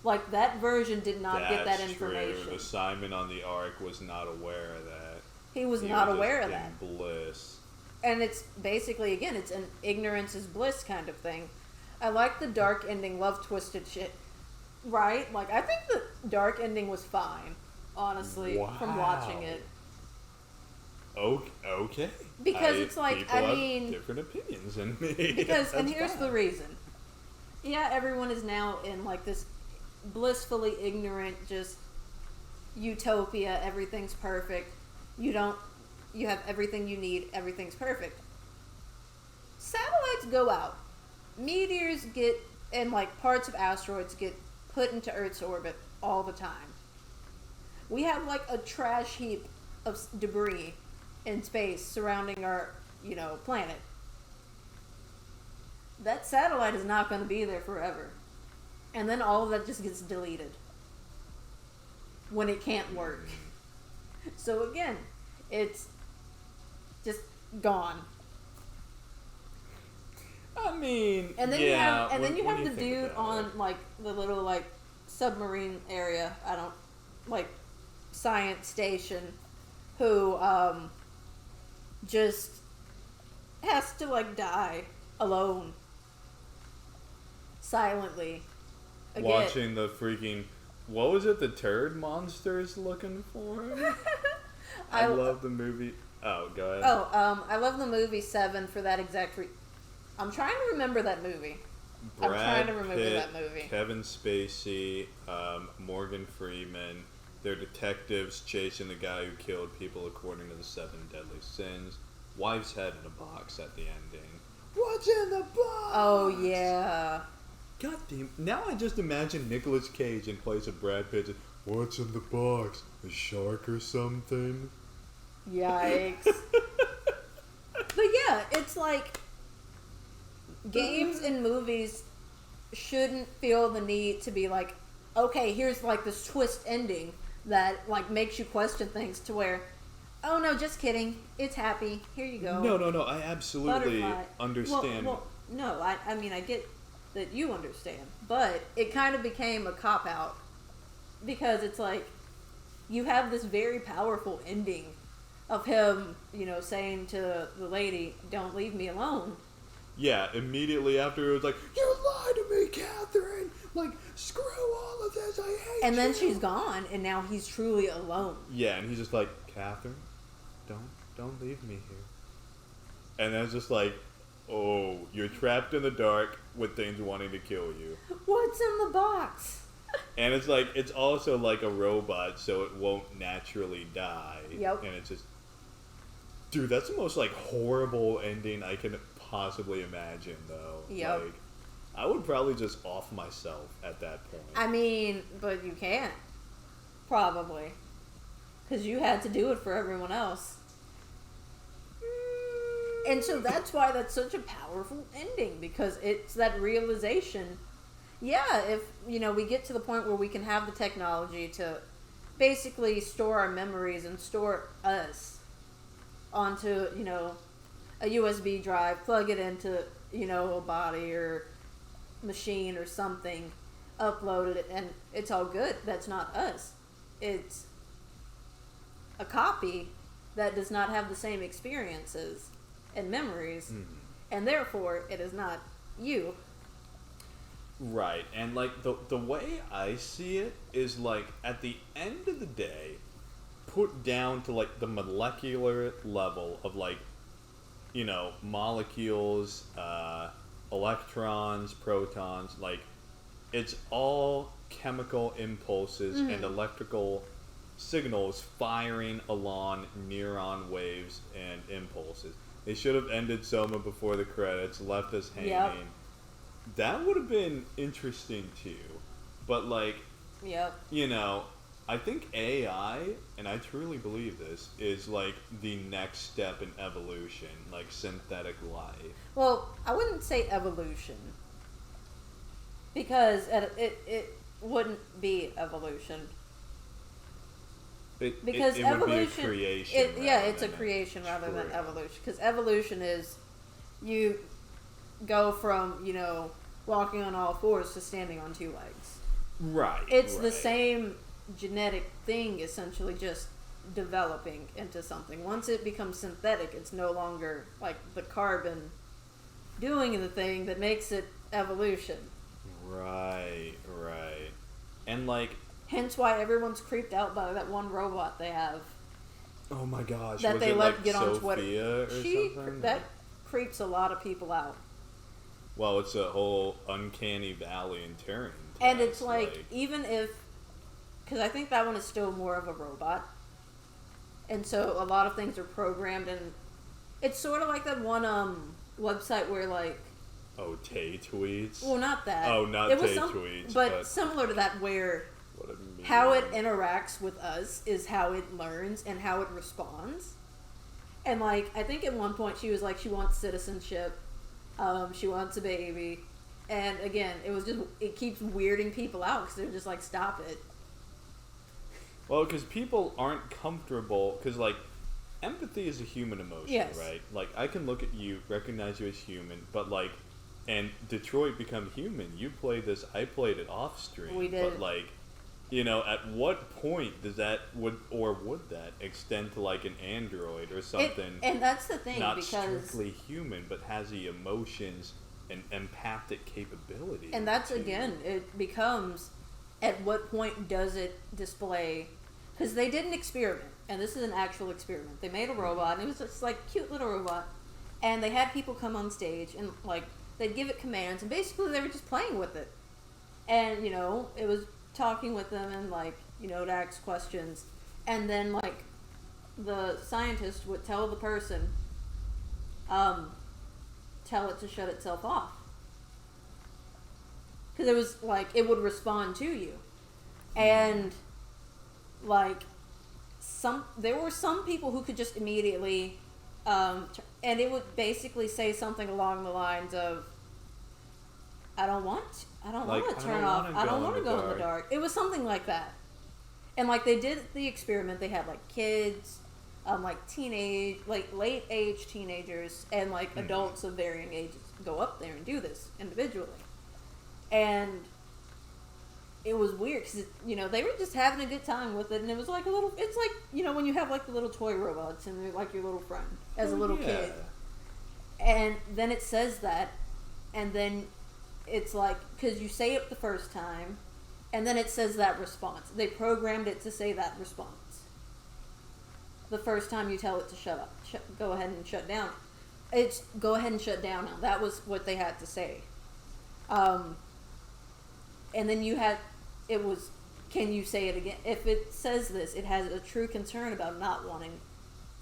Like, that version did not get that information. True. The Simon on the Ark was not aware of that. He was not aware of that. Bliss. And it's basically, again, it's an ignorance is bliss kind of thing. I like the dark ending, love twisted shit. Right? Like, I think the dark ending was fine, honestly, from watching it. Okay. Because it's like, people have different opinions than me. Because, and here's the reason. Yeah, everyone is now in like this blissfully ignorant, just utopia, everything's perfect. You have everything you need, everything's perfect. Satellites go out. Meteors and like parts of asteroids get put into Earth's orbit all the time. We have like a trash heap of debris in space surrounding our, planet. That satellite is not going to be there forever. And then all of that just gets deleted when it can't work. So again, it's just gone. I mean, and then you have the dude on like the little like submarine area, science station, who just has to like die alone, silently. Again. Watching the freaking, what was it, the turd monsters looking for him? I love the movie. Oh, go ahead. I love the movie Seven for that exact I'm trying to remember that movie. Brad Pitt, Kevin Spacey, Morgan Freeman. They're detectives chasing the guy who killed people according to the 7 deadly sins. Wife's head in a box at the ending. What's in the box? Oh, yeah. God damn. Now I just imagine Nicolas Cage in place of Brad Pitt. What's in the box? A shark or something? Yikes. But yeah, it's like games and movies shouldn't feel the need to be like, okay, here's like this twist ending that like makes you question things to where, oh no, just kidding, it's happy, here you go. No, I absolutely understand. Well, no, I mean, I get that you understand, but it kind of became a cop-out because it's like you have this very powerful ending of him, saying to the lady, don't leave me alone. Yeah, immediately after it was like, you lied to me, Catherine! Like, screw all of this, I hate you! And then she's gone, and now he's truly alone. Yeah, and he's just like, Catherine, don't leave me here. And then it's just like, oh, you're trapped in the dark with things wanting to kill you. What's in the box? And it's like, it's also like a robot, so it won't naturally die. Yep. And it's just, dude, that's the most like horrible ending I can possibly imagine, though. Yep. Like, I would probably just off myself at that point. I mean, but you can't. Probably. Because you had to do it for everyone else. And so that's why that's such a powerful ending, because it's that realization. Yeah, if, we get to the point where we can have the technology to basically store our memories and store us onto, a USB drive, plug it into, a body or machine or something, uploaded it, and it's all good. That's not us. It's a copy that does not have the same experiences and memories, and therefore it is not you. Right, and like the way I see it is like at the end of the day, put down to like the molecular level of like, you know, molecules, electrons, protons, like it's all chemical impulses and electrical signals firing along neuron waves and impulses. They should have ended Soma before the credits, left us hanging. Yep. That would have been interesting too. But like, you know, I think AI, and I truly believe this, is like the next step in evolution, like synthetic life. Well, I wouldn't say evolution, because it wouldn't be evolution. Because it evolution, would be a creation. it's a creation rather than evolution. Because evolution is you go from, you know, walking on all fours to standing on two legs. Right. It's the same genetic thing, essentially, just developing into something. Once it becomes synthetic, it's no longer like the carbon doing the thing that makes it evolution. Right. And like, hence why everyone's creeped out by that one robot they have. Oh my gosh! That was they it let like get on Sophia Twitter. or something? That creeps a lot of people out. Well, it's a whole uncanny valley in Turing. And it's like, even if, because I think that one is still more of a robot, and so a lot of things are programmed, and it's sort of like that one website where like. Oh, Tay tweets. Well, not that. Oh, not it Tay tweets, but similar to that, where how it interacts with us is how it learns and how it responds. And like, I think at one point she was like, she wants citizenship, she wants a baby, and again, it keeps weirding people out because they're just like, stop it. Well, because people aren't comfortable, because like, empathy is a human emotion, right? Like, I can look at you, recognize you as human, but like, and Detroit become human. You played this, I played it off stream. We did. But like, you know, at what point does that would that extend to like an android or something? And that's the thing, not because strictly human, but has the emotions and empathic capability. And that's again, it becomes, at what point does it display? Because they did an experiment, and this is an actual experiment. They made a robot, and it was just like cute little robot, and they had people come on stage and like. They'd give it commands, and basically they were just playing with it. And, you know, it was talking with them and, like, you know, to ask questions. And then, like, the scientist would tell the person, tell it to shut itself off. Because it was, like, it would respond to you. And, like, there were some people who could just immediately... and it would basically say something along the lines of, I don't want to turn off. I don't want to go in the dark. It was something like that. And like, they did the experiment. They had like kids, like late age teenagers, and like adults of varying ages go up there and do this individually. And it was weird because, you know, they were just having a good time with it, and it was like it's like, you know, when you have like the little toy robots and they're like your little friend as a little kid. And then it says that, and then it's like, because you say it the first time, and then it says that response. They programmed it to say that response. The first time you tell it to shut up, go ahead and shut down. It's go ahead and shut down now. That was what they had to say. And then it was, can you say it again? If it says this, it has a true concern about not wanting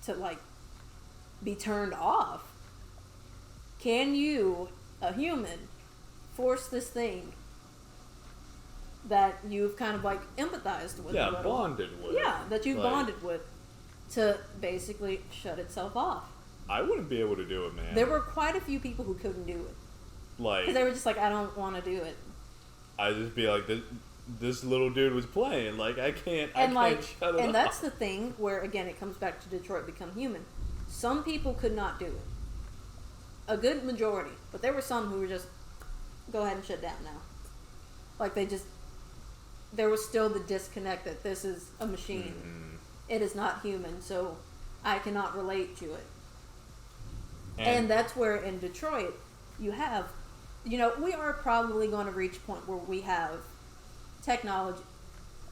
to, like, be turned off. Can you, a human, force this thing that you've kind of, like, empathized with a little? Bonded with. Yeah, that you've bonded with, to basically shut itself off. I wouldn't be able to do it, man. There were quite a few people who couldn't do it. Like, because they were just like, I don't want to do it. I'd just be like, this little dude was playing. Like, I can't shut it off. And that's the thing where, again, it comes back to Detroit Become Human. Some people could not do it. A good majority. But there were some who were just, go ahead and shut down now. Like there was still the disconnect that this is a machine. Mm-hmm. It is not human, so I cannot relate to it. And that's where in Detroit you have, we are probably going to reach a point where we have technology,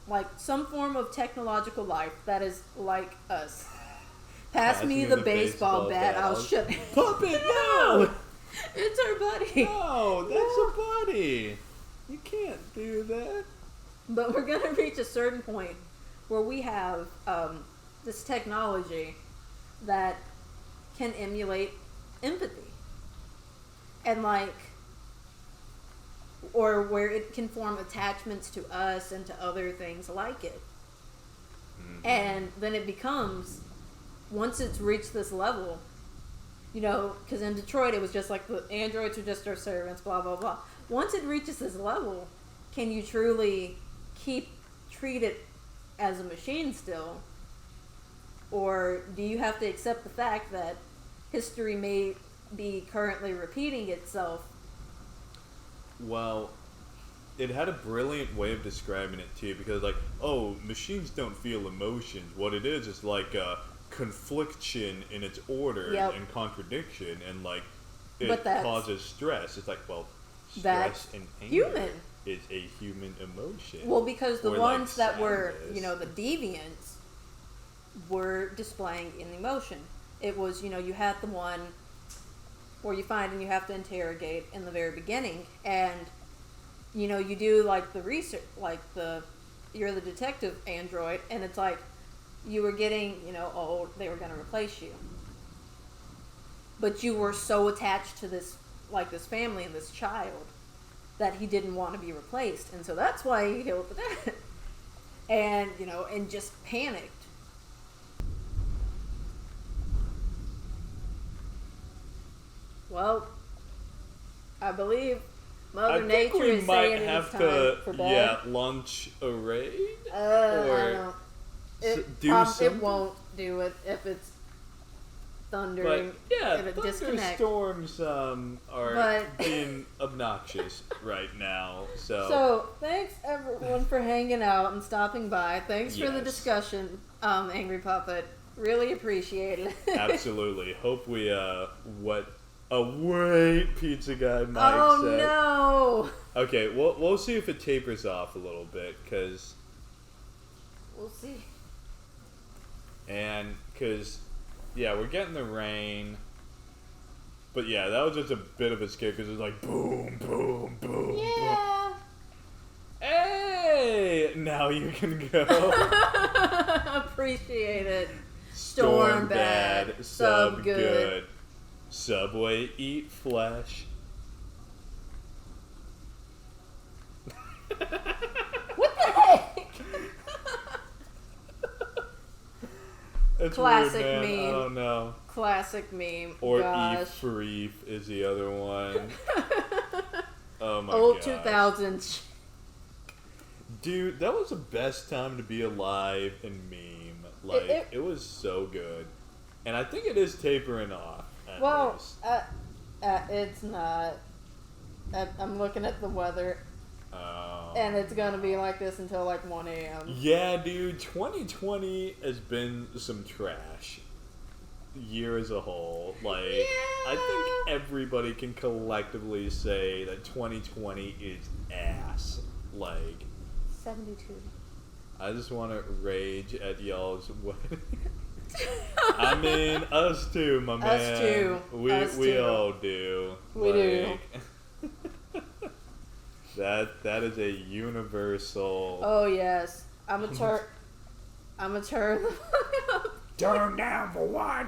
like some form of technological life that is like us. Pass me the baseball bat, I'll shut it. Puppet, no! It's our buddy. No, that's a buddy. You can't do that. But we're going to reach a certain point where we have this technology that can emulate empathy. And or where it can form attachments to us and to other things like it. Mm-hmm. And then it becomes, once it's reached this level, because in Detroit it was just like the androids are just our servants, blah, blah, blah. Once it reaches this level, can you truly treat it as a machine still? Or do you have to accept the fact that history may be currently repeating itself? Well, it had a brilliant way of describing it too, because machines don't feel emotions. What it is like a confliction in its order and contradiction, and it causes stress. It's stress and anger human. Is a human emotion. Well, because the ones that were, the deviants were displaying an emotion. It was, you had the one where you find and you have to interrogate in the very beginning, and you do the research, you're the detective android, and it's you were getting, they were going to replace you, but you were so attached to this family and this child that he didn't want to be replaced, and so that's why he killed the dad, and and just panicked. Well, I believe Mother Nature is saying it's time for bed. Launch a raid? Or do something? It won't do it if it's thundering. If it disconnects. Thunderstorms are being obnoxious right now. So, thanks everyone for hanging out and stopping by. Thanks for the discussion, Angry Puppet. Really appreciate it. Absolutely. Hope we, wait, Pizza Guy Mike said. Oh, no! Okay, we'll see if it tapers off a little bit, because... We'll see. And, because, we're getting the rain. But that was just a bit of a scare, because it was boom, boom, boom, yeah. boom. Hey! Now you can go. Appreciate it. Storm bad, sub good. Subway eat flesh. What the heck? It's classic weird, man. meme. I don't know. Classic meme. Or Gosh. eat freef is the other one. Oh my god. Old 2000s. Dude, that was the best time to be alive in meme. It was so good. And I think it is tapering off. Well, it's not. I'm looking at the weather. And it's going to be like this until 1 a.m. Yeah, dude. 2020 has been some trash. Year as a whole. I think everybody can collectively say that 2020 is ass. 72. I just want to rage at y'all's wedding. I mean, us too, my man. Us too. We all do. We do. That is a universal. Oh yes, I'm a turn the up. Turn down for what?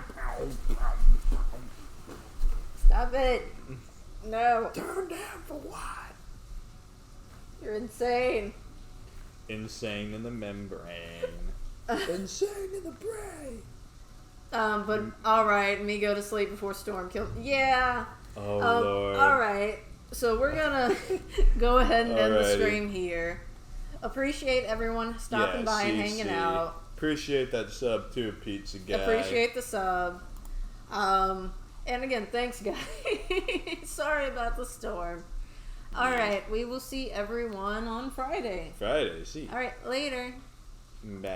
Stop it! No. Turn down for what? You're insane. Insane in the membrane. Insane in the brain. But alright, me go to sleep before storm kill. Yeah. Oh, Lord. Alright, so we're gonna go ahead and end the stream here. Appreciate everyone stopping by and hanging out. Appreciate that sub too, Pizza Guy. Appreciate the sub. And again, thanks guys. Sorry about the storm. All right, we will see everyone on Friday. Friday, see. All right, later. Bye.